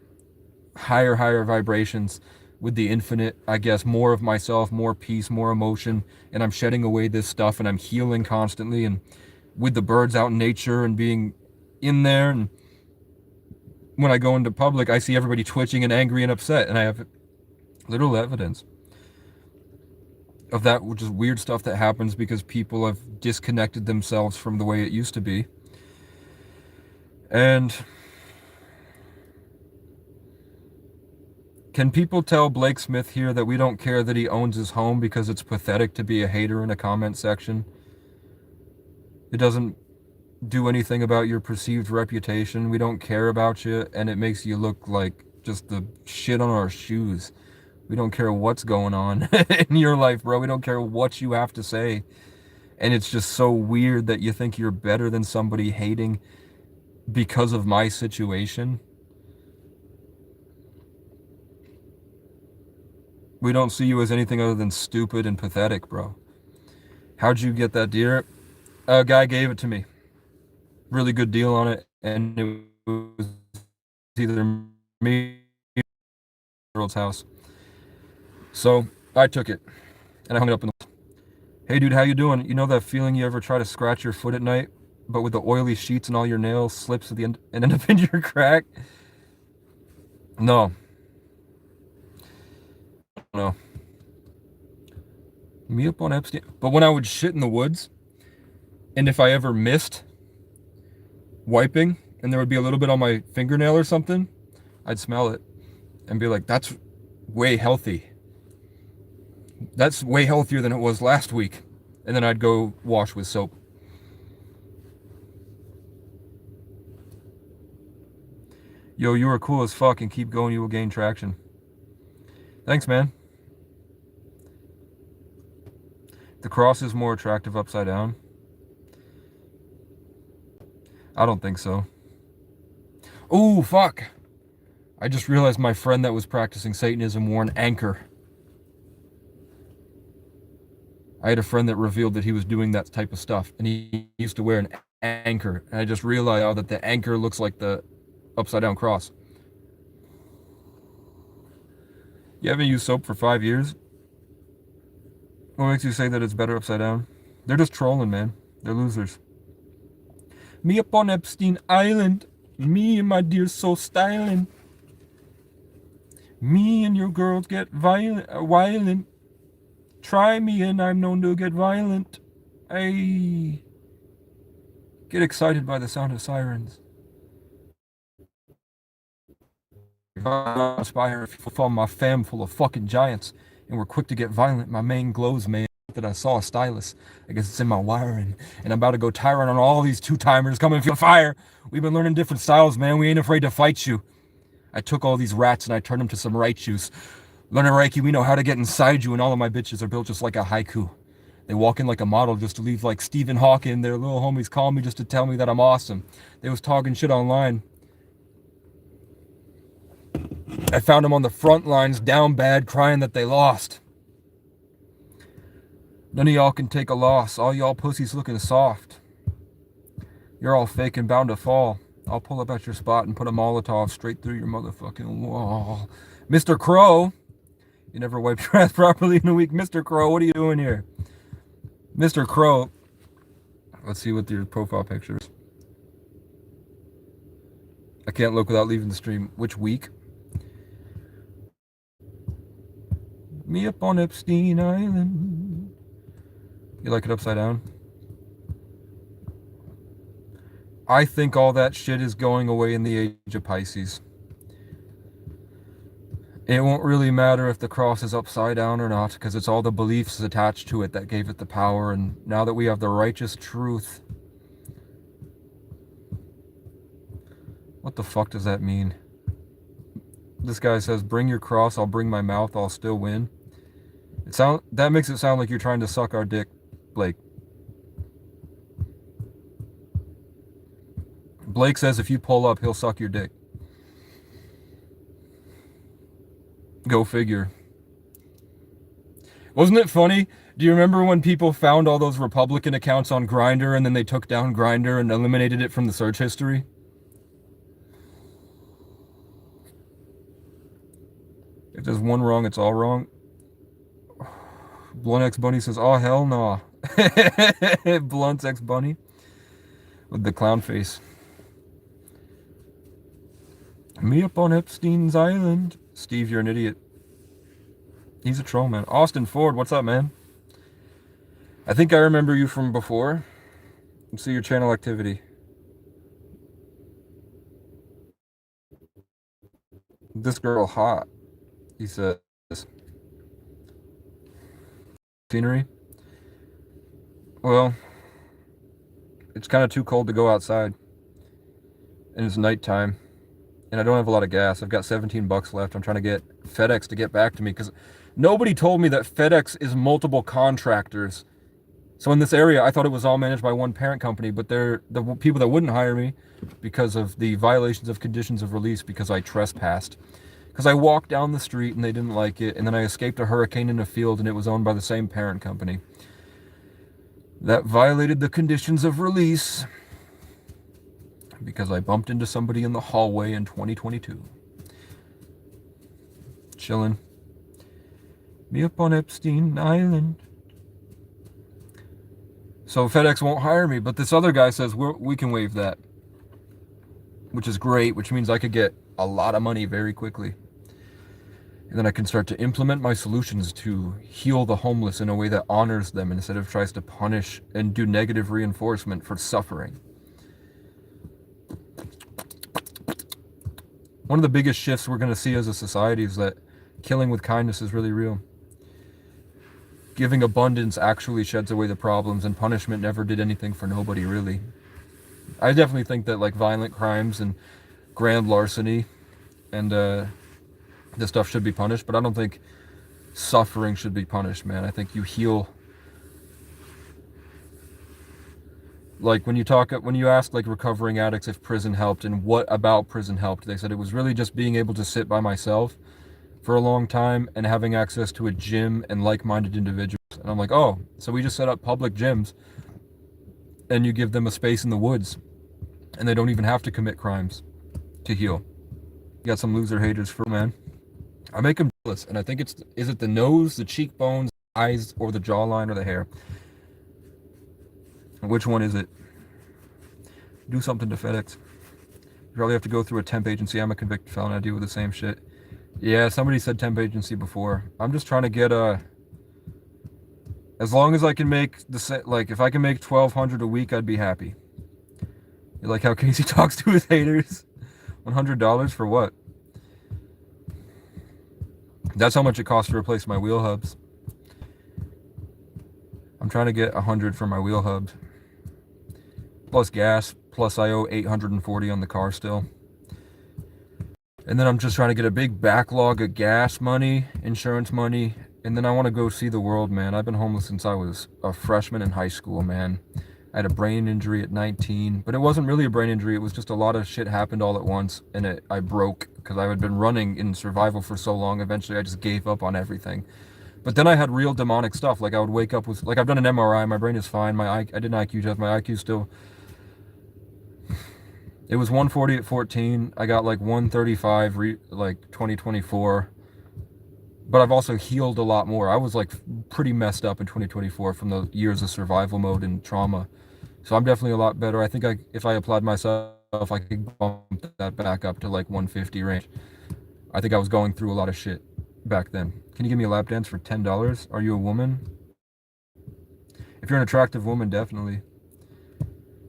higher vibrations with the infinite, I guess, more of myself, more peace, more emotion, and I'm shedding away this stuff and I'm healing constantly, and with the birds out in nature and being in there, and when I go into public, I see everybody twitching and angry and upset, and I have literal evidence of that, which is weird stuff that happens because people have disconnected themselves from the way it used to be. And can people tell Blake Smith here that we don't care that he owns his home because it's pathetic to be a hater in a comment section? It doesn't do anything about your perceived reputation. We don't care about you, and it makes you look like just the shit on our shoes. We don't care what's going on in your life, bro. We don't care what you have to say. And it's just so weird that you think you're better than somebody hating because of my situation. We don't see you as anything other than stupid and pathetic, bro. How'd you get that deer? A guy gave it to me. Really good deal on it, and it was either me or girl's house. So I took it, and I hung it up in the... Hey, dude, how you doing? You know that feeling you ever try to scratch your foot at night, but with the oily sheets and all your nails slips at the end and end up in your crack? No. No. Me up on Epstein. But when I would shit in the woods, and if I ever missed wiping, and there would be a little bit on my fingernail or something, I'd smell it and be like, that's way healthy. That's way healthier than it was last week. And then I'd go wash with soap. Yo, you are cool as fuck, and keep going, you will gain traction. Thanks, man. The cross is more attractive upside down. I don't think so. Oh, fuck. I just realized my friend that was practicing Satanism wore an anchor. I had a friend that revealed that he was doing that type of stuff, and he used to wear an anchor. And I just realized that the anchor looks like the upside down cross. You haven't used soap for 5 years? What makes you say that it's better upside down? They're just trolling, man. They're losers. Me up on Epstein Island. Me and my dear so styling. Me and your girls get violent. Try me and I'm known to get violent. I get excited by the sound of sirens. I inspire from my fam full of fucking giants, and we're quick to get violent. My main glows, man, that I saw a stylus. I guess it's in my wiring, and I'm about to go tyrant on all these two-timers. Come and feel fire. We've been learning different styles, man. We ain't afraid to fight you. I took all these rats and I turned them to some Raichus. Learning Reiki, we know how to get inside you, and all of my bitches are built just like a haiku. They walk in like a model just to leave like Stephen Hawking. Their little homies call me just to tell me that I'm awesome. They was talking shit online. I found them on the front lines, down bad, crying that they lost. None of y'all can take a loss. All y'all pussies looking soft. You're all fake and bound to fall. I'll pull up at your spot and put a Molotov straight through your motherfucking wall. Mr. Crow. You never wiped your ass properly in a week. Mr. Crow, what are you doing here? Mr. Crow. Let's see what your profile picture is. I can't look without leaving the stream. Which week? Me up on Epstein Island. You like it upside down? I think all that shit is going away in the age of Pisces. It won't really matter if the cross is upside down or not, because it's all the beliefs attached to it that gave it the power, and now that we have the righteous truth... What the fuck does that mean? This guy says, bring your cross, I'll bring my mouth, I'll still win. That makes it sound like you're trying to suck our dick, Blake. Blake says if you pull up, he'll suck your dick. Go figure. Wasn't it funny? Do you remember when people found all those Republican accounts on Grindr and then they took down Grindr and eliminated it from the search history? If there's one wrong, it's all wrong. Blunt X Bunny says, oh hell no. Blunt X Bunny with the clown face. Me up on Epstein's Island. Steve, you're an idiot. He's a troll, man. Austin Ford, what's up, man? I think I remember you from before. Let's see your channel activity. This girl hot, he says. Scenery? Well, it's kind of too cold to go outside. And it's nighttime. And I don't have a lot of gas. I've got 17 bucks left. I'm trying to get FedEx to get back to me because nobody told me that FedEx is multiple contractors. So in this area, I thought it was all managed by one parent company, but they're the people that wouldn't hire me because of the violations of conditions of release because I trespassed. Because I walked down the street and they didn't like it, and then I escaped a hurricane in a field and it was owned by the same parent company. That violated the conditions of release because I bumped into somebody in the hallway in 2022. Chilling. Me up on Epstein Island. So FedEx won't hire me, but this other guy says we can waive that, which is great, which means I could get a lot of money very quickly. And then I can start to implement my solutions to heal the homeless in a way that honors them instead of tries to punish and do negative reinforcement for suffering. One of the biggest shifts we're going to see as a society is that killing with kindness is really real. Giving abundance actually sheds away the problems, and punishment never did anything for nobody, really. I definitely think that like violent crimes and grand larceny and this stuff should be punished, but I don't think suffering should be punished, man. I think you heal. Like when you ask like recovering addicts if prison helped and what about prison helped, they said it was really just being able to sit by myself for a long time and having access to a gym and like-minded individuals. And I'm like, oh, so we just set up public gyms and you give them a space in the woods and they don't even have to commit crimes to heal. You got some loser haters for man. I make them jealous, and I think is it the nose, the cheekbones, eyes, or the jawline, or the hair? Which one is it? Do something to FedEx. You probably have to go through a temp agency. I'm a convicted felon. I deal with the same shit. Yeah, somebody said temp agency before. I'm just trying to get as long as I can make like if I can make $1,200 a week, I'd be happy. You like how Casey talks to his haters? $100 for what? That's how much it costs to replace my wheel hubs. I'm trying to get 100 for my wheel hubs. Plus gas, plus I owe $840 on the car still. And then I'm just trying to get a big backlog of gas money, insurance money, and then I want to go see the world, man. I've been homeless since I was a freshman in high school, man. I had a brain injury at 19, but it wasn't really a brain injury. It was just a lot of shit happened all at once, and I broke because I had been running in survival for so long. Eventually, I just gave up on everything. But then I had real demonic stuff. Like I would wake up with, like I've done an MRI. My brain is fine. I did an IQ test. My IQ still. It was 140 at 14. I got like 135 like 2024. But I've also healed a lot more. I was like pretty messed up in 2024 from the years of survival mode and trauma. So I'm definitely a lot better. I think if I applied myself, I could bump that back up to like 150 range. I think I was going through a lot of shit back then. Can you give me a lap dance for $10? Are you a woman? If you're an attractive woman, definitely.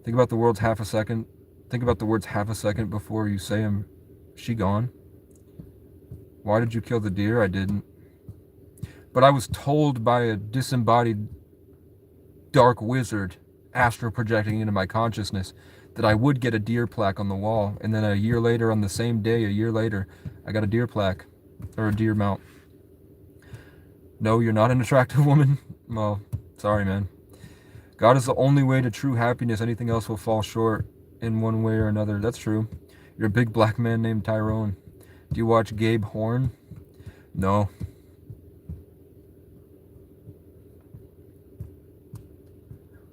Think about the words half a second. Think about the words half a second before you say them. She gone. Why did you kill the deer? I didn't. But I was told by a disembodied dark wizard astral projecting into my consciousness that I would get a deer plaque on the wall. And then a year later, on the same day, a year later, I got a deer plaque. Or a deer mount. No, you're not an attractive woman? Well, sorry, man. God is the only way to true happiness. Anything else will fall short in one way or another. That's true. You're a big black man named Tyrone. Do you watch Gabe Horn? No.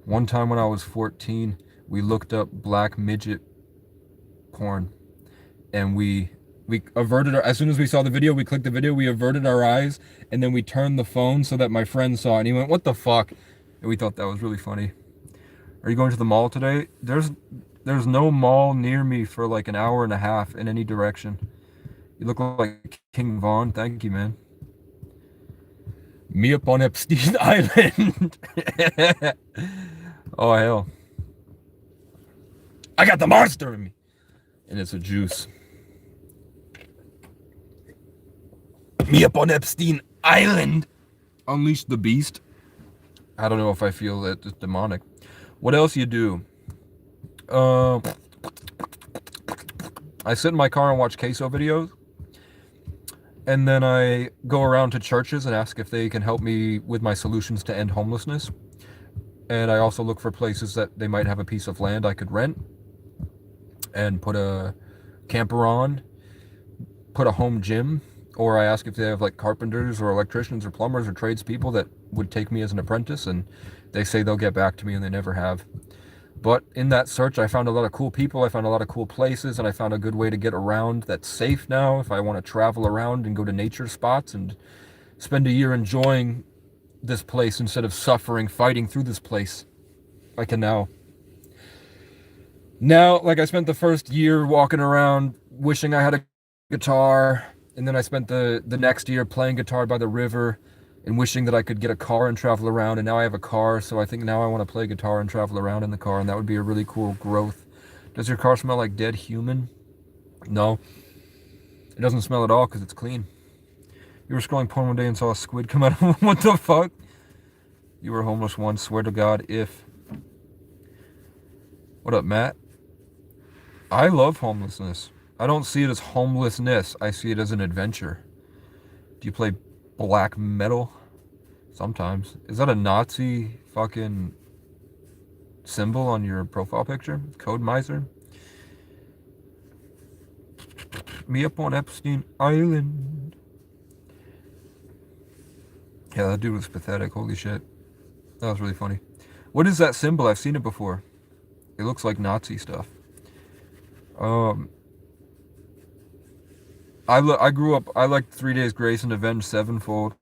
One time when I was 14, we looked up black midget porn. And we averted as soon as we saw the video, we clicked the video, we averted our eyes, and then we turned the phone so that my friend saw it, and he went, "What the fuck?" And we thought that was really funny. Are you going to the mall today? There's no mall near me for like an hour and a half in any direction. You look like King Von. Thank you, man. Me up on Epstein Island. Oh, hell. I got the monster in me. And it's a juice. Me up on Epstein Island. Unleash the beast. I don't know if I feel that it's demonic. What else you do? I sit in my car and watch queso videos. And then I go around to churches and ask if they can help me with my solutions to end homelessness. And I also look for places that they might have a piece of land I could rent and put a camper on, put a home gym, or I ask if they have like carpenters or electricians or plumbers or tradespeople that would take me as an apprentice, and they say they'll get back to me, and they never have. But in that search, I found a lot of cool people, I found a lot of cool places, and I found a good way to get around that's safe now if I want to travel around and go to nature spots and spend a year enjoying this place instead of suffering, fighting through this place. I can now. Now, like I spent the first year walking around wishing I had a guitar, and then I spent the next year playing guitar by the river and wishing that I could get a car and travel around, and now I have a car, so I think now I want to play guitar and travel around in the car, and that would be a really cool growth. Does your car smell like dead human? No. It doesn't smell at all because it's clean. You were scrolling porn one day and saw a squid come out of what the fuck? You were homeless once, swear to God, if. What up, Matt? I love homelessness. I don't see it as homelessness. I see it as an adventure. Do you play black metal? Sometimes. Is that a Nazi fucking symbol on your profile picture? Code Miser? Me up on Epstein Island. Yeah, that dude was pathetic. Holy shit. That was really funny. What is that symbol? I've seen it before. It looks like Nazi stuff. I grew up, I liked 3 Days Grace and Avenged Sevenfold.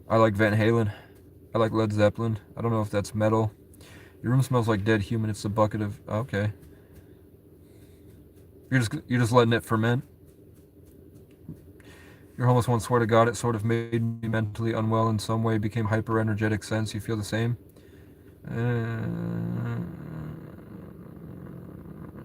I like Van Halen. I like Led Zeppelin. I don't know if that's metal. Your room smells like dead human. It's a bucket of, okay. You're just letting it ferment. Your homeless one, swear to God, it sort of made me mentally unwell in some way, became hyper energetic sense. You feel the same?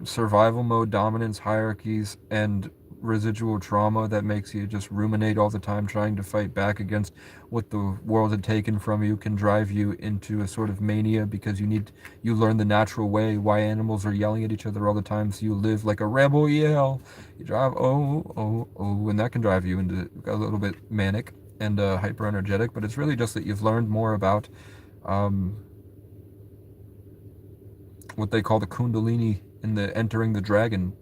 Survival mode, dominance, hierarchies, and residual trauma that makes you just ruminate all the time, trying to fight back against what the world had taken from you, can drive you into a sort of mania because you learn the natural way, why animals are yelling at each other all the time, so you live like a rebel yell. You drive, and that can drive you into a little bit manic and hyper energetic, but it's really just that you've learned more about what they call the Kundalini in the entering the dragon.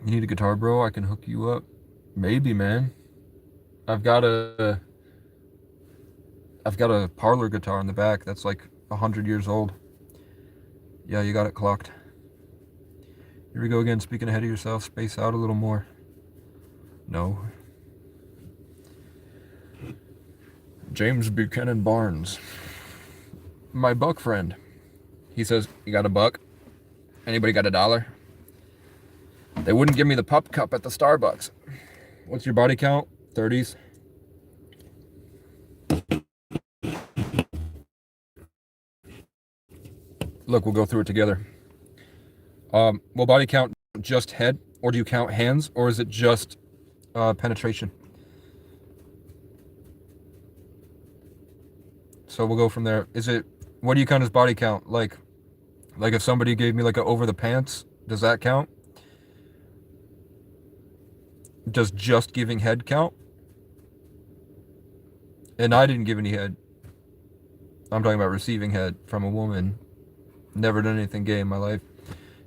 You need a guitar, bro? I can hook you up. Maybe, man. I've got a parlor guitar in the back that's like 100 years old. Yeah, you got it clocked. Here we go again, speaking ahead of yourself. Space out a little more. No. James Buchanan Barnes. My buck friend. He says, you got a buck? Anybody got $1? They wouldn't give me the pup cup at the Starbucks. What's your body count? 30s? Look, we'll go through it together. Will body count just head? Or do you count hands? Or is it just penetration? So we'll go from there. What do you count as body count? Like if somebody gave me like a over the pants, does that count? Does just giving head count? And I didn't give any head. I'm talking about receiving head from a woman. Never done anything gay in my life.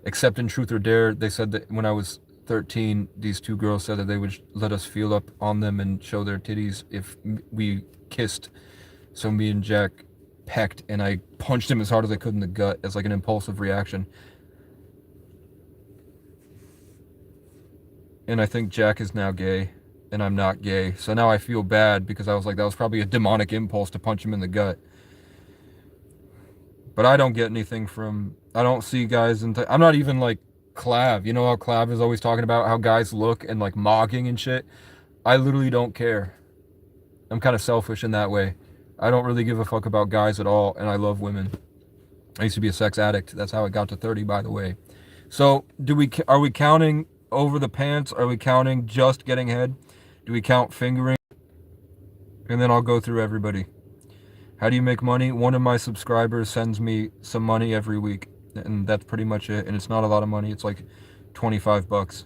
Except in Truth or Dare, they said that when I was 13, these two girls said that they would let us feel up on them and show their titties if we kissed. So me and Jack pecked, and I punched him as hard as I could in the gut as like an impulsive reaction. And I think Jack is now gay, and I'm not gay. So now I feel bad because I was like, that was probably a demonic impulse to punch him in the gut. But I don't get anything from, I don't see guys, I'm not even like Clav. You know how Clav is always talking about how guys look and like mocking and shit? I literally don't care. I'm kind of selfish in that way. I don't really give a fuck about guys at all, and I love women. I used to be a sex addict. That's how I got to 30, by the way. So are we counting over the pants? Are we counting just getting head? Do we count fingering? And then I'll go through everybody. How do you make money? One of my subscribers sends me some money every week, and that's pretty much it. And it's not a lot of money. It's like $25.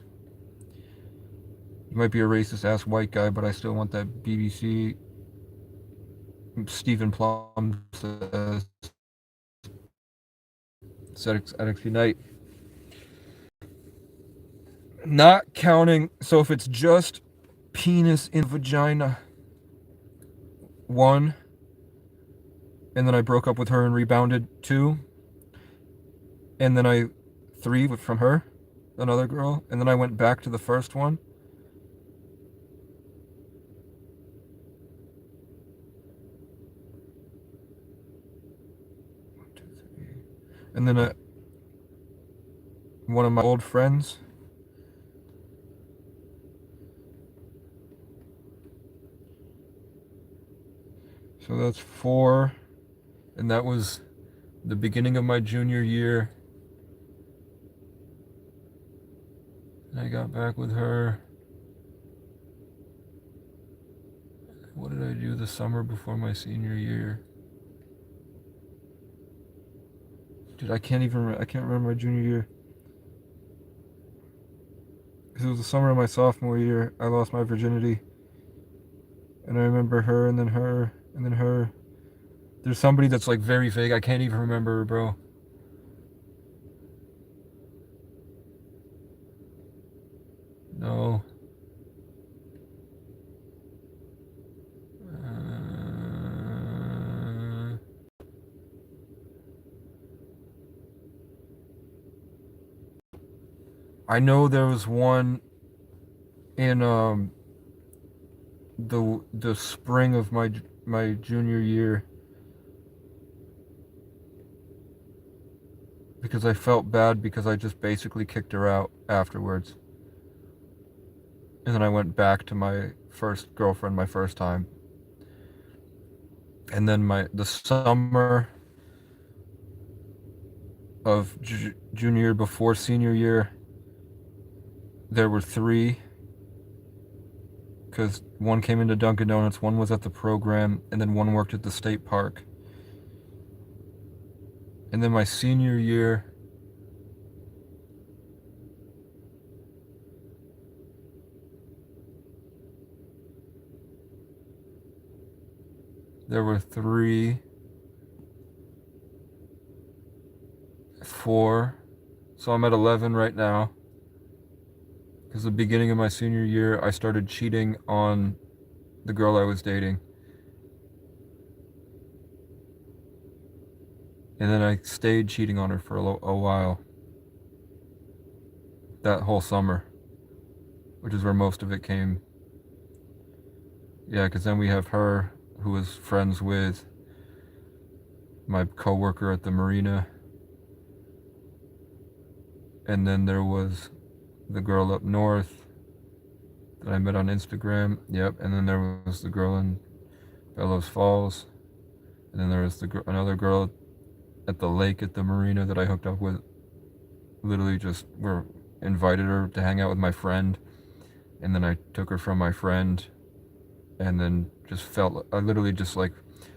You might be a racist ass white guy, but I still want that BBC. Stephen Plum says Addicts Unite. Not counting, so if it's just penis in vagina, 1, and then I broke up with her and rebounded, 2, and then 3 from her, another girl, and then I went back to the first one, And then one of my old friends. So that's 4. And that was the beginning of my junior year. And I got back with her. What did I do the summer before my senior year? Dude, I can't remember my junior year. Because it was the summer of my sophomore year. I lost my virginity. And I remember her, and then her, and then her. There's somebody that's like very vague. I can't even remember her, bro. No. I know there was one in the spring of my junior year, because I felt bad because I just basically kicked her out afterwards. And then I went back to my first girlfriend my first time. And then the summer of junior year before senior year, there were 3, because one came into Dunkin' Donuts, one was at the program, and then one worked at the state park. And then my senior year, there were 3, 4, so I'm at 11 right now. Because the beginning of my senior year, I started cheating on the girl I was dating. And then I stayed cheating on her for a while. That whole summer. Which is where most of it came. Yeah, because then we have her, who was friends with my coworker at the marina. And then there was the girl up north that I met on Instagram. Yep. And then there was the girl in Bellows Falls. And then there was another girl at the lake at the marina that I hooked up with. Literally just invited her to hang out with my friend. And then I took her from my friend. And then I literally just like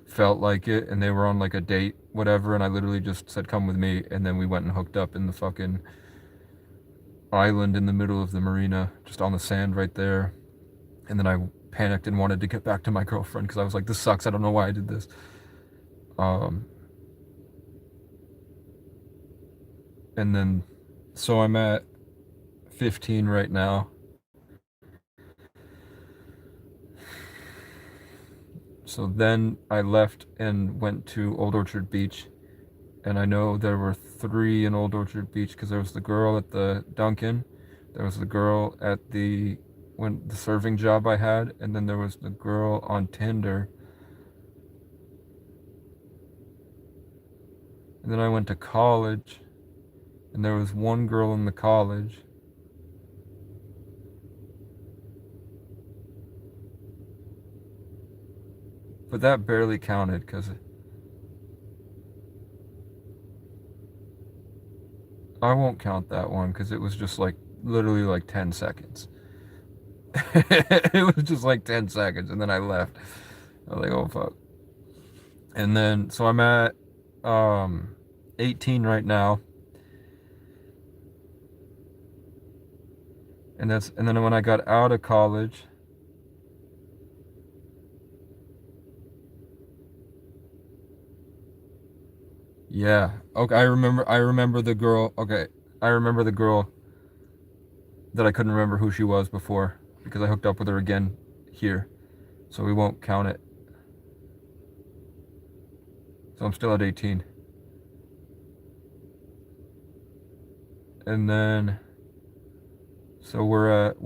felt like it. And they were on like a date, whatever. And I literally just said, come with me. And then we went and hooked up in the fucking island in the middle of the marina, just on the sand right there. And then I panicked and wanted to get back to my girlfriend because I was like, this sucks. I don't know why I did this. And then, so I'm at 15 right now. So then I left and went to Old Orchard Beach. And I know there were 3 in Old Orchard Beach because there was the girl at the Dunkin', there was the girl at the serving job I had, and then there was the girl on Tinder. And then I went to college, and there was one girl in the college. But that barely counted because I won't count that one because it was just like literally like 10 seconds. It was just like 10 seconds and then I left. I was like, oh fuck. And then so I'm at 18 right now. And then when I got out of college, yeah. Okay, I remember the girl. Okay. I remember the girl that I couldn't remember who she was before because I hooked up with her again here. So we won't count it. So I'm still at 18. And then so we're at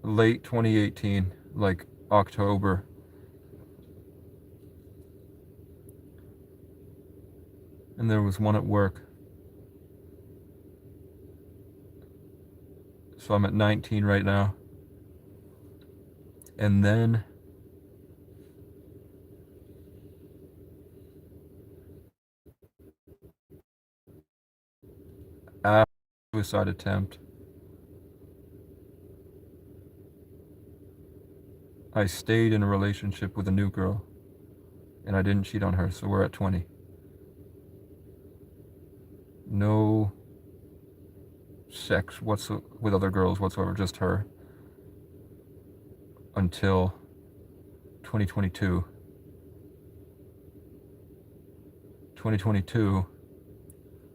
late 2018, like October. And and there was one at work. So I'm at 19 right now. And then after suicide attempt, I stayed in a relationship with a new girl, and I didn't cheat on her, so we're at 20. No sex with other girls whatsoever, just her, until 2022. 2022,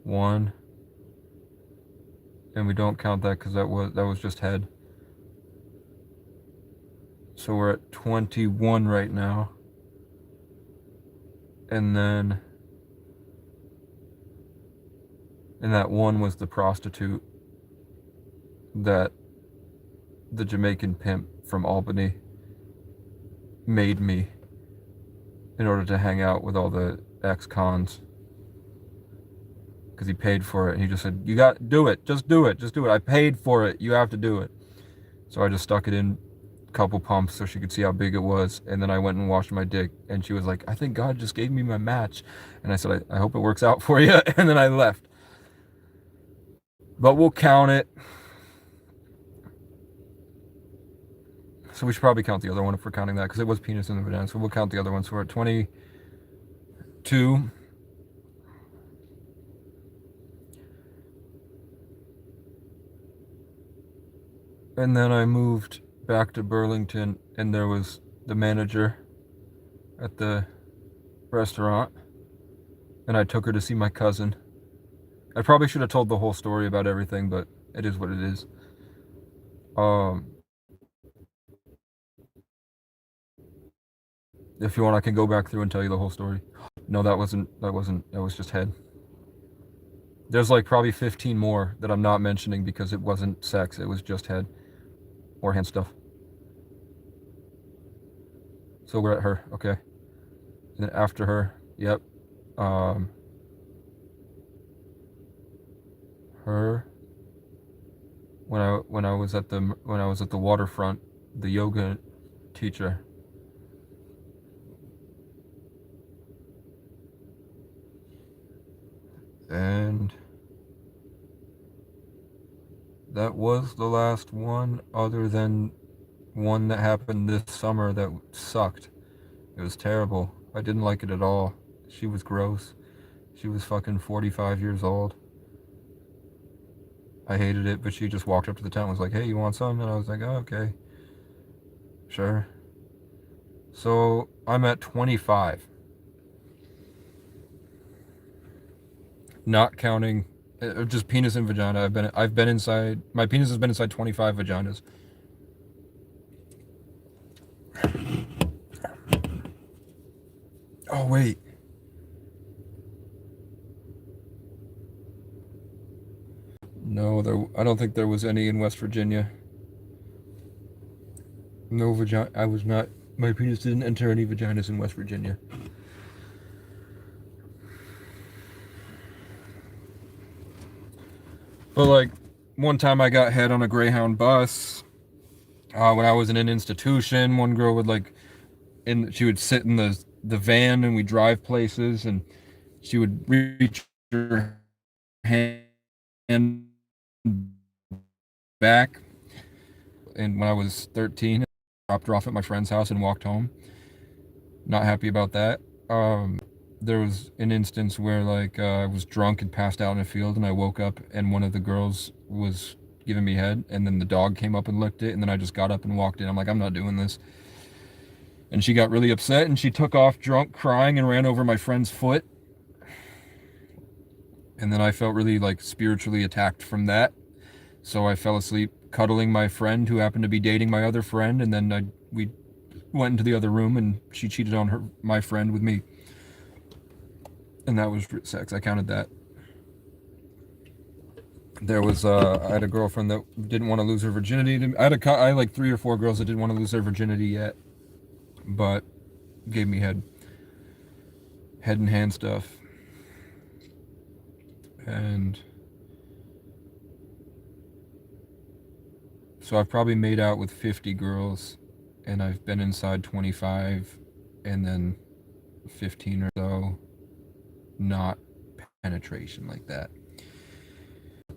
one, and we don't count that because that was just head. So we're at 21 right now. And then, and that one was the prostitute that the Jamaican pimp from Albany made me in order to hang out with all the ex-cons. Because he paid for it, and he just said, "You got do it, just do it, just do it. I paid for it, you have to do it." So I just stuck it in a couple pumps so she could see how big it was, and then I went and washed my dick, and she was like, "I think God just gave me my match." And I said, I hope it works out for you. And then I left. But we'll count it. So we should probably count the other one if we're counting that, because it was penis in the vagina. So we'll count the other one. So we're at 22. And then I moved back to Burlington, and there was the manager at the restaurant, and I took her to see my cousin. I probably should have told the whole story about everything, but it is what it is. If you want, I can go back through and tell you the whole story. No, that was just head. There's like probably 15 more that I'm not mentioning because it wasn't sex, it was just head or hand stuff. So we're at her, okay. And then after her, yep. Her, when I was at the waterfront, the yoga teacher. And that was the last one, other than one that happened this summer that sucked. It was terrible. I didn't like it at all. She was gross. She was fucking 45 years old. I hated it, but she just walked up to the tent and was like, "Hey, you want some?" And I was like, "Oh, okay. Sure." So I'm at 25. Not counting just penis and vagina. I've been inside, my penis has been inside 25 vaginas. Oh wait. No, I don't think there was any in West Virginia. No vagina. My penis didn't enter any vaginas in West Virginia. But like, one time I got head on a Greyhound bus. When I was in an institution, one girl would she would sit in the van and we drive places, and she would reach her hand back. And when I was 13, I dropped her off at my friend's house and walked home. Not happy about that. There was an instance where I was drunk and passed out in a field, and I woke up and one of the girls was giving me head, and then the dog came up and licked it, and then I just got up and walked in. I'm like, I'm not doing this. And she got really upset, and she took off drunk, crying, and ran over my friend's foot. And then I felt really spiritually attacked from that. So I fell asleep cuddling my friend who happened to be dating my other friend, and then we went into the other room, and she cheated on my friend with me. And that was sex. I counted that. There was I had a girlfriend that didn't want to lose her virginity. I had like 3 or 4 girls that didn't want to lose their virginity yet, but gave me head and hand stuff. And so I've probably made out with 50 girls, and I've been inside 25, and then 15 or so not penetration like that.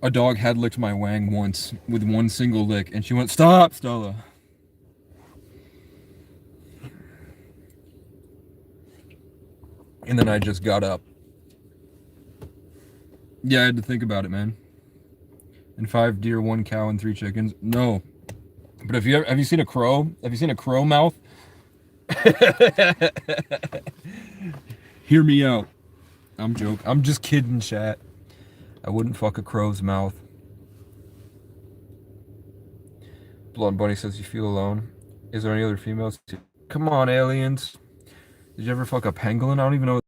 A dog had licked my wang once with one single lick, and she went, "Stop, Stella." And then I just got up. Yeah, I had to think about it, man. And 5 deer, 1 cow, and 3 chickens. No. But have you seen a crow? Have you seen a crow mouth? Hear me out. I'm joking. I'm just kidding, chat. I wouldn't fuck a crow's mouth. Blood Bunny says you feel alone. Is there any other females? Come on, aliens. Did you ever fuck a pangolin? I don't even know.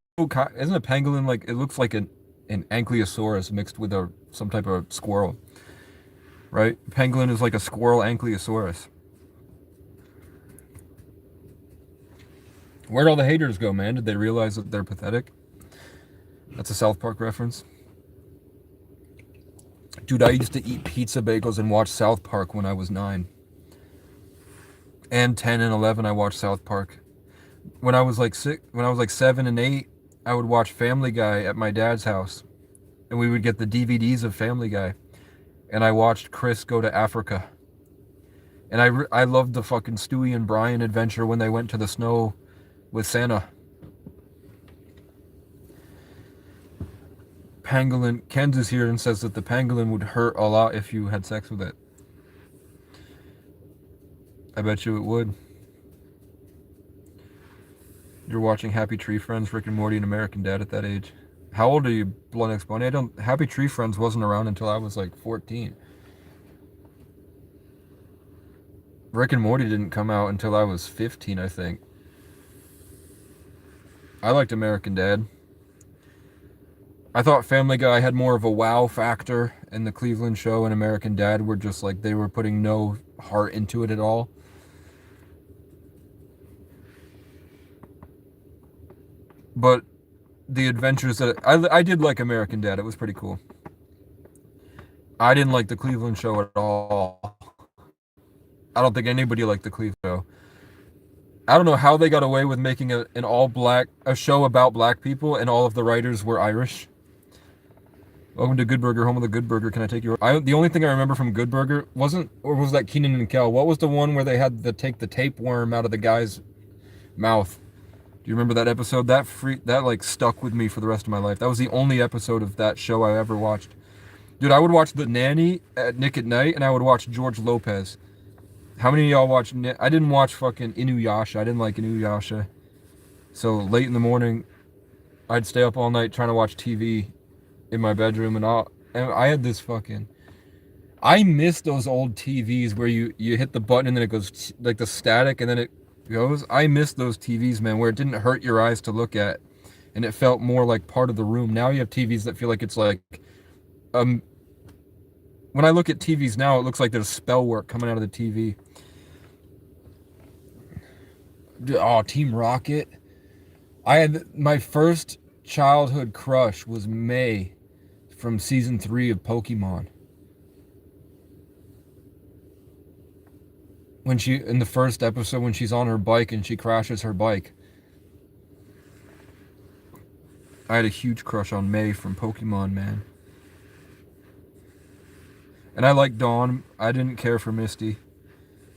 Isn't a pangolin like, it looks like an ankylosaurus mixed with some type of squirrel, right? Pangolin is like a squirrel ankylosaurus. Where'd all the haters go, man? Did they realize that they're pathetic? That's a South Park reference. Dude, I used to eat pizza bagels and watch South Park when I was 9. And 10 and 11, I watched South Park. When I was like 7 and 8, I would watch Family Guy at my dad's house. And we would get the DVDs of Family Guy. And I watched Chris go to Africa. And I loved the fucking Stewie and Brian adventure when they went to the snow with Santa. Pangolin. Ken's is here and says that the pangolin would hurt a lot if you had sex with it. I bet you it would. You're watching Happy Tree Friends, Rick and Morty, and American Dad at that age. How old are you, Blood X Bunny? Happy Tree Friends wasn't around until I was like 14. Rick and Morty didn't come out until I was 15, I think. I liked American Dad. I thought Family Guy had more of a wow factor, and the Cleveland Show and American Dad were just like, they were putting no heart into it at all. But the adventures that I did like American Dad. It was pretty cool. I didn't like the Cleveland Show at all. I don't think anybody liked the Cleveland Show. I don't know how they got away with making a show about black people and all of the writers were Irish. Welcome to Good Burger, home of the Good Burger. Can I take your... The only thing I remember from Good Burger was that Kenan and Kel? What was the one where they had to take the tapeworm out of the guy's mouth? Do you remember that episode? That like stuck with me for the rest of my life. That was the only episode of that show I ever watched. Dude, I would watch The Nanny at Nick at Night, and I would watch George Lopez. How many of y'all watch... I didn't watch fucking Inuyasha. I didn't like Inuyasha. So late in the morning, I'd stay up all night trying to watch TV in my bedroom, and I had this fucking... I miss those old TVs where you hit the button and then it goes like the static and then it goes. I miss those TVs, man, where it didn't hurt your eyes to look at and it felt more like part of the room. Now you have TVs that feel like it's like when I look at TVs now, it looks like there's spell work coming out of the TV. Oh, Team Rocket. I had my first childhood crush was May from season 3 of Pokemon. When in the first episode, when she's on her bike and she crashes her bike. I had a huge crush on May from Pokemon, man. And I liked Dawn. I didn't care for Misty.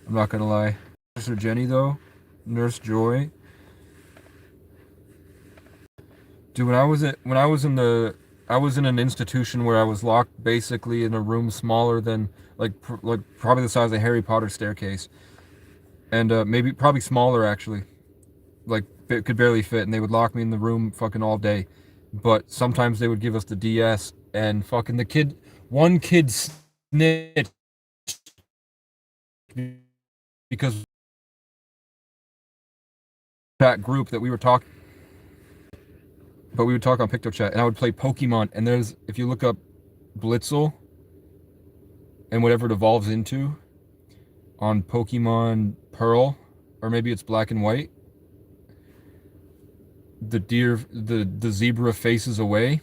I'm not gonna lie. Nurse Jenny though. Nurse Joy. Dude, I was in an institution where I was locked basically in a room smaller than like probably the size of Harry Potter staircase, and probably smaller actually, like it could barely fit, and they would lock me in the room fucking all day. But sometimes they would give us the DS, and fucking one kid snitched because that group that we were talking. But we would talk on PictoChat, and I would play Pokemon, and if you look up Blitzel, and whatever it evolves into, on Pokemon Pearl, or maybe it's Black and White, the zebra faces away,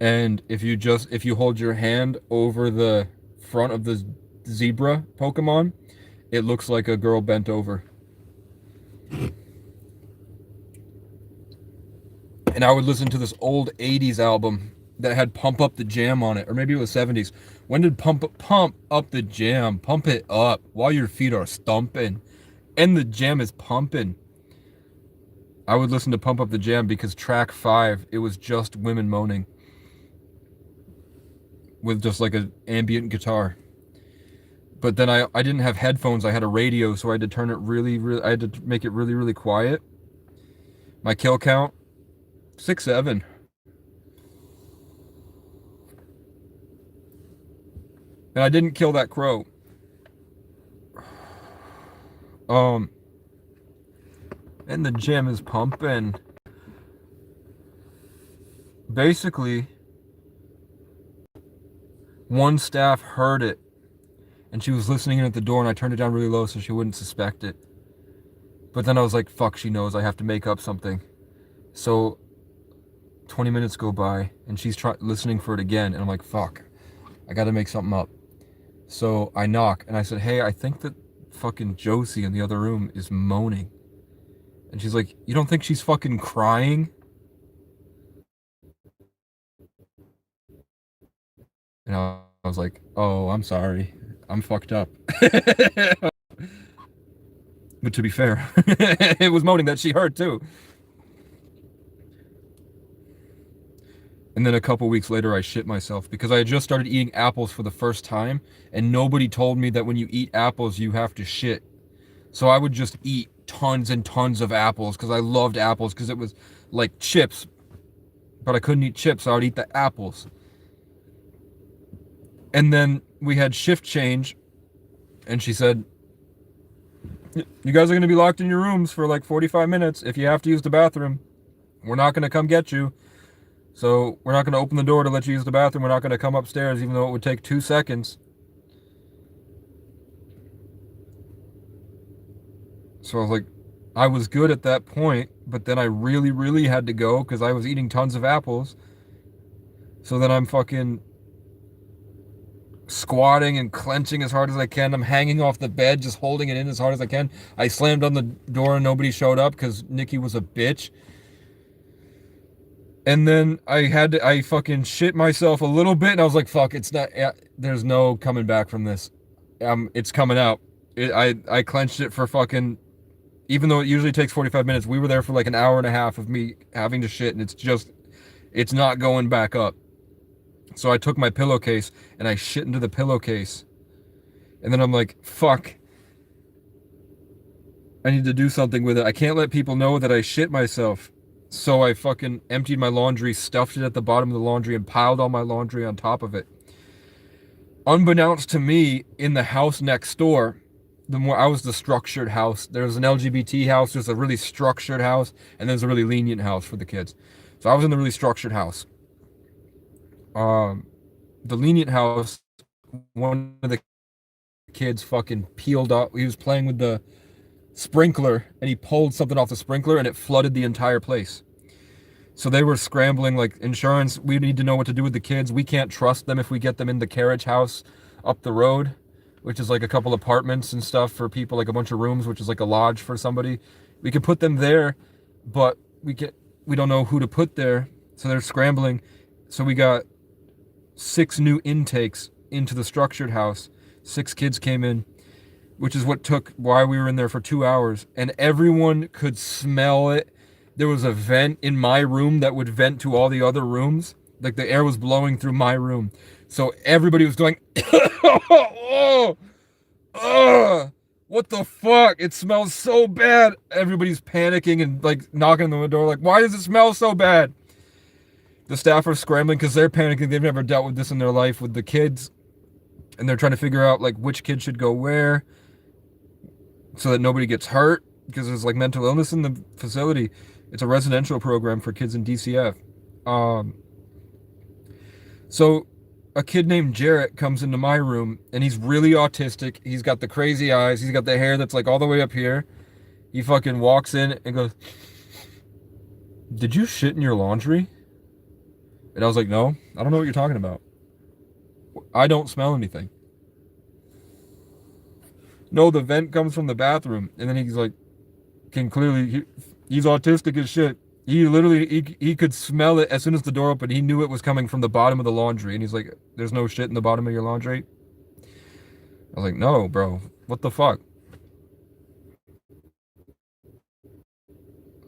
And if you hold your hand over the front of the zebra Pokemon, it looks like a girl bent over. And I would listen to this old 80s album that had Pump Up the Jam on it, or maybe it was 70s. When did Pump Up the Jam? Pump it up while your feet are stomping and the jam is pumping. I would listen to Pump Up the Jam because track 5, it was just women moaning with just like an ambient guitar. But then I didn't have headphones, I had a radio, so I had to turn it I had to make it really, really quiet. My kill count, 6, 7. And I didn't kill that crow. And the jam is pumping. Basically, one staff heard it, and she was listening in at the door, and I turned it down really low so she wouldn't suspect it. But then I was like, fuck, she knows, I have to make up something. So 20 minutes go by, and she's listening for it again, and I'm like, fuck, I gotta make something up. So I knock, and I said, hey, I think that fucking Josie in the other room is moaning. And she's like, you don't think she's fucking crying? And I was like, oh, I'm sorry. I'm fucked up. But to be fair, it was moaning that she heard too. And then a couple weeks later, I shit myself because I had just started eating apples for the first time, and nobody told me that when you eat apples, you have to shit. So I would just eat tons and tons of apples because I loved apples because it was like chips, but I couldn't eat chips, so I would eat the apples. And then we had shift change, and she said, you guys are going to be locked in your rooms for like 45 minutes. If you have to use the bathroom, we're not going to come get you. So we're not going to open the door to let you use the bathroom. We're not going to come upstairs, even though it would take 2 seconds. So I was like, I was good at that point, but then I really, really had to go because I was eating tons of apples. So then I'm fucking squatting and clenching as hard as I can. I'm hanging off the bed, just holding it in as hard as I can. I slammed on the door and nobody showed up because Nikki was a bitch. And then I fucking shit myself a little bit, and I was like, fuck, there's no coming back from this. It's coming out. I clenched it for fucking, even though it usually takes 45 minutes, we were there for like an hour and a half of me having to shit, and it's not going back up. So I took my pillowcase, and I shit into the pillowcase. And then I'm like, fuck. I need to do something with it. I can't let people know that I shit myself. So I fucking emptied my laundry, stuffed it at the bottom of the laundry, and piled all my laundry on top of it. Unbeknownst to me, in the house next door, I was the structured house. There's an LGBT house, there's a really structured house, and there's a really lenient house for the kids. So I was in the really structured house. The lenient house, one of the kids fucking peeled up. He was playing with the sprinkler, and he pulled something off the sprinkler, and it flooded the entire place. So they were scrambling, like, insurance, we need to know what to do with the kids. We can't trust them if we get them in the carriage house up the road, which is like a couple apartments and stuff for people, like a bunch of rooms, which is like a lodge for somebody. We could put them there, but we don't know who to put there. So they're scrambling. So we got 6 new intakes into the structured house. 6 kids came in, which is what took why we were in there for 2 hours. And everyone could smell it. There was a vent in my room that would vent to all the other rooms. Like the air was blowing through my room. So everybody was going, what the fuck? It smells so bad. Everybody's panicking and like knocking on the door like, why does it smell so bad? The staff are scrambling because they're panicking. They've never dealt with this in their life with the kids. And they're trying to figure out like which kid should go where so that nobody gets hurt because there's like mental illness in the facility. It's a residential program for kids in DCF. So a kid named Jarrett comes into my room and he's really autistic. He's got the crazy eyes. He's got the hair that's like all the way up here. He fucking walks in and goes, did you shit in your laundry? And I was like, no, I don't know what you're talking about. I don't smell anything. No, the vent comes from the bathroom. And then he's like, can clearly, he's autistic as shit. He literally, he could smell it as soon as the door opened. He knew it was coming from the bottom of the laundry. And he's like, there's no shit in the bottom of your laundry? I was like, no, bro. What the fuck?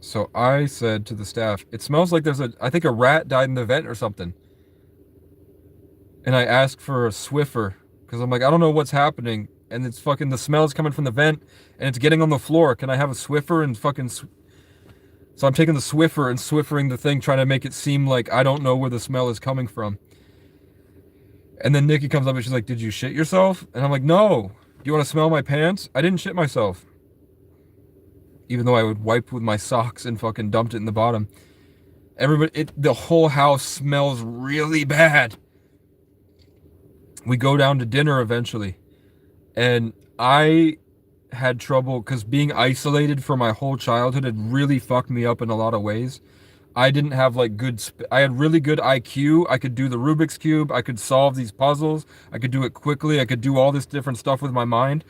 So I said to the staff, it smells like I think a rat died in the vent or something. And I asked for a Swiffer because I'm like, I don't know what's happening. And it's fucking, the smell is coming from the vent and it's getting on the floor. Can I have a Swiffer and fucking. So I'm taking the Swiffer and Swiffering the thing, trying to make it seem like I don't know where the smell is coming from. And then Nikki comes up and she's like, did you shit yourself? And I'm like, no. Do you want to smell my pants? I didn't shit myself. Even though I would wipe with my socks and fucking dumped it in the bottom. The whole house smells really bad. We go down to dinner eventually. And I had trouble because being isolated for my whole childhood had really fucked me up in a lot of ways. I didn't have like I had really good IQ. I could do the Rubik's Cube. I could solve these puzzles. I could do it quickly. I could do all this different stuff with my mind.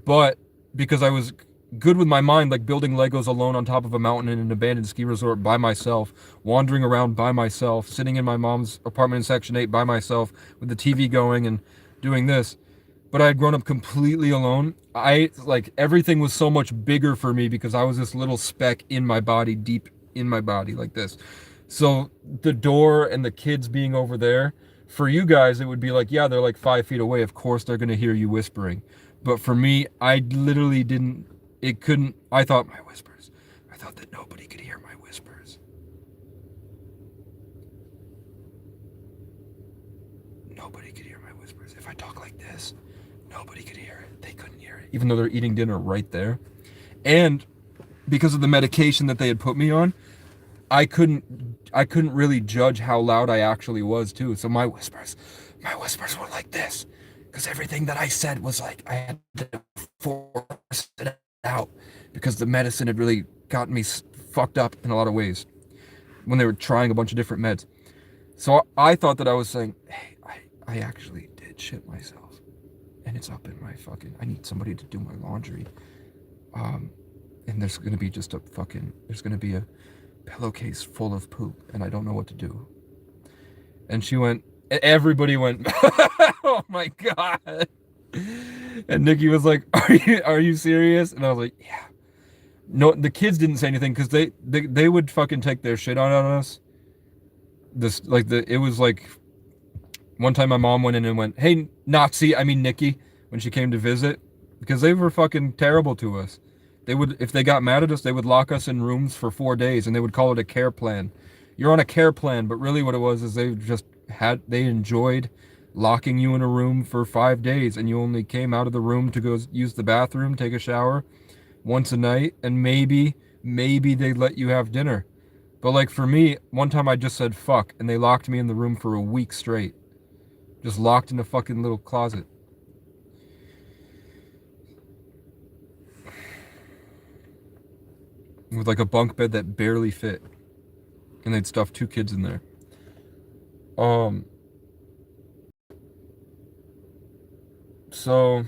But because I was good with my mind, like building Legos alone on top of a mountain in an abandoned ski resort by myself, wandering around by myself, sitting in my mom's apartment in Section 8 by myself with the TV going and doing this. But I had grown up completely alone. Everything was so much bigger for me because I was this little speck in my body, deep in my body like this. So the door and the kids being over there, for you guys, it would be like, yeah, they're like 5 feet away. Of course, they're going to hear you whispering. But for me, I literally I thought my whispers. I thought that nobody could hear my whispers. Nobody could hear my whispers. If I talk like this, nobody could hear it. They couldn't hear it. Even though they're eating dinner right there. And because of the medication that they had put me on, I couldn't really judge how loud I actually was too. So my whispers were like this. Because everything that I said was like, I had to force it out. Because the medicine had really gotten me fucked up in a lot of ways. When they were trying a bunch of different meds. So I thought that I was saying, hey, I actually did shit myself. And it's up in my fucking, I need somebody to do my laundry. And there's going to be there's going to be a pillowcase full of poop and I don't know what to do. And everybody went, oh my God. And Nikki was like, are you serious? And I was like, yeah. No, the kids didn't say anything because they would fucking take their shit on us. It was like, one time my mom went in and went, hey, Nikki, when she came to visit, because they were fucking terrible to us. If they got mad at us, they would lock us in rooms for 4 days and they would call it a care plan. You're on a care plan, but really what it was is they enjoyed locking you in a room for 5 days and you only came out of the room to go use the bathroom, take a shower once a night, and maybe they'd let you have dinner. But like for me, one time I just said fuck and they locked me in the room for a week straight. Just locked in a fucking little closet. With like a bunk bed that barely fit. And they'd stuff 2 kids in there. So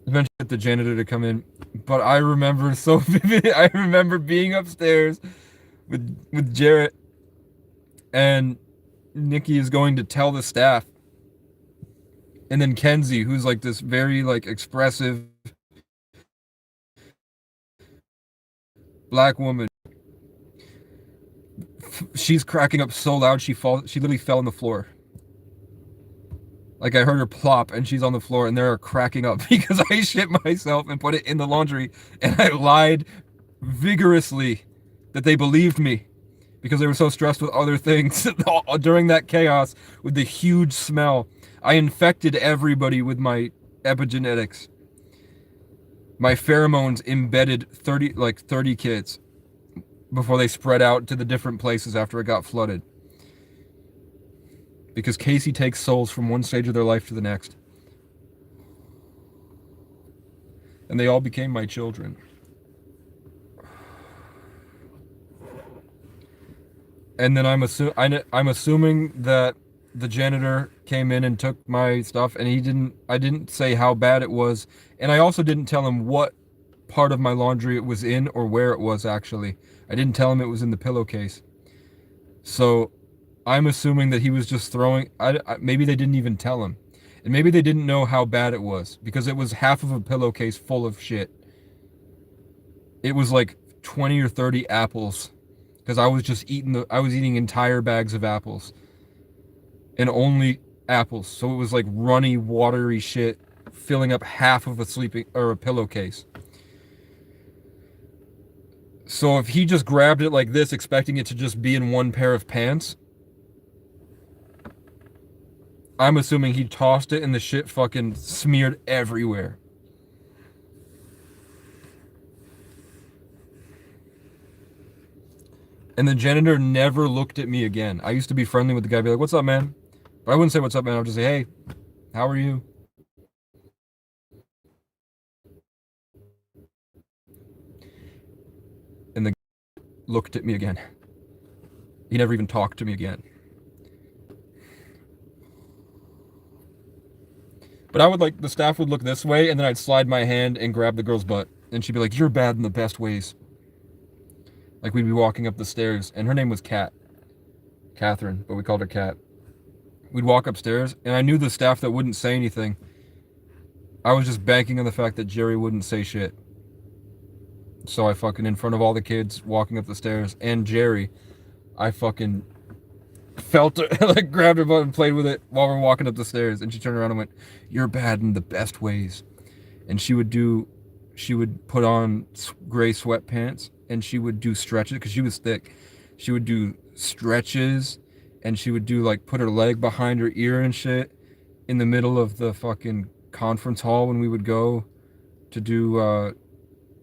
eventually get the janitor to come in. But I remember so vividly, I remember being upstairs with Jarrett and Nikki is going to tell the staff. And then Kenzie, who's like this very like expressive black woman, she's cracking up so loud she literally fell on the floor. Like I heard her plop and she's on the floor and they're cracking up because I shit myself and put it in the laundry and I lied vigorously that they believed me because they were so stressed with other things during that chaos with the huge smell. I infected everybody with my epigenetics. My pheromones embedded 30 kids before they spread out to the different places after it got flooded. Because Casey takes souls from one stage of their life to the next. And they all became my children. And then I'm assuming that the janitor came in and took my stuff, and I didn't say how bad it was, and I also didn't tell him what part of my laundry it was in or where it was actually. I didn't tell him it was in the pillowcase. So I'm assuming that he was just throwing. Maybe they didn't even tell him, and maybe they didn't know how bad it was because it was half of a pillowcase full of shit. It was like 20 or 30 apples because I was eating entire bags of apples and only apples. So it was like runny, watery shit filling up half of a sleeping or a pillowcase. So if he just grabbed it like this, expecting it to just be in one pair of pants, I'm assuming he tossed it and the shit fucking smeared everywhere. And the janitor never looked at me again. I used to be friendly with the guy, be like, "What's up, man?" But I wouldn't say "What's up, man." I would just say, "Hey, how are you?" And the guy looked at me again. He never even talked to me again. But I would like, the staff would look this way, and then I'd slide my hand and grab the girl's butt. And she'd be like, "You're bad in the best ways." Like we'd be walking up the stairs, and her name was Catherine, but we called her Cat. We'd walk upstairs, and I knew the staff that wouldn't say anything. I was just banking on the fact that Jerry wouldn't say shit. So I fucking, in front of all the kids walking up the stairs, and Jerry, I fucking felt it, like grabbed her butt and played with it while we're walking up the stairs. And she turned around and went, "You're bad in the best ways." And she would put on gray sweatpants and she would do stretches because she was thick. She would do stretches and she would do like put her leg behind her ear and shit in the middle of the fucking conference hall when we would go to do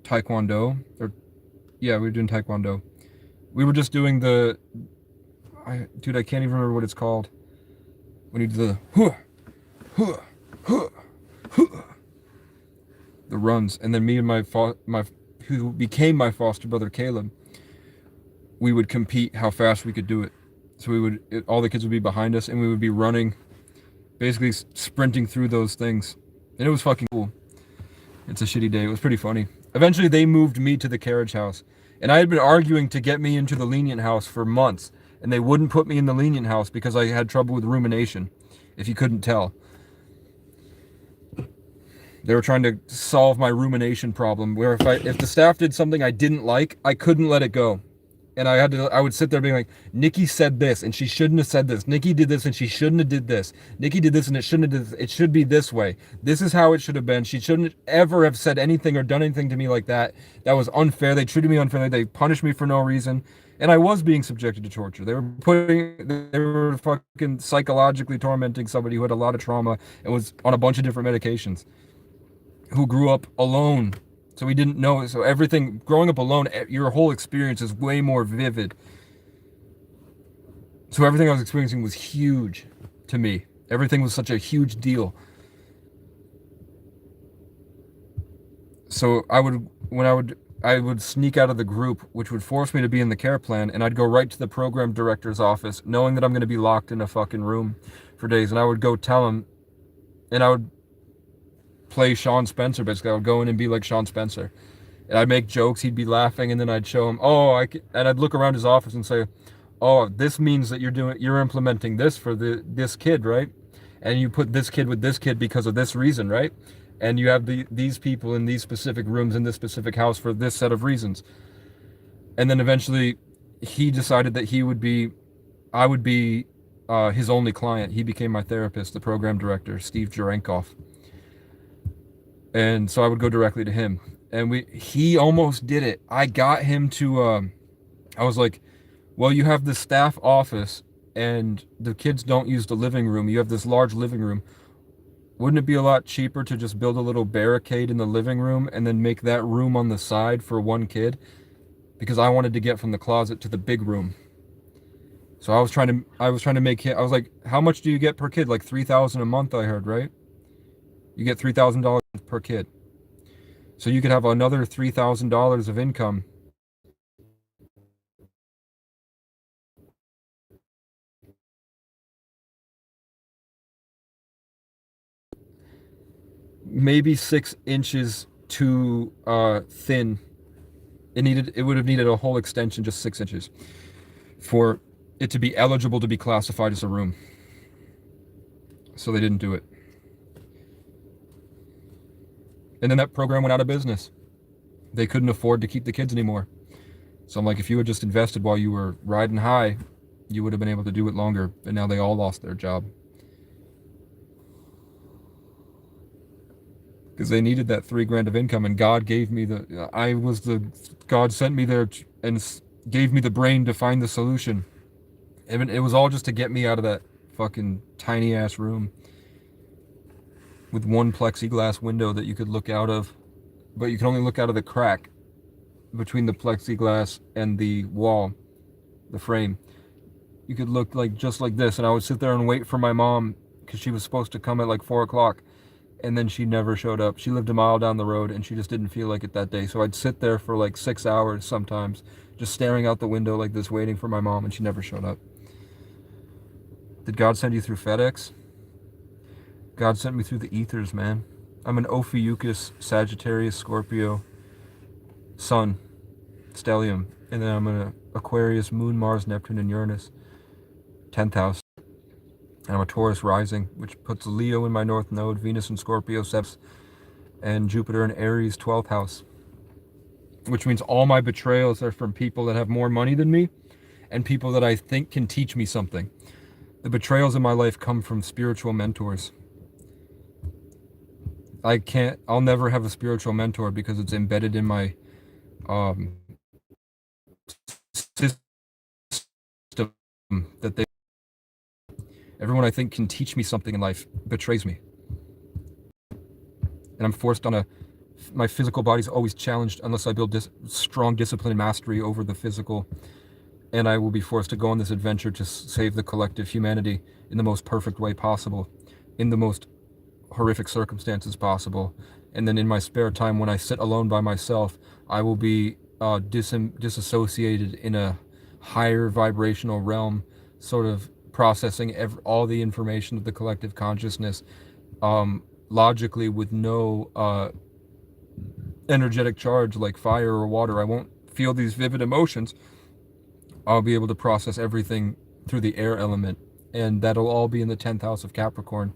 taekwondo. Or yeah, we were doing taekwondo. We were just doing dude, I can't even remember what it's called. When you do the huh, huh, huh, huh, the runs, and then me and my who became my foster brother Caleb, we would compete how fast we could do it. So all the kids would be behind us, and we would be running, basically sprinting through those things, and it was fucking cool. It's a shitty day. It was pretty funny. Eventually, they moved me to the carriage house, and I had been arguing to get me into the lenient house for months, and they wouldn't put me in the lenient house because I had trouble with rumination, if you couldn't tell. They were trying to solve my rumination problem, where if the staff did something I didn't like, I couldn't let it go. And I would sit there being like, "Nikki said this and she shouldn't have said this. Nikki did this and she shouldn't have did this. Nikki did this and it shouldn't have did this. It should be this way. This is how it should have been. She shouldn't ever have said anything or done anything to me like that. That was unfair. They treated me unfairly. They punished me for no reason." And I was being subjected to torture. They were fucking psychologically tormenting somebody who had a lot of trauma and was on a bunch of different medications, who grew up alone. So we didn't know. So everything, growing up alone, your whole experience is way more vivid. So everything I was experiencing was huge to me. Everything was such a huge deal. So I would sneak out of the group, which would force me to be in the care plan, and I'd go right to the program director's office, knowing that I'm going to be locked in a fucking room for days. And I would go tell him, and I would play Sean Spencer, basically. I would go in and be like Sean Spencer. And I'd make jokes, he'd be laughing, and then I'd show him, and I'd look around his office and say, "Oh, this means that you're implementing this for this kid, right? And you put this kid with this kid because of this reason, right? And you have these people in these specific rooms in this specific house for this set of reasons." And then eventually he decided that I would be his only client. He became my therapist, the program director, Steve Jarenkoff. And so I would go directly to him. And he almost did it. I got him to, I was like, "Well, you have the staff office and the kids don't use the living room. You have this large living room. Wouldn't it be a lot cheaper to just build a little barricade in the living room and then make that room on the side for one kid?" Because I wanted to get from the closet to the big room. So I was trying to make it, I was like, "How much do you get per kid?" Like $3,000 a month, I heard, right? You get $3,000 per kid. So you could have another $3,000 of income maybe 6 inches too thin. It would have needed a whole extension, just 6 inches, for it to be eligible to be classified as a room. So they didn't do it. And then that program went out of business. They couldn't afford to keep the kids anymore. So I'm like, if you had just invested while you were riding high, you would have been able to do it longer. But now they all lost their job. Because they needed that $3,000 of income, and God gave me God sent me there and gave me the brain to find the solution. And it was all just to get me out of that fucking tiny ass room with one plexiglass window that you could look out of, but you can only look out of the crack between the plexiglass and the wall, the frame. You could look like just like this, and I would sit there and wait for my mom because she was supposed to come at like 4 o'clock, and then she never showed up. She lived a mile down the road, and she just didn't feel like it that day. So I'd sit there for like 6 hours sometimes, just staring out the window like this, waiting for my mom, and she never showed up. Did God send you through FedEx? God sent me through the ethers, man. I'm an Ophiuchus, Sagittarius, Scorpio, Sun, Stellium, and then I'm an Aquarius, Moon, Mars, Neptune, and Uranus, 10th house. And I'm a Taurus rising, which puts Leo in my north node, Venus in Scorpio, 7th, and Jupiter in Aries, 12th house. Which means all my betrayals are from people that have more money than me and people that I think can teach me something. The betrayals in my life come from spiritual mentors. I'll never have a spiritual mentor because it's embedded in my system that everyone I think can teach me something in life betrays me. And I'm forced on my physical body's always challenged unless I build strong discipline and mastery over the physical. And I will be forced to go on this adventure to save the collective humanity in the most perfect way possible, in the most horrific circumstances possible. And then in my spare time, when I sit alone by myself, I will be disassociated in a higher vibrational realm, sort of processing all the information of the collective consciousness logically with no energetic charge like fire or water. I won't feel these vivid emotions. I'll be able to process everything through the air element, and that'll all be in the 10th house of Capricorn.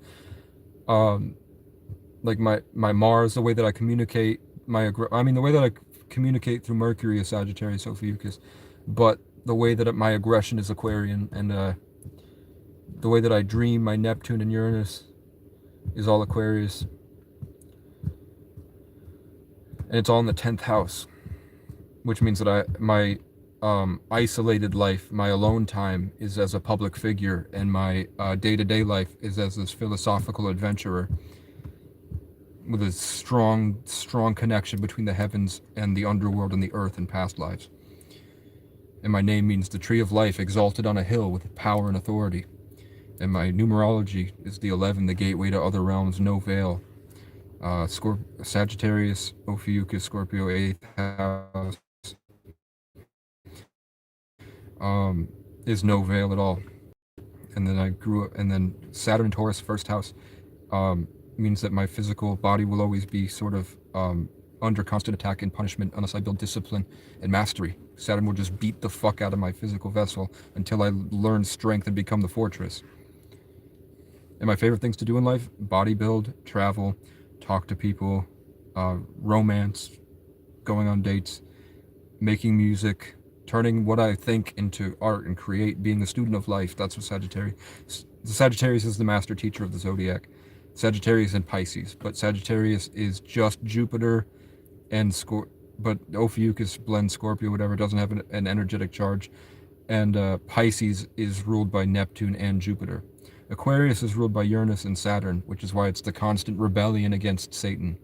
Like my Mars, the way that I communicate, the way that I communicate through Mercury is Sagittarius, Ophiuchus, but the way that my aggression is Aquarian, and the way that I dream, my Neptune and Uranus is all Aquarius, and it's all in the 10th house, which means that my isolated life, my alone time, is as a public figure, and my day-to-day life is as this philosophical adventurer with a strong connection between the heavens and the underworld and the earth in past lives. And my name means the tree of life exalted on a hill with power and authority. And my numerology is the 11, the gateway to other realms, no veil. Sagittarius, Ophiuchus, Scorpio, 8th house. Is no veil at all. And then I grew up, and then Saturn, Taurus, 1st house, means that my physical body will always be sort of under constant attack and punishment unless I build discipline and mastery. Saturn will just beat the fuck out of my physical vessel until I learn strength and become the fortress. And my favorite things to do in life: bodybuild, travel, talk to people, romance, going on dates, making music, turning what I think into art and create, being a student of life. That's what Sagittarius. The Sagittarius is the master teacher of the zodiac. Sagittarius and Pisces, but Sagittarius is just Jupiter and but Ophiuchus blends Scorpio, whatever, doesn't have an energetic charge. And Pisces is ruled by Neptune and Jupiter. Aquarius is ruled by Uranus and Saturn, which is why it's the constant rebellion against Satan.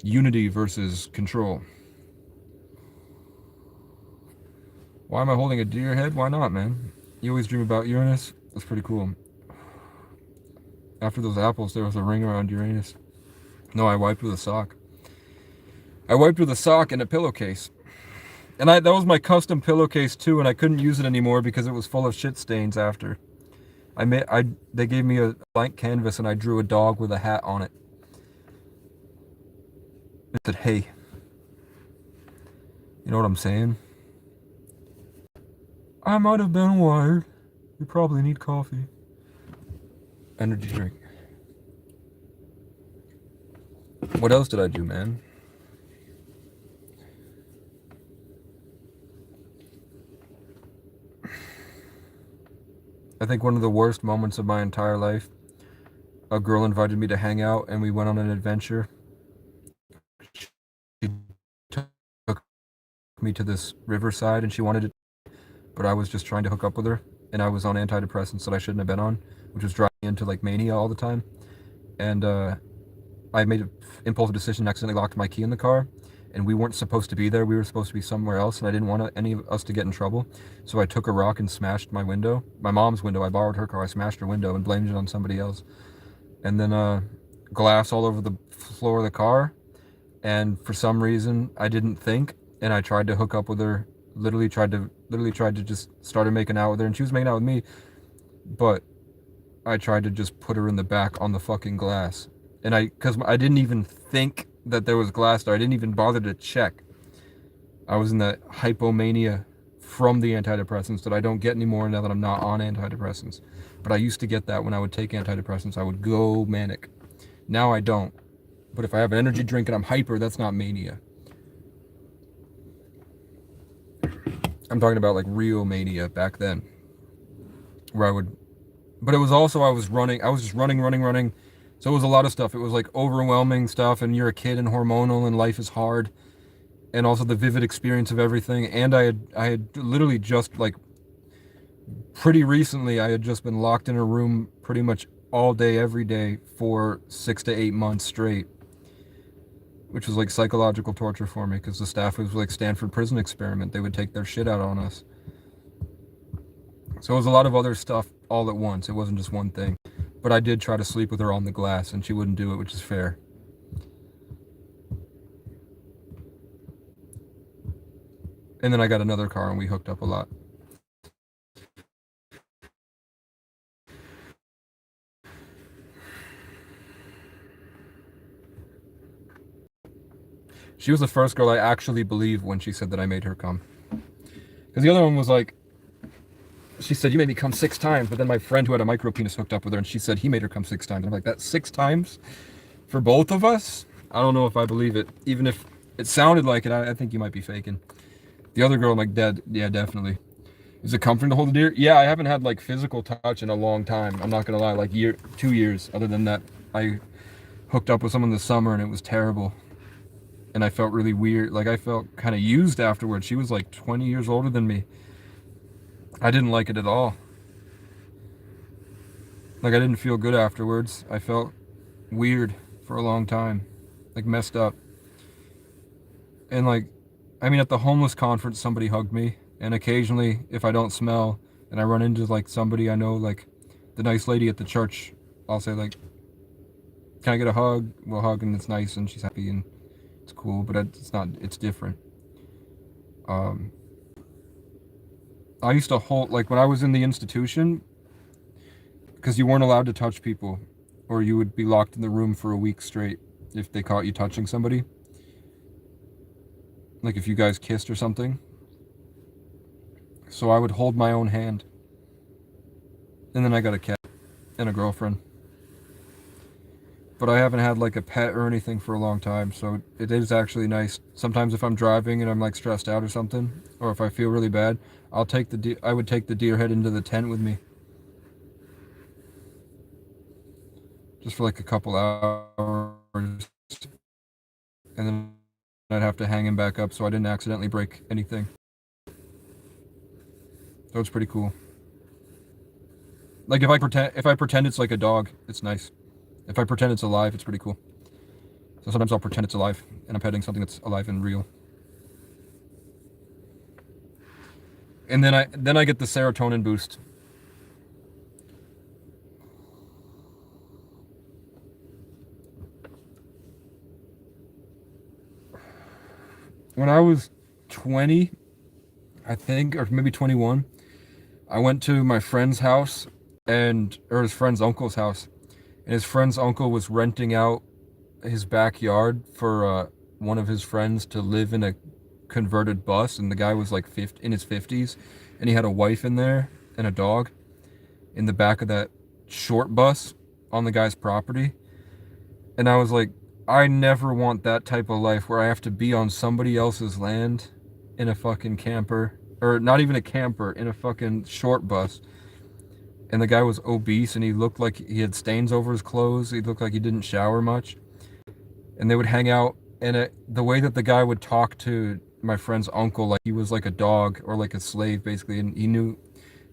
Unity versus control. Why am I holding a deer head? Why not, man? You always dream about Uranus. That's pretty cool. After those apples, there was a ring around Uranus. No, I wiped with a sock. I wiped with a sock and a pillowcase. And that was my custom pillowcase too, and I couldn't use it anymore because it was full of shit stains after. They gave me a blank canvas and I drew a dog with a hat on it. It said, "Hey." You know what I'm saying? I might have been wired. You probably need coffee. Energy drink. What else did I do, man? I think one of the worst moments of my entire life, a girl invited me to hang out and we went on an adventure. She took me to this riverside and she wanted it, but I was just trying to hook up with her and I was on antidepressants that I shouldn't have been on, which was driving me into like mania all the time. And I made an impulsive decision and accidentally locked my key in the car. And we weren't supposed to be there. We were supposed to be somewhere else, and I didn't want any of us to get in trouble. So I took a rock and smashed my window, my mom's window. I borrowed her car. I smashed her window and blamed it on somebody else. And then glass all over the floor of the car. And for some reason, I didn't think, and I tried to hook up with her. Literally tried to just started making out with her, and she was making out with me. But I tried to just put her in the back on the fucking glass. And because I didn't even think that there was glass there. I didn't even bother to check. I was in that hypomania from the antidepressants that I don't get anymore now that I'm not on antidepressants. But I used to get that when I would take antidepressants. I would go manic. Now I don't. But if I have an energy drink and I'm hyper, that's not mania. I'm talking about like real mania back then. Where I would... But it was also, I was just running. So it was a lot of stuff. It was like overwhelming stuff, and you're a kid and hormonal, and life is hard, and also the vivid experience of everything. And I had literally just like pretty recently, I had just been locked in a room pretty much all day, every day for 6 to 8 months straight, which was like psychological torture for me because the staff was like Stanford Prison Experiment. They would take their shit out on us. So it was a lot of other stuff all at once. It wasn't just one thing. But I did try to sleep with her on the glass, and she wouldn't do it, which is fair. And then I got another car, and we hooked up a lot. She was the first girl I actually believed when she said that I made her come. Because the other one was like, she said, "You made me come 6 times," but then my friend who had a micro penis hooked up with her, and she said he made her come 6 times. I'm like, that's 6 times for both of us? I don't know if I believe it. Even if it sounded like it, I think you might be faking. The other girl, I'm like, dead. Yeah, definitely. Is it comforting to hold the deer? Yeah, I haven't had like physical touch in a long time. I'm not gonna lie, like 2 years. Other than that, I hooked up with someone this summer and it was terrible. And I felt really weird. Like I felt kind of used afterwards. She was like 20 years older than me. I didn't like it at all. Like I didn't feel good afterwards. I felt weird for a long time. Like messed up. And like, I mean, at the homeless conference, somebody hugged me. And occasionally, if I don't smell and I run into like somebody I know, like the nice lady at the church, I'll say like, "Can I get a hug?" We'll hug and it's nice and she's happy and it's cool, but it's different. I used to hold, like when I was in the institution, because you weren't allowed to touch people, or you would be locked in the room for a week straight if they caught you touching somebody. Like if you guys kissed or something. So I would hold my own hand. And then I got a cat and a girlfriend. But I haven't had like a pet or anything for a long time, so it is actually nice. Sometimes if I'm driving and I'm like stressed out or something, or if I feel really bad, I would take the deer head into the tent with me. Just for like a couple hours. And then I'd have to hang him back up so I didn't accidentally break anything. So it's pretty cool. Like if I pretend it's like a dog, it's nice. If I pretend it's alive, it's pretty cool. So sometimes I'll pretend it's alive, and I'm petting something that's alive and real. And then I get the serotonin boost. When I was 20, I think, or maybe 21, I went to my friend's house or his friend's uncle's house, and his friend's uncle was renting out his backyard for one of his friends to live in a converted bus, and the guy was like in his 50s, and he had a wife in there and a dog in the back of that short bus on the guy's property. And I was like, I never want that type of life where I have to be on somebody else's land in a fucking camper, or not even a camper, in a fucking short bus. And the guy was obese, and he looked like he had stains over his clothes. He looked like he didn't shower much. And they would hang out, and the way that the guy would talk to my friend's uncle, like he was like a dog or like a slave, basically, and he knew,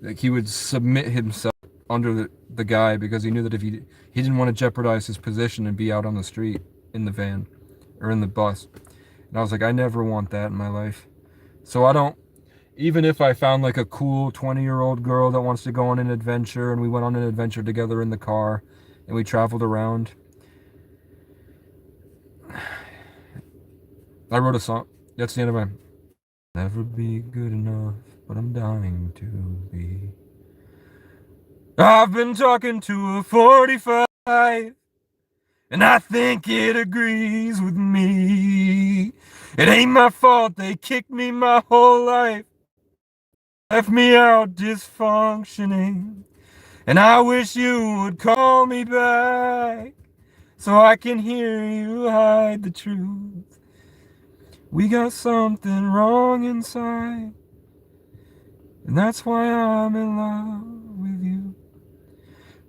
like, he would submit himself under the guy because he knew that if he didn't want to jeopardize his position and be out on the street in the van or in the bus. And I was like, I never want that in my life. So I don't, even if I found like a cool 20-year-old girl that wants to go on an adventure, and we went on an adventure together in the car and we traveled around. I wrote a song. That's the end of my never be good enough, but I'm dying to be. I've been talking to a 45, and I think it agrees with me. It ain't my fault they kicked me my whole life, left me out dysfunctioning, and I wish you would call me back so I can hear you hide the truth. We got something wrong inside, and that's why I'm in love with you.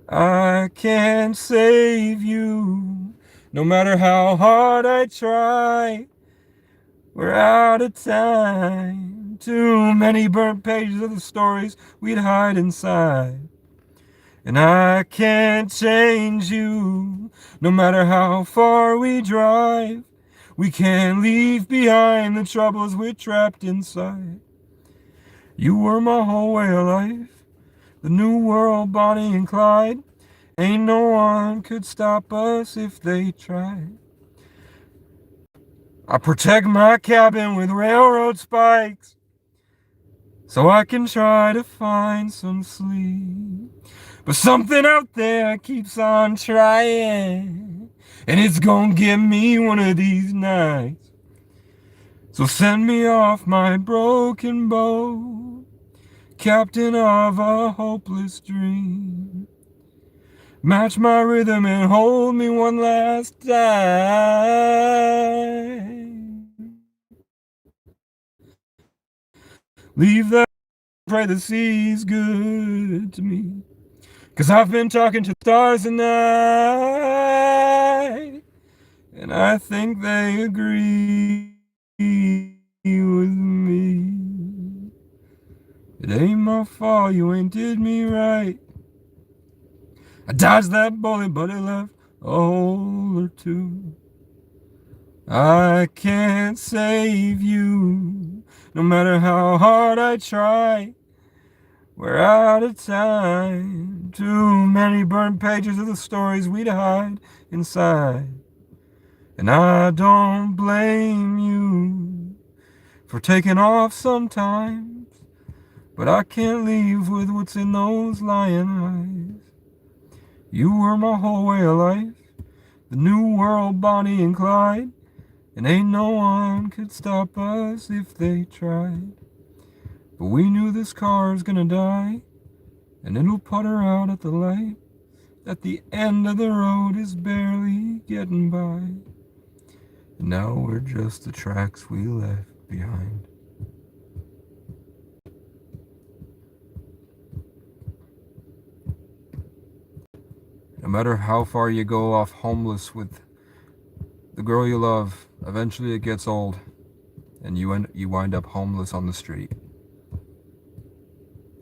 I can't save you, no matter how hard I try. We're out of time. Too many burnt pages of the stories we'd hide inside. And I can't change you, no matter how far we drive. We can't leave behind the troubles we're trapped inside. You were my whole way of life, the new world, Bonnie and Clyde. Ain't no one could stop us if they tried. I protect my cabin with railroad spikes so I can try to find some sleep. But something out there keeps on trying, and it's gonna get me one of these nights. So send me off my broken boat, captain of a hopeless dream. Match my rhythm and hold me one last time. Leave that, pray the sea's good to me. 'Cause I've been talking to stars tonight, and I think they agree with me. It ain't my fault you ain't did me right. I dodged that bullet, but it left a hole or two. I can't save you, no matter how hard I try. We're out of time. Too many burned pages of the stories we'd hide inside. And I don't blame you for taking off sometimes, but I can't leave with what's in those lion eyes. You were my whole way of life, the new world, Bonnie and Clyde, and ain't no one could stop us if they tried. But we knew this car's gonna die, and it'll putter out at the light. At the end of the road is barely getting by. And now we're just the tracks we left behind. No matter how far you go off homeless with the girl you love, eventually it gets old, and you wind up homeless on the street.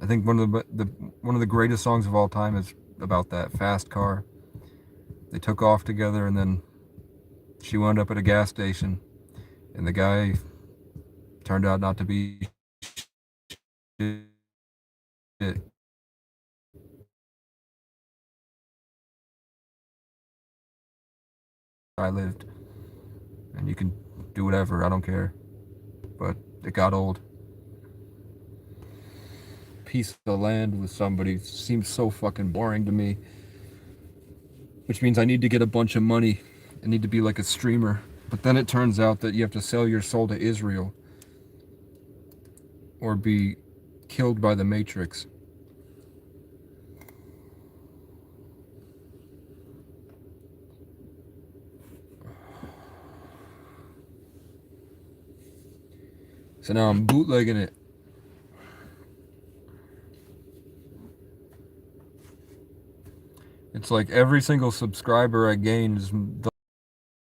I think one of the greatest songs of all time is about that. Fast Car. They took off together, and then she wound up at a gas station, and the guy turned out not to be shit. I lived, and you can do whatever, I don't care, but it got old. piece of land with somebody seems so fucking boring to me. Which means I need to get a bunch of money. I need to be like a streamer. But then it turns out that you have to sell your soul to Israel. Or be killed by the Matrix. So now I'm bootlegging it. It's like every single subscriber I gain is the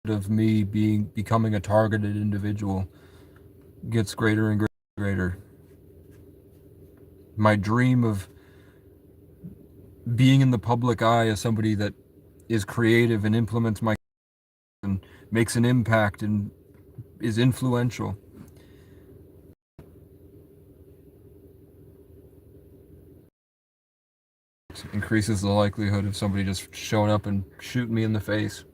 of me becoming a targeted individual gets greater and greater. My dream of being in the public eye as somebody that is creative and implements my and makes an impact and is influential. Increases the likelihood of somebody just showing up and shooting me in the face.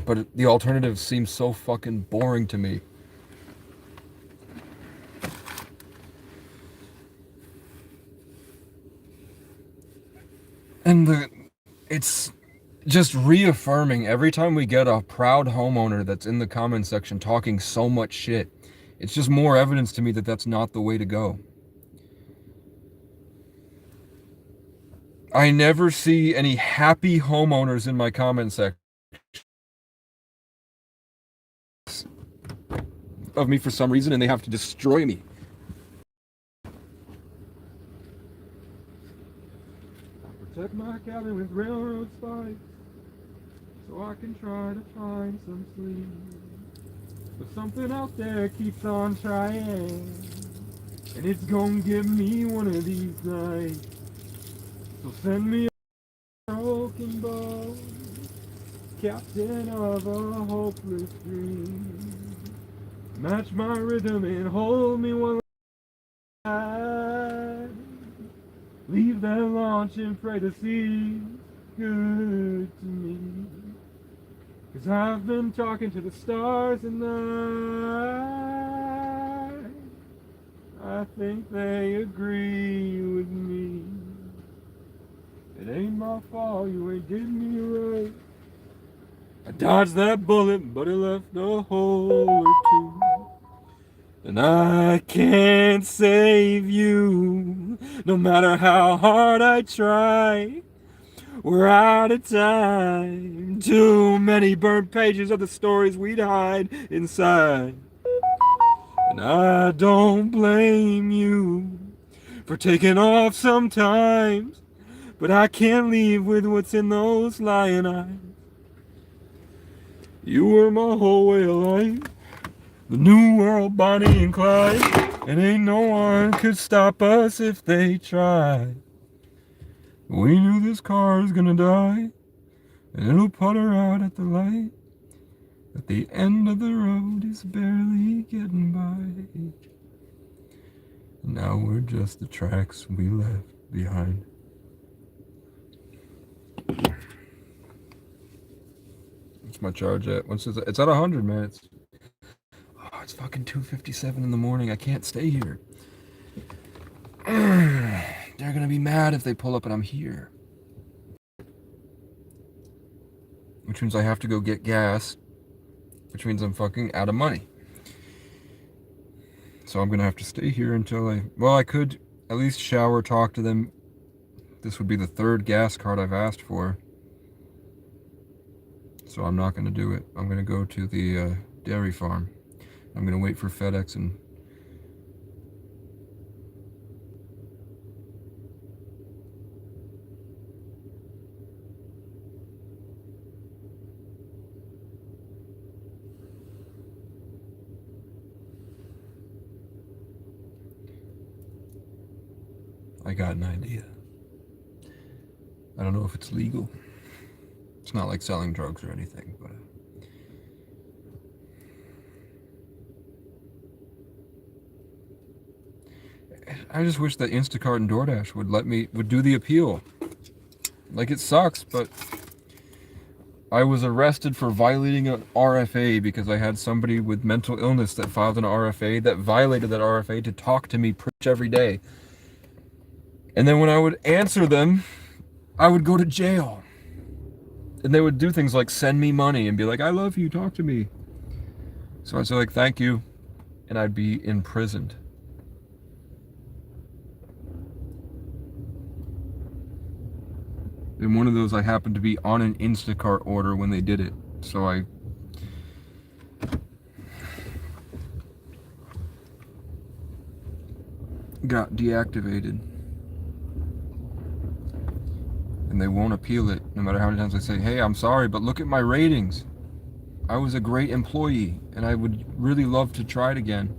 But the alternative seems so fucking boring to me. And it's just reaffirming every time we get a proud homeowner that's in the comment section talking so much shit. It's just more evidence to me that that's not the way to go. I never see any happy homeowners in my comment section of me for some reason, and they have to destroy me. Protect my cabin with railroad spikes, so I can try to find some sleep. But something out there keeps on trying, and it's gonna get me one of these nights. So send me a broken boat, captain of a hopeless dream. Match my rhythm and hold me while I leave that launch and pray to see good to me. 'Cause I've been talking to the stars and I think they agree with me. It ain't my fault, you ain't did me right. I dodged that bullet, but it left a hole or two. And I can't save you, no matter how hard I try. We're out of time. Too many burnt pages of the stories we'd hide inside. And I don't blame you for taking off sometimes, but I can't leave with what's in those lion eyes. You were my whole way of life, the new world, Bonnie and Clyde, and ain't no one could stop us if they tried. We knew this car's gonna die, and it'll putter out at the light. At the end of the road is barely getting by. And now we're just the tracks we left behind. What's my charge at? It's at 100, man. It's fucking 2:57 in the morning. I can't stay here. They're gonna be mad if they pull up and I'm here. Which means I have to go get gas. Which means I'm fucking out of money. So I'm gonna have to stay here until I could at least shower, talk to them. This would be the third gas card I've asked for. So I'm not gonna do it. I'm gonna go to the dairy farm. I'm gonna wait for FedEx and I got an idea. I don't know if it's legal. It's not like selling drugs or anything, but I just wish that Instacart and DoorDash would do the appeal. Like, it sucks, but I was arrested for violating an RFA because I had somebody with mental illness that filed an RFA that violated that RFA to talk to me pretty much every day. And then when I would answer them, I would go to jail. And they would do things like send me money and be like, I love you, talk to me. So I'd say like, thank you. And I'd be imprisoned. And one of those, I happened to be on an Instacart order when they did it. So I got deactivated. And they won't appeal it, no matter how many times I say, hey, I'm sorry, but look at my ratings. I was a great employee, and I would really love to try it again.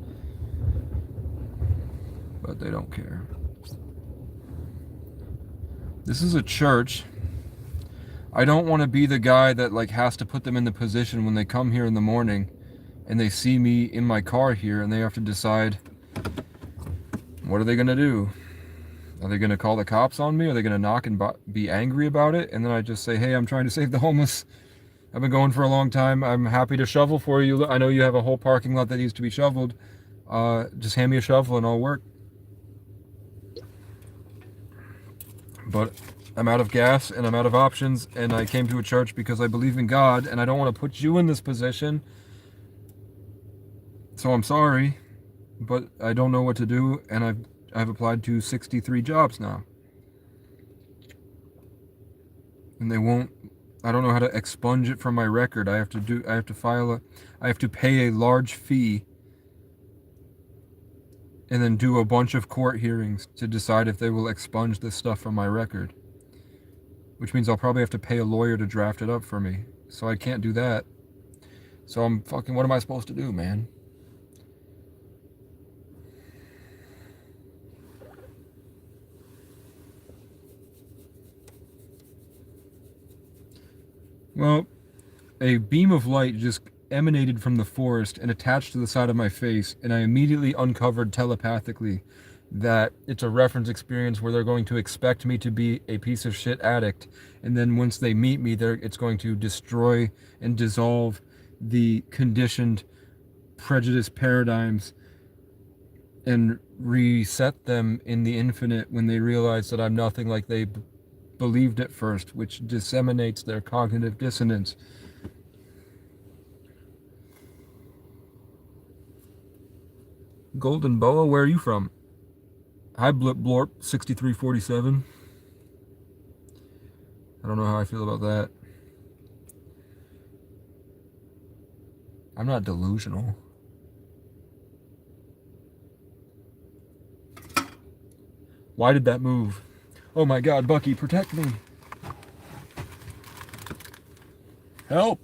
But they don't care. This is a church. I don't want to be the guy that like has to put them in the position when they come here in the morning and they see me in my car here and they have to decide, what are they going to do? Are they going to call the cops on me? Are they going to knock and be angry about it? And then I just say, hey, I'm trying to save the homeless. I've been going for a long time. I'm happy to shovel for you. I know you have a whole parking lot that needs to be shoveled. Just hand me a shovel and I'll work. But I'm out of gas and I'm out of options, and I came to a church because I believe in God, and I don't want to put you in this position. So I'm sorry, but I don't know what to do, and I've applied to 63 jobs now. And they won't, I don't know how to expunge it from my record. I have to pay a large fee and then do a bunch of court hearings to decide if they will expunge this stuff from my record. Which means I'll probably have to pay a lawyer to draft it up for me. So I can't do that. So what am I supposed to do, man? Well, a beam of light just emanated from the forest and attached to the side of my face, and I immediately uncovered telepathically that it's a reference experience where they're going to expect me to be a piece of shit addict, and then once they meet me, it's going to destroy and dissolve the conditioned prejudice paradigms and reset them in the infinite when they realize that I'm nothing like they believed at first, which disseminates their cognitive dissonance. Golden Boa, where are you from? Hi, Blip Blorp 6347. I don't know how I feel about that. I'm not delusional. Why did that move? Oh my God, Bucky, protect me. Help.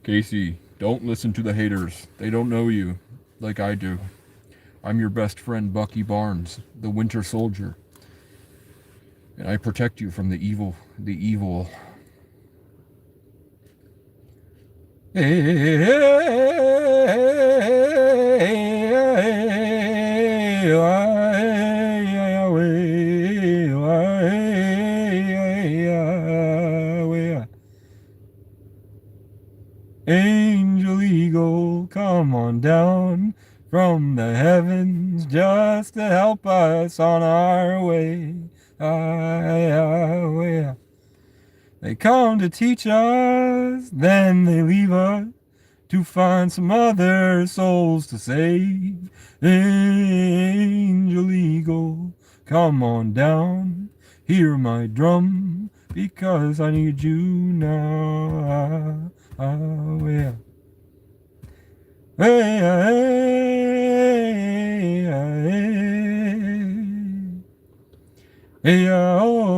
Casey, don't listen to the haters. They don't know you like I do. I'm your best friend, Bucky Barnes, the Winter Soldier. And I protect you from the evil. Angel Eagle, come on down from the heavens just to help us on our way. They come to teach us, then they leave us to find some other souls to save. Angel Eagle, come on down, hear my drum, because I need you now. Yeah. Hey, oh,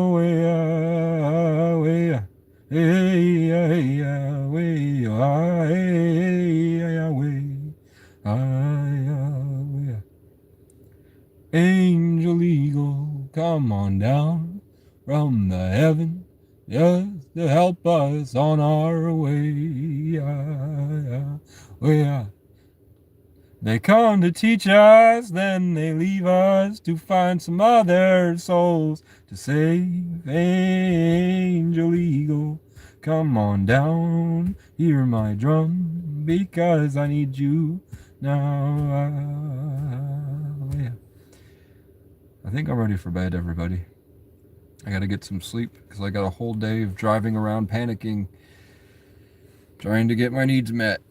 Angel Eagle, come on down from the heaven just to help us on our way. They come to teach us, then they leave us to find some other souls to save. Angel Eagle, Come on down, hear my drum, because I need you now. Yeah. I think I'm ready for bed, everybody. I gotta get some sleep because I got a whole day of driving around panicking, trying to get my needs met.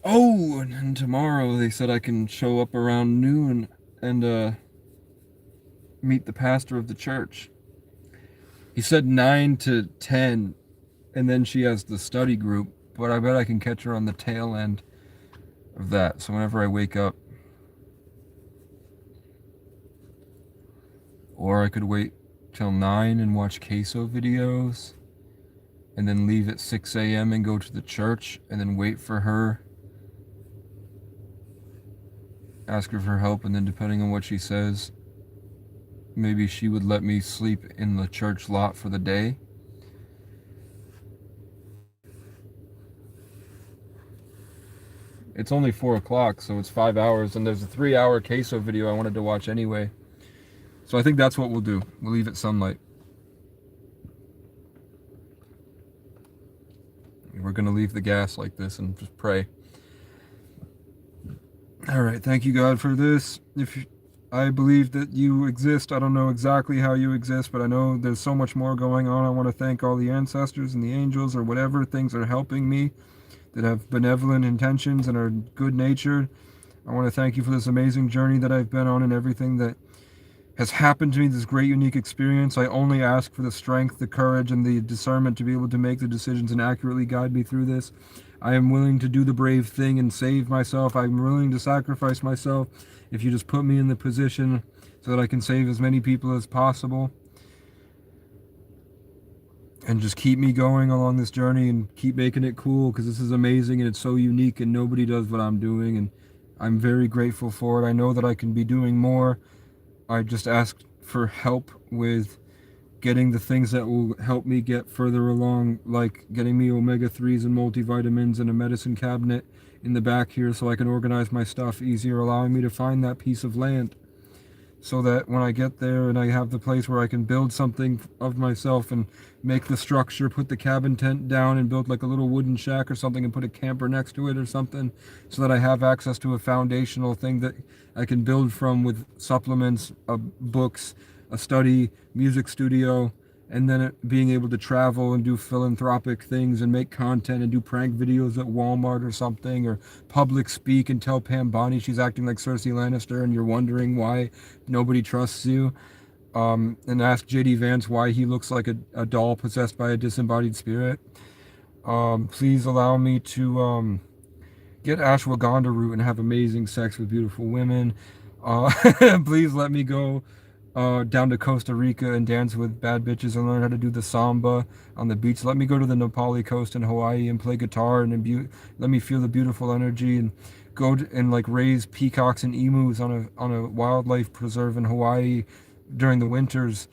Oh, and tomorrow they said I can show up around noon and meet the pastor of the church. He said 9 to 10, and then she has the study group, but I bet I can catch her on the tail end of that. So whenever I wake up, or I could wait till 9 and watch queso videos, and then leave at 6 a.m. and go to the church, and then wait for her, ask her for help, and then depending on what she says, maybe she would let me sleep in the church lot for the day. It's only 4 o'clock, so it's 5 hours, and there's a 3-hour queso video I wanted to watch anyway. So I think that's what we'll do. We'll leave it sunlight. We're going to leave the gas like this and just pray. All right, thank you, God, for this. I believe that you exist. I don't know exactly how you exist, but I know there's so much more going on. I want to thank all the ancestors and the angels or whatever things are helping me that have benevolent intentions and are good-natured. I want to thank you for this amazing journey that I've been on and everything that has happened to me, this great, unique experience. I only ask for the strength, the courage, and the discernment to be able to make the decisions and accurately guide me through this. I am willing to do the brave thing and save myself. I'm willing to sacrifice myself if you just put me in the position so that I can save as many people as possible. And just keep me going along this journey and keep making it cool, because this is amazing and it's so unique and nobody does what I'm doing, and I'm very grateful for it. I know that I can be doing more. I just ask for help with getting the things that will help me get further along, like getting me omega-3s and multivitamins and a medicine cabinet in the back here so I can organize my stuff easier, allowing me to find that piece of land so that when I get there and I have the place where I can build something of myself and make the structure, put the cabin tent down and build like a little wooden shack or something and put a camper next to it or something, so that I have access to a foundational thing that I can build from with supplements, books, a study, music studio, and then being able to travel and do philanthropic things and make content and do prank videos at Walmart or something, or public speak and tell Pam Bondi she's acting like Cersei Lannister and you're wondering why nobody trusts you, and ask JD Vance why he looks like a doll possessed by a disembodied spirit. Please allow me to get ashwagandha root and have amazing sex with beautiful women. Please let me go down to Costa Rica and dance with bad bitches and learn how to do the samba on the beach. Let me go to the Nepali coast in Hawaii and play guitar and let me feel the beautiful energy, and go and like raise peacocks and emus on a wildlife preserve in Hawaii during the winters,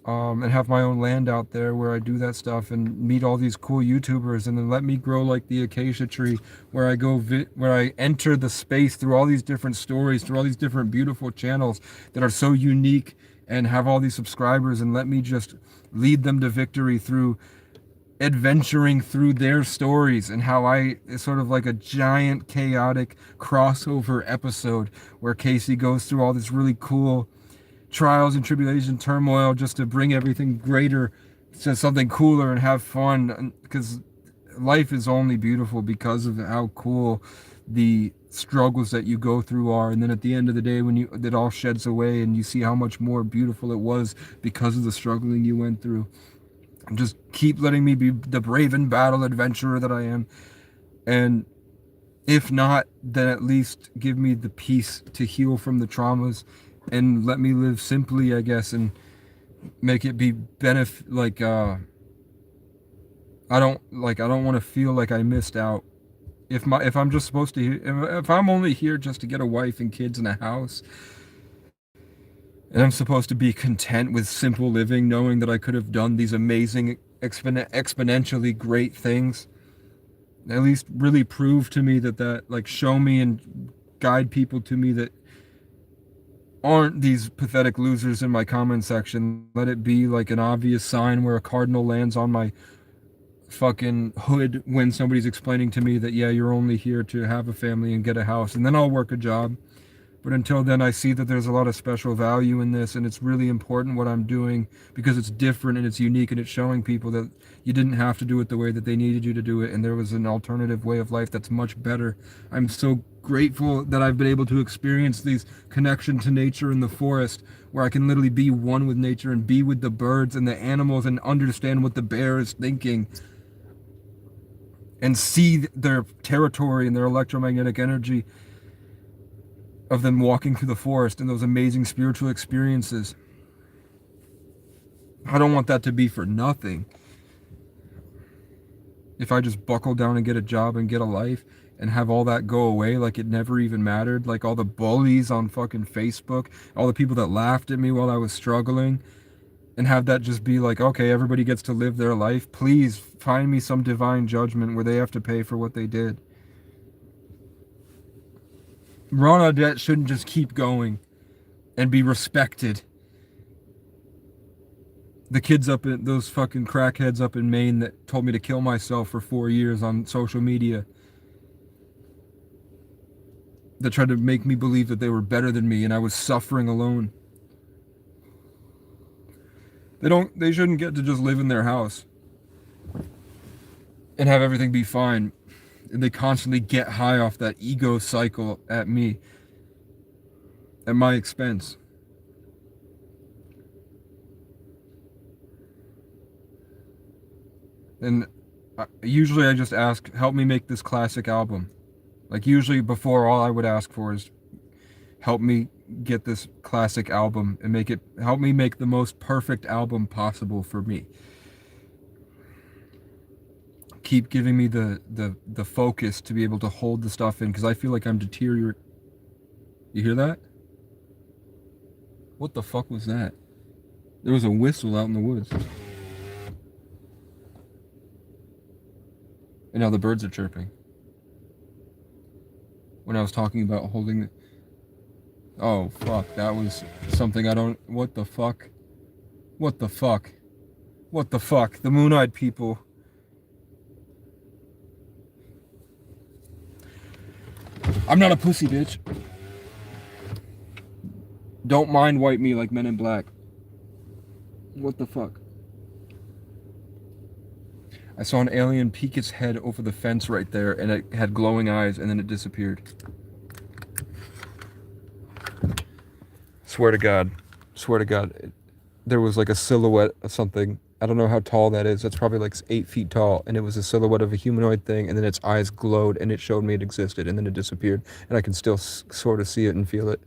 and have my own land out there where I do that stuff and meet all these cool YouTubers, and then let me grow like the acacia tree where I go where I enter the space through all these different stories, through all these different beautiful channels that are so unique and have all these subscribers, and let me just lead them to victory through adventuring through their stories, and how it's sort of like a giant chaotic crossover episode where Casey goes through all this really cool trials and tribulation, turmoil, just to bring everything greater to something cooler and have fun, because life is only beautiful because of how cool the struggles that you go through are. And then at the end of the day, when it all sheds away and you see how much more beautiful it was because of the struggling you went through. And just keep letting me be the brave and battle adventurer that I am. And if not, then at least give me the peace to heal from the traumas and let me live simply, I guess, and make it be I don't want to feel like I missed out. If I'm just supposed to, if I'm only here just to get a wife and kids and a house, and I'm supposed to be content with simple living, knowing that I could have done these amazing, exponentially great things, at least really prove to me that like show me and guide people to me that aren't these pathetic losers in my comment section. Let it be like an obvious sign where a cardinal lands on my fucking hood when somebody's explaining to me that, yeah, you're only here to have a family and get a house, and then I'll work a job. But until then, I see that there's a lot of special value in this, and it's really important what I'm doing because it's different and it's unique, and it's showing people that you didn't have to do it the way that they needed you to do it, and there was an alternative way of life that's much better. I'm so grateful that I've been able to experience these connection to nature in the forest, where I can literally be one with nature and be with the birds and the animals and understand what the bear is thinking and see their territory and their electromagnetic energy of them walking through the forest and those amazing spiritual experiences. I don't want that to be for nothing. If I just buckle down and get a job and get a life and have all that go away like it never even mattered, like all the bullies on fucking Facebook, all the people that laughed at me while I was struggling, and have that just be like, okay, everybody gets to live their life. Please find me some divine judgment where they have to pay for what they did. Ronaldette shouldn't just keep going and be respected. The kids up in those fucking crackheads up in Maine that told me to kill myself for 4 years on social media, that tried to make me believe that they were better than me and I was suffering alone. They shouldn't get to just live in their house and have everything be fine. And they constantly get high off that ego cycle at me, at my expense. And usually I just ask, help me make this classic album. Like usually before, all I would ask for is help me get this classic album and help me make the most perfect album possible for me. Keep giving me the focus to be able to hold the stuff in, because I feel like I'm deteriorating. You hear that? What the fuck was that? There was a whistle out in the woods. And now the birds are chirping. When I was talking about holding the... Oh, fuck. That was something I don't... What the fuck? What the fuck? What the fuck? The Moon-Eyed people. I'm not a pussy, bitch. Don't mind white me like Men in Black. What the fuck? I saw an alien peek its head over the fence right there, and it had glowing eyes, and then it disappeared. Swear to God. Swear to God. There was like a silhouette of something. I don't know how tall that is. That's probably like 8 feet tall. And it was a silhouette of a humanoid thing, and then its eyes glowed, and it showed me it existed, and then it disappeared. And I can still sort of see it and feel it.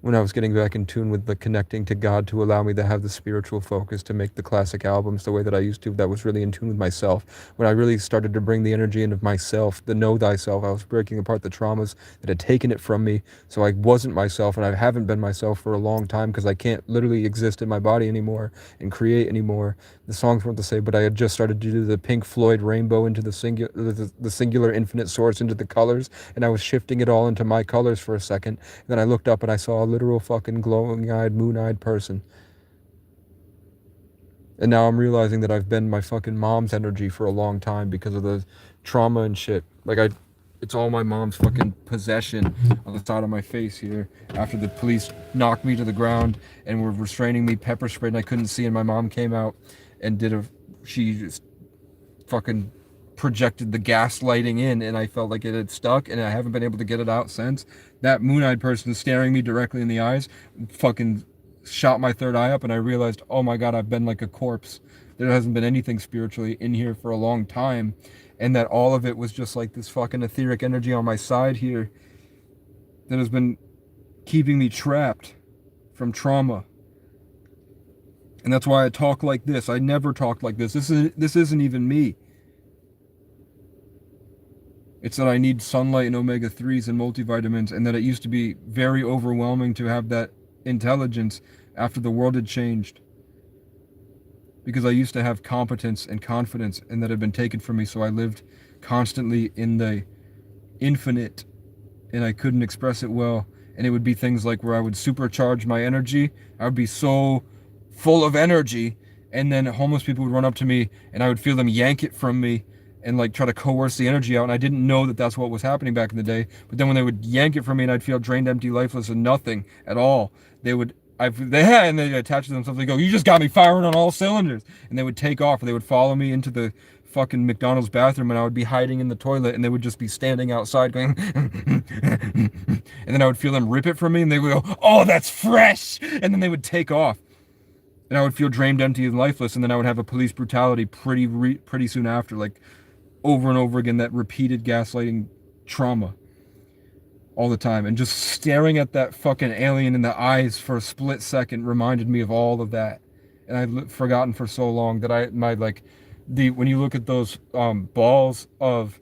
When I was getting back in tune with the connecting to God to allow me to have the spiritual focus to make the classic albums the way that I used to, that was really in tune with myself. When I really started to bring the energy into myself, the know thyself, I was breaking apart the traumas that had taken it from me. So I wasn't myself, and I haven't been myself for a long time because I can't literally exist in my body anymore and create anymore. The songs weren't the same, but I had just started to do the Pink Floyd rainbow into the singular infinite source into the colors, and I was shifting it all into my colors for a second. And then I looked up and I saw a literal fucking glowing-eyed, moon-eyed person. And now I'm realizing that I've been my fucking mom's energy for a long time because of the trauma and shit. Like it's all my mom's fucking possession on the side of my face here. After the police knocked me to the ground and were restraining me, pepper sprayed, and I couldn't see, and my mom came out and she just fucking projected the gaslighting in, and I felt like it had stuck, and I haven't been able to get it out since. That moon-eyed person staring me directly in the eyes fucking shot my third eye up, and I realized, oh my God, I've been like a corpse. There hasn't been anything spiritually in here for a long time, and that all of it was just like this fucking etheric energy on my side here that has been keeping me trapped from trauma. And that's why I talk like this. I never talked like this. This isn't even me. It's that I need sunlight and omega-3s and multivitamins, and that it used to be very overwhelming to have that intelligence after the world had changed. Because I used to have competence and confidence, and that had been taken from me, so I lived constantly in the infinite, and I couldn't express it well. And it would be things like where I would supercharge my energy. I would be so full of energy, and then homeless people would run up to me, and I would feel them yank it from me and like try to coerce the energy out. And I didn't know that that's what was happening back in the day. But then when they would yank it from me, and I'd feel drained, empty, lifeless, and nothing at all, they would. And they attach to themselves. They go, "You just got me firing on all cylinders," and they would take off. Or they would follow me into the fucking McDonald's bathroom, and I would be hiding in the toilet, and they would just be standing outside going, and then I would feel them rip it from me, and they would go, "Oh, that's fresh," and then they would take off, and I would feel drained, empty, and lifeless, and then I would have a police brutality pretty soon after, like over and over again, that repeated gaslighting trauma all the time, and just staring at that fucking alien in the eyes for a split second reminded me of all of that, and I'd forgotten for so long that when you look at those balls of,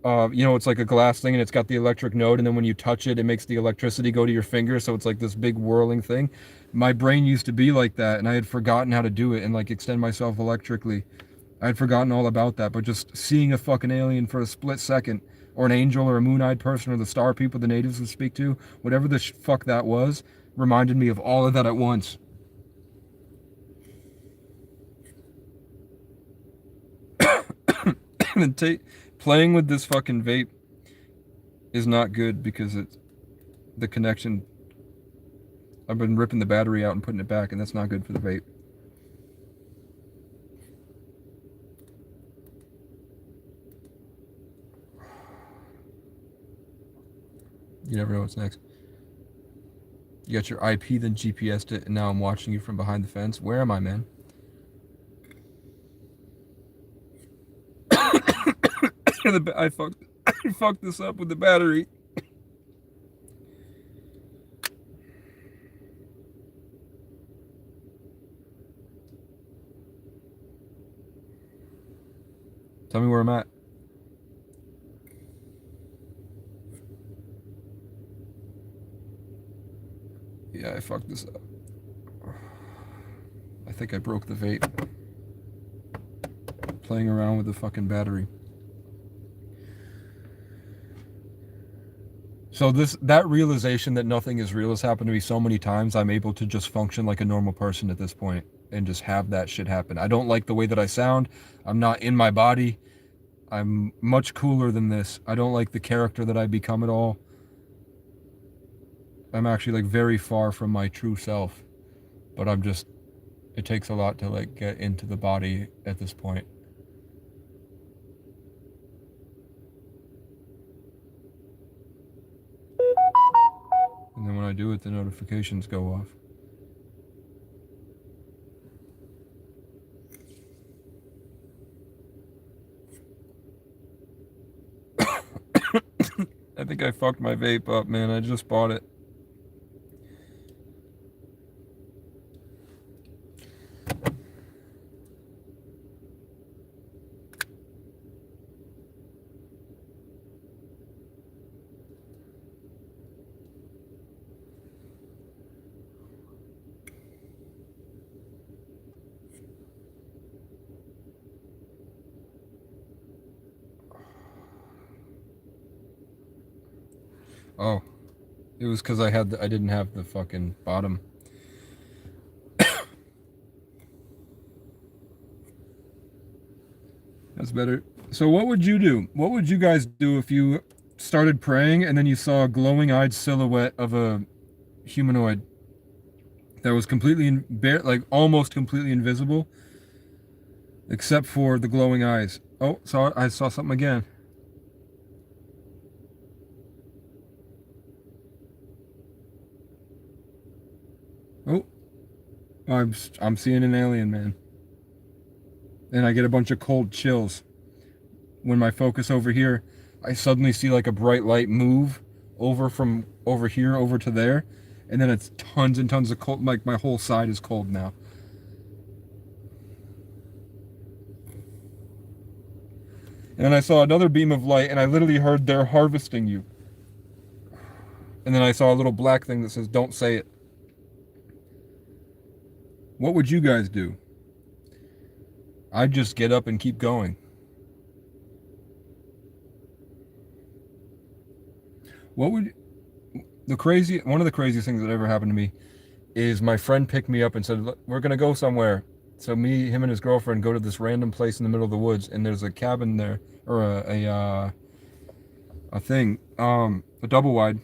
it's like a glass thing, and it's got the electric node, and then when you touch it, it makes the electricity go to your finger, so it's like this big whirling thing. My brain used to be like that, and I had forgotten how to do it and like extend myself electrically. I had forgotten all about that, but just seeing a fucking alien for a split second, or an angel, or a moon-eyed person, or the star people the natives would speak to, whatever the fuck that was, reminded me of all of that at once. And playing with this fucking vape is not good because the connection. I've been ripping the battery out and putting it back, and that's not good for the vape. You never know what's next. You got your IP, then GPS'd it, and now I'm watching you from behind the fence. Where am I, man? I fucked this up with the battery. Tell me where I'm at. Yeah, I fucked this up. I think I broke the vape. Playing around with the fucking battery. So that realization that nothing is real has happened to me so many times, I'm able to just function like a normal person at this point and just have that shit happen. I don't like the way that I sound. I'm not in my body. I'm much cooler than this. I don't like the character that I become at all. I'm actually like very far from my true self, but it takes a lot to like get into the body at this point. And then when I do it, the notifications go off. I think I fucked my vape up, man. I just bought it. Oh, it was because I didn't have the fucking bottom. That's better. So what would you do? What would you guys do if you started praying and then you saw a glowing-eyed silhouette of a humanoid that was almost completely invisible, except for the glowing eyes? Oh, I saw something again. Oh, I'm seeing an alien, man. And I get a bunch of cold chills. When my focus over here, I suddenly see like a bright light move over from over here over to there, and then it's tons and tons of cold, like my whole side is cold now. And then I saw another beam of light, and I literally heard they're harvesting you. And then I saw a little black thing that says, "Don't say it." What would you guys do? I'd just get up and keep going. One of the craziest things that ever happened to me is my friend picked me up and said, "Look, we're going to go somewhere." So me, him, and his girlfriend go to this random place in the middle of the woods, and there's a cabin there, or a double wide,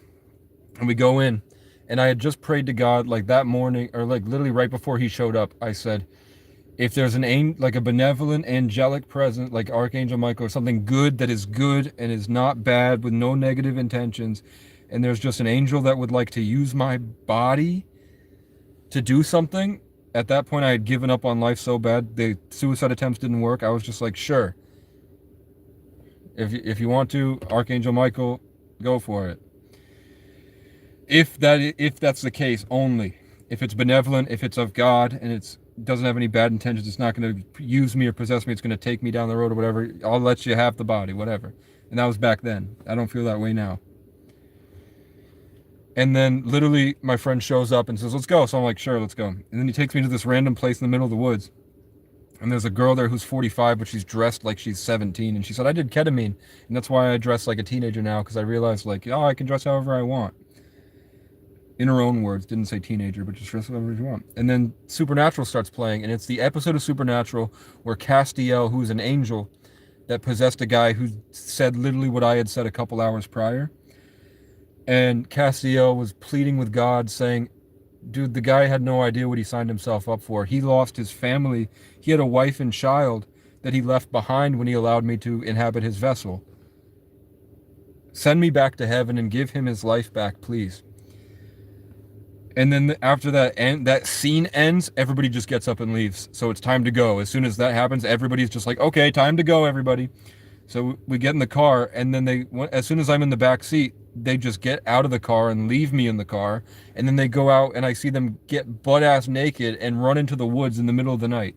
and we go in, and I had just prayed to God like that morning, or like literally right before he showed up. I said, if there's like a benevolent angelic presence, like Archangel Michael, or something good that is good and is not bad with no negative intentions, and there's just an angel that would like to use my body to do something. At that point, I had given up on life so bad. The suicide attempts didn't work. I was just like, sure. If you want to, Archangel Michael, go for it. If that's the case only. If it's benevolent, if it's of God, and it doesn't have any bad intentions, it's not going to use me or possess me, it's going to take me down the road or whatever, I'll let you have the body, whatever. And that was back then. I don't feel that way now. And then literally my friend shows up and says, let's go. So I'm like, sure, let's go. And then he takes me to this random place in the middle of the woods. And there's a girl there who's 45, but she's dressed like she's 17. And she said, I did ketamine. And that's why I dress like a teenager now, because I realized, like, oh, I can dress however I want. In her own words, didn't say teenager, but just dress however you want. And then Supernatural starts playing. And it's the episode of Supernatural where Castiel, who's an angel that possessed a guy who said literally what I had said a couple hours prior. And Castiel was pleading with God, saying, dude, the guy had no idea what he signed himself up for. He lost his family. He had a wife and child that he left behind when he allowed me to inhabit his vessel. Send me back to heaven and give him his life back, please. And then after that scene ends, everybody just gets up and leaves. So it's time to go. As soon as that happens, everybody's just like, okay, time to go, everybody. So we get in the car, and then as soon as I'm in the back seat, they just get out of the car and leave me in the car. And then they go out, and I see them get butt-ass naked and run into the woods in the middle of the night.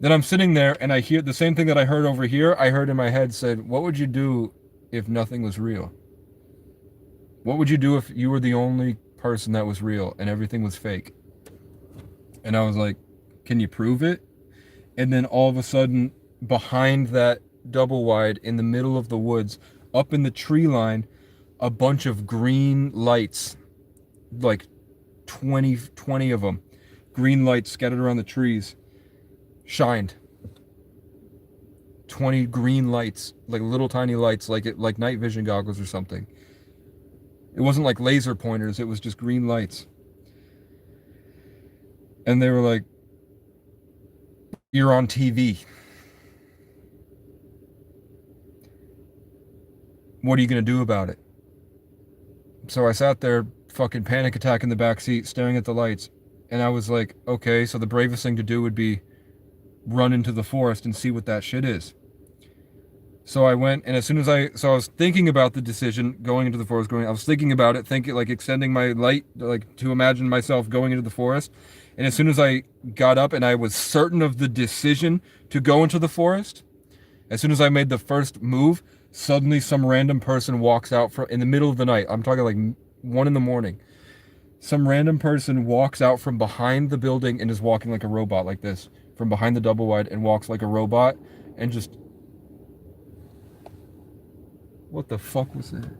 Then I'm sitting there, and I hear the same thing that I heard over here. I heard in my head said, what would you do if nothing was real? What would you do if you were the only person that was real and everything was fake? And I was like, can you prove it? And then all of a sudden, behind that double wide in the middle of the woods, up in the tree line, a bunch of green lights, like 20 of them, green lights scattered around the trees, shined. 20 green lights, like little tiny lights, like night vision goggles or something. It wasn't like laser pointers, it was just green lights. And they were like, you're on TV. What are you going to do about it? So I sat there, fucking panic attack in the back seat, staring at the lights. And I was like, okay, so the bravest thing to do would be run into the forest and see what that shit is. So I went, and as soon as I was thinking about the decision, going into the forest, I was thinking about it, thinking, like, extending my light, like, to imagine myself going into the forest. And as soon as I got up and I was certain of the decision to go into the forest, as soon as I made the first move, suddenly some random person walks out in the middle of the night. I'm talking like 1 a.m. Some random person walks out from behind the building and is walking like a robot, like this, from behind the double wide, and walks like a robot, and just... What the fuck was that?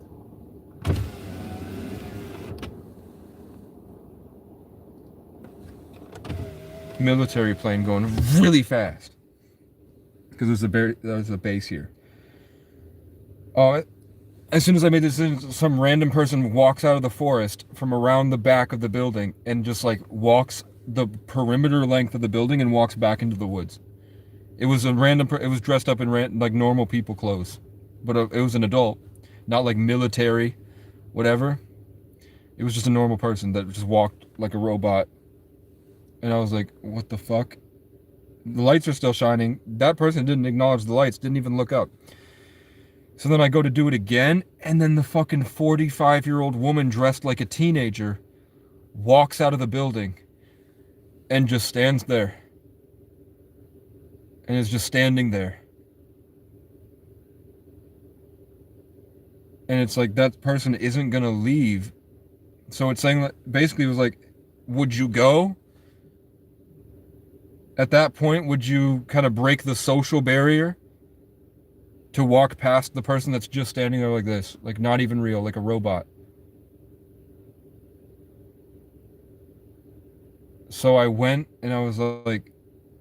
Military plane going really fast. Because there's a base here. As soon as I made this decision, some random person walks out of the forest from around the back of the building and just like walks the perimeter length of the building and walks back into the woods. It was a random, it was dressed up in like normal people clothes, but it was an adult, not like military, whatever. It was just a normal person that just walked like a robot. And I was like, what the fuck? The lights are still shining. That person didn't acknowledge the lights, didn't even look up. So then I go to do it again, and then the fucking 45-year-old woman dressed like a teenager walks out of the building and just stands there. And is just standing there. And it's like, that person isn't gonna leave. So it's saying, basically it was like, would you go? At that point, would you kind of break the social barrier to walk past the person that's just standing there like this, like not even real, like a robot? So I went and I was like,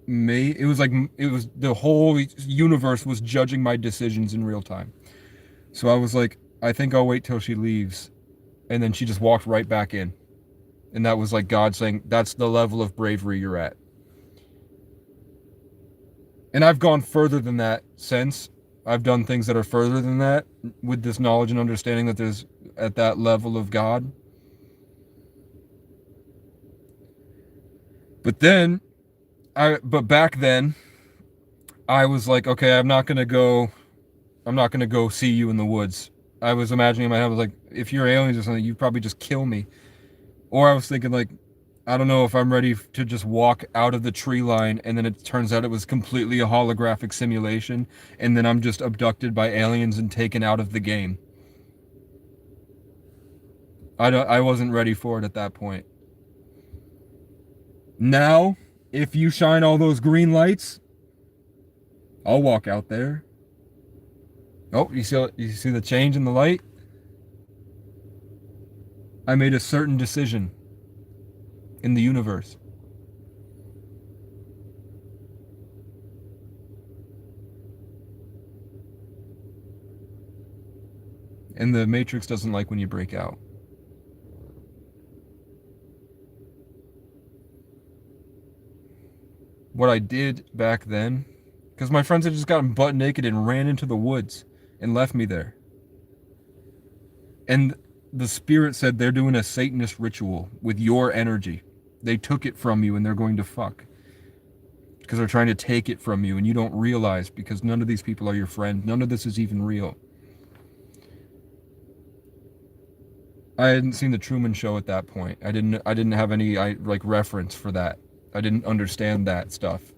it was the whole universe was judging my decisions in real time. So I was like, I think I'll wait till she leaves. And then she just walked right back in. And that was like God saying, that's the level of bravery you're at. And I've gone further than that since. I've done things that are further than that with this knowledge and understanding that there's at that level of God. But back then, I was like, okay, I'm not gonna go see you in the woods. I was imagining in my head, I was like, if you're aliens or something, you'd probably just kill me. Or I was thinking like, I don't know if I'm ready to just walk out of the tree line, and then it turns out it was completely a holographic simulation, and then I'm just abducted by aliens and taken out of the game. I wasn't ready for it at that point. Now, if you shine all those green lights, I'll walk out there. Oh, you see the change in the light? I made a certain decision in the universe. And the Matrix doesn't like when you break out. What I did back then, because my friends had just gotten butt naked and ran into the woods and left me there. And the spirit said they're doing a Satanist ritual with your energy. They took it from you and they're going to fuck. Because they're trying to take it from you and you don't realize, because none of these people are your friend. None of this is even real. I hadn't seen the Truman Show at that point. I didn't have any reference for that. I didn't understand that stuff.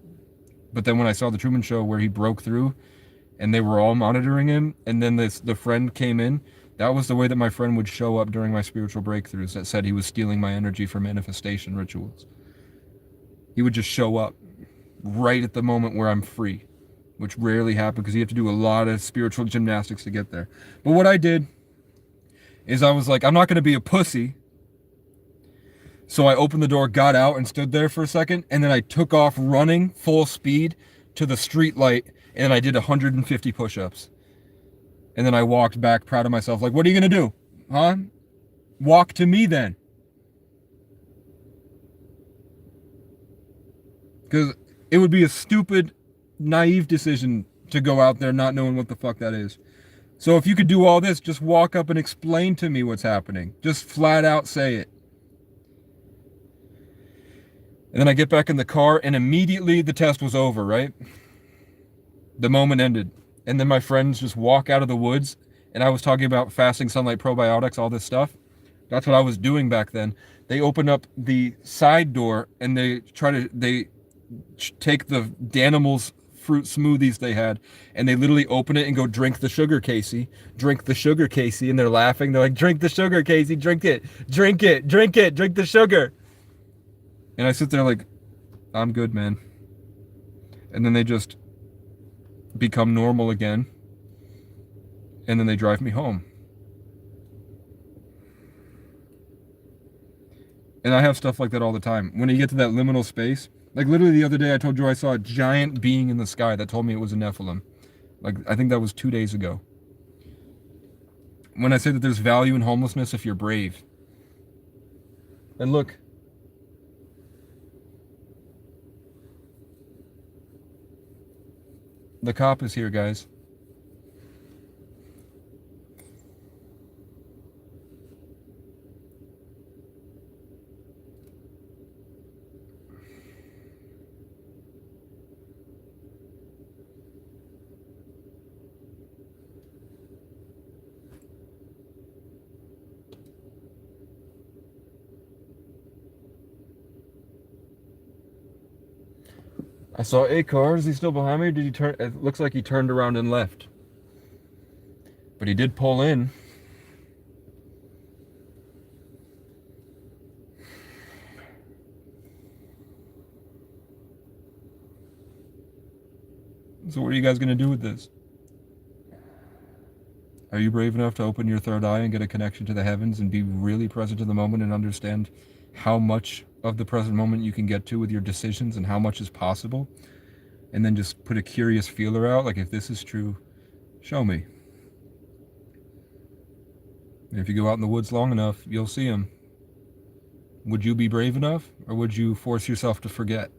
But then when I saw the Truman Show where he broke through and they were all monitoring him, and then the friend came in, that was the way that my friend would show up during my spiritual breakthroughs, that said he was stealing my energy for manifestation rituals. He would just show up right at the moment where I'm free, which rarely happens because you have to do a lot of spiritual gymnastics to get there. But what I did is I was like, I'm not going to be a pussy. So I opened the door, got out, and stood there for a second, and then I took off running full speed to the street light, and I did 150 push-ups. And then I walked back, proud of myself, like, what are you going to do? Huh? Walk to me then. Because it would be a stupid, naive decision to go out there not knowing what the fuck that is. So if you could do all this, just walk up and explain to me what's happening. Just flat out say it. And then I get back in the car, and immediately the test was over, right? The moment ended. And then my friends just walk out of the woods, and I was talking about fasting, sunlight, probiotics, all this stuff. That's what I was doing back then. They open up the side door, and they take the Danimals fruit smoothies they had, and they literally open it and go, drink the sugar, Casey. Drink the sugar, Casey. And they're laughing. They're like, drink the sugar, Casey. Drink it. Drink it. Drink it. Drink the sugar. And I sit there like, I'm good, man. And then they just become normal again. And then they drive me home. And I have stuff like that all the time. When you get to that liminal space, like literally the other day I told you I saw a giant being in the sky that told me it was a Nephilim. Like, I think that was 2 days ago. When I say that there's value in homelessness if you're brave. And look. The cop is here, guys. I saw a car. Is he still behind me? Or did he turn? It looks like he turned around and left. But he did pull in. So what are you guys going to do with this? Are you brave enough to open your third eye and get a connection to the heavens and be really present in the moment and understand how much of the present moment you can get to with your decisions and how much is possible, and then just put a curious feeler out, like, if this is true, show me. And if you go out in the woods long enough, you'll see them. Would you be brave enough, or would you force yourself to forget?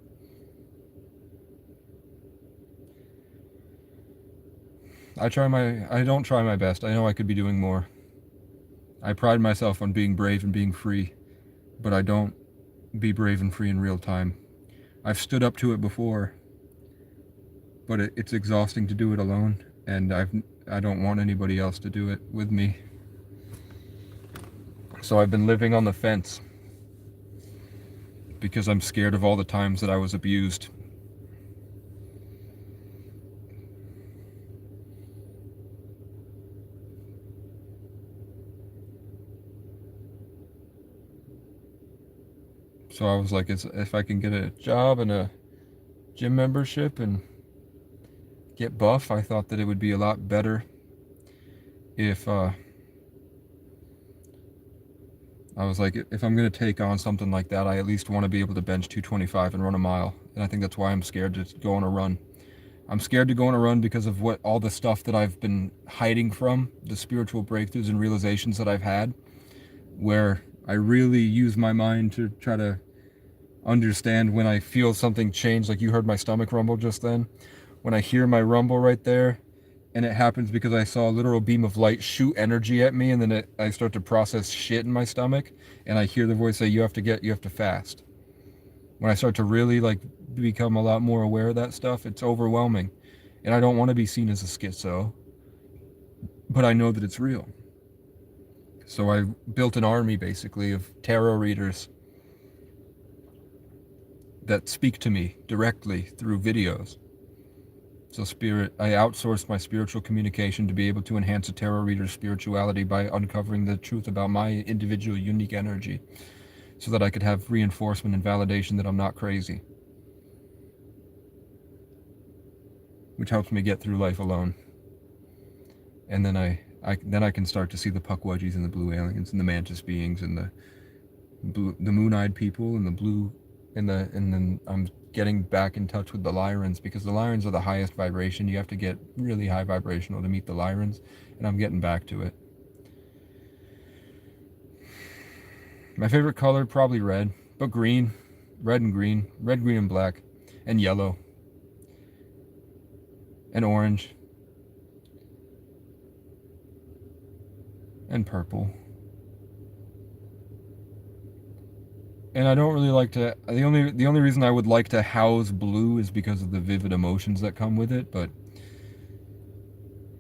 I don't try my best. I know I could be doing more. I pride myself on being brave and being free, but I don't be brave and free in real time. I've stood up to it before, but it's exhausting to do it alone, and I don't want anybody else to do it with me. So I've been living on the fence because I'm scared of all the times that I was abused. So I was like, if I can get a job and a gym membership and get buff, I thought that it would be a lot better if I was like, if I'm going to take on something like that, I at least want to be able to bench 225 and run a mile. And I think that's why I'm scared to go on a run. I'm scared to go on a run because of all the stuff that I've been hiding from, the spiritual breakthroughs and realizations that I've had, where I really use my mind to try to understand when I feel something change. Like you heard my stomach rumble just then. When I hear my rumble right there, and it happens because I saw a literal beam of light shoot energy at me, and then I start to process shit in my stomach, and I hear the voice say, you have to fast. When I start to really like become a lot more aware of that stuff, it's overwhelming. And I don't want to be seen as a schizo, but I know that it's real. So I built an army basically of tarot readers that speak to me directly through videos. So I outsourced my spiritual communication to be able to enhance a tarot reader's spirituality by uncovering the truth about my individual unique energy, so that I could have reinforcement and validation that I'm not crazy, which helps me get through life alone. And then I can start to see the Pukwudgies and the blue aliens and the mantis beings and the moon-eyed people and the blue, and then I'm getting back in touch with the Lyrans, because the Lyrans are the highest vibration. You have to get really high vibrational to meet the Lyrans, and I'm getting back to it. My favorite color, probably red, but green, red and green, red, green, and black, and yellow, and orange, and purple. And I don't really like to, the only reason I would like to house blue is because of the vivid emotions that come with it, but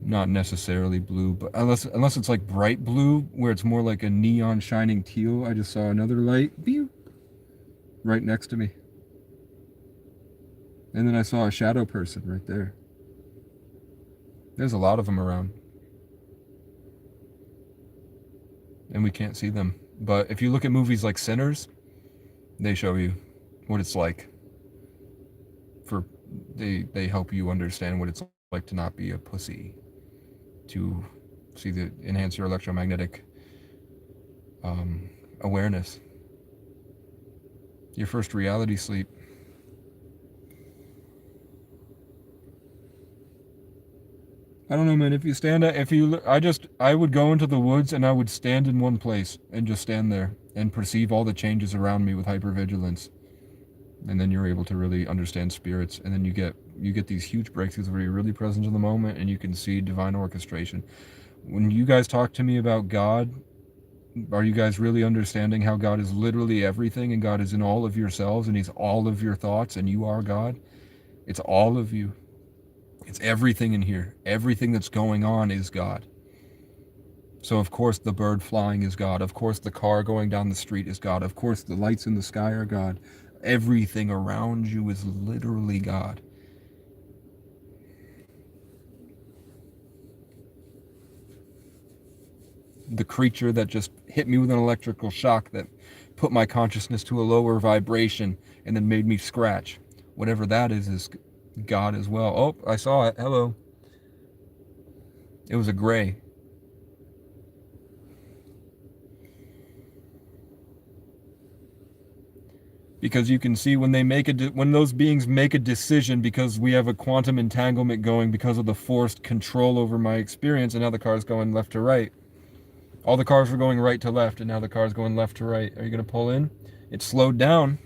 not necessarily blue, but unless it's like bright blue, where it's more like a neon shining teal. I just saw another light right next to me. And then I saw a shadow person right there. There's a lot of them around. And we can't see them. But if you look at movies like Sinners, they show you what it's like. They help you understand what it's like to not be a pussy, to enhance your electromagnetic awareness. Your first reality sleep. I don't know, man. I would go into the woods and I would stand in one place and just stand there and perceive all the changes around me with hypervigilance. And then you're able to really understand spirits, and then you get these huge breakthroughs where you're really present in the moment and you can see divine orchestration. When you guys talk to me about God, are you guys really understanding how God is literally everything, and God is in all of yourselves, and He's all of your thoughts, and you are God? It's all of you. It's everything in here. Everything that's going on is God. So of course the bird flying is God. Of course the car going down the street is God. Of course the lights in the sky are God. Everything around you is literally God. The creature that just hit me with an electrical shock that put my consciousness to a lower vibration and then made me scratch, whatever that is God as well. Oh, I saw it. Hello. It was a gray. because you can see when they make when those beings make a decision, because we have a quantum entanglement going because of the forced control over my experience, and now the car's going left to right. All the cars were going right to left, and now the car's going left to right. Are you going to pull in? It slowed down.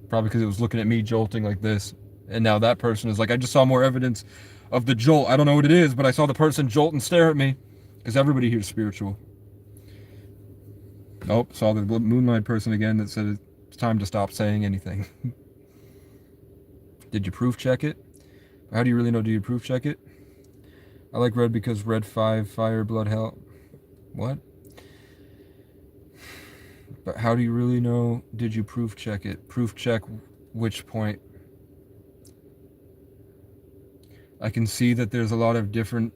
Probably because it was looking at me jolting like this. And now that person is like, I just saw more evidence of the jolt. I don't know what it is, but I saw the person jolt and stare at me. Because everybody here is spiritual. Oh, saw the moonlight person again that said it's time to stop saying anything. Did you proof check it? How do you really know? Do you proof check it? I like red because red 5, fire, blood, hell. What? But how do you really know? Did you proof check it? Proof check which point? I can see that there's a lot of different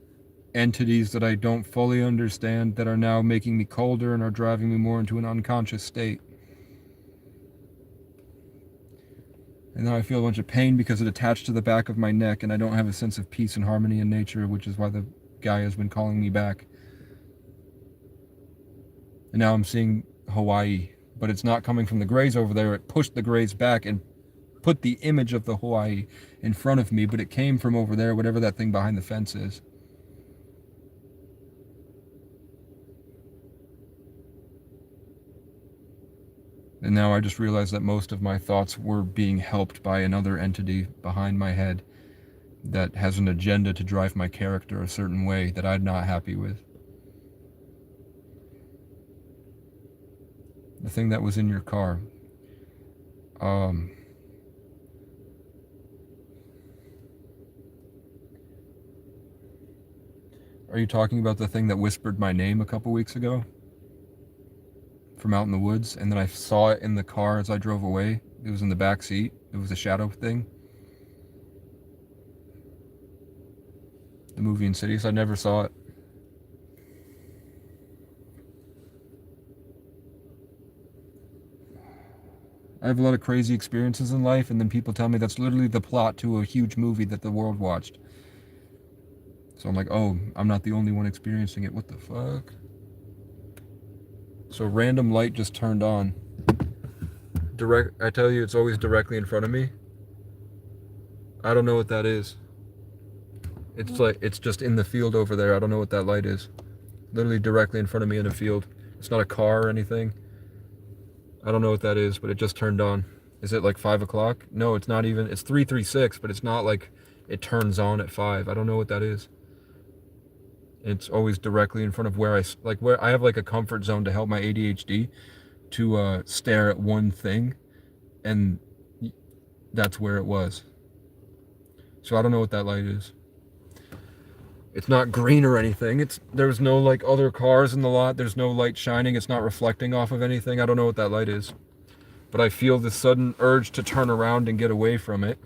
entities that I don't fully understand that are now making me colder and are driving me more into an unconscious state. And now I feel a bunch of pain because it attached to the back of my neck, and I don't have a sense of peace and harmony in nature, which is why the guy has been calling me back. And now I'm seeing Hawaii, but it's not coming from the grays over there. It pushed the grays back and put the image of the Hawaii in front of me, but it came from over there, whatever that thing behind the fence is. And now I just realized that most of my thoughts were being helped by another entity behind my head that has an agenda to drive my character a certain way that I'm not happy with. The thing that was in your car. Are you talking about the thing that whispered my name a couple weeks ago? From out in the woods, and then I saw it in the car as I drove away. It was in the back seat. It was a shadow thing. The movie Insidious, I never saw it. I have a lot of crazy experiences in life, and then people tell me that's literally the plot to a huge movie that the world watched. So I'm like, oh, I'm not the only one experiencing it. What the fuck? So random light just turned on. I tell you, it's always directly in front of me. I don't know what that is. It's like, it's just in the field over there. I don't know what that light is. Literally directly in front of me in a field. It's not a car or anything. I don't know what that is, but it just turned on. Is it like 5 o'clock? No, it's not even. It's 3:36, but it's not like it turns on at 5. I don't know what that is. It's always directly in front of where I have like a comfort zone to help my ADHD to stare at one thing, and that's where it was. So I don't know what that light is. It's not green or anything. There's no like other cars in the lot. There's no light shining. It's not reflecting off of anything. I don't know what that light is. But I feel this sudden urge to turn around and get away from it,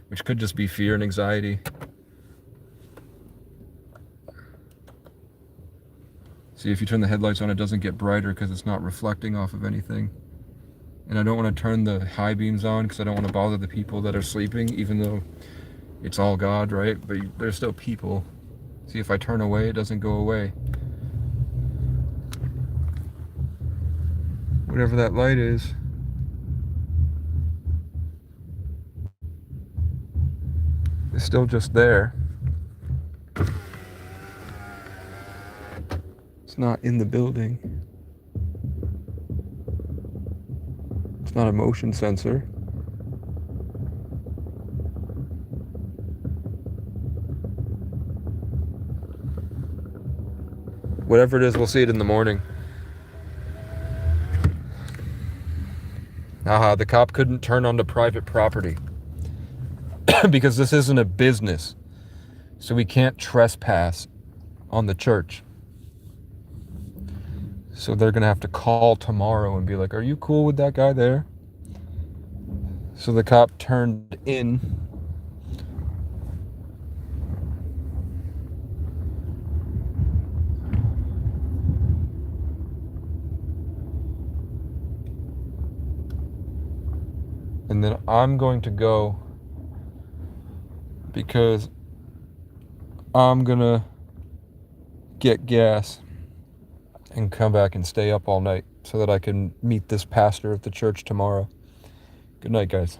which could just be fear and anxiety. See, if you turn the headlights on, it doesn't get brighter because it's not reflecting off of anything. And I don't want to turn the high beams on because I don't want to bother the people that are sleeping, even though it's all God, right? But there's still people. See, if I turn away, it doesn't go away. Whatever that light is. It's still just there. It's not in the building. It's not a motion sensor. Whatever it is, we'll see it in the morning. The cop couldn't turn onto private property because this isn't a business. So we can't trespass on the church. So they're going to have to call tomorrow and be like, are you cool with that guy there? So the cop turned in. And then I'm going to go because I'm going to get gas and come back and stay up all night. so that I can meet this pastor at the church tomorrow. Good night, guys.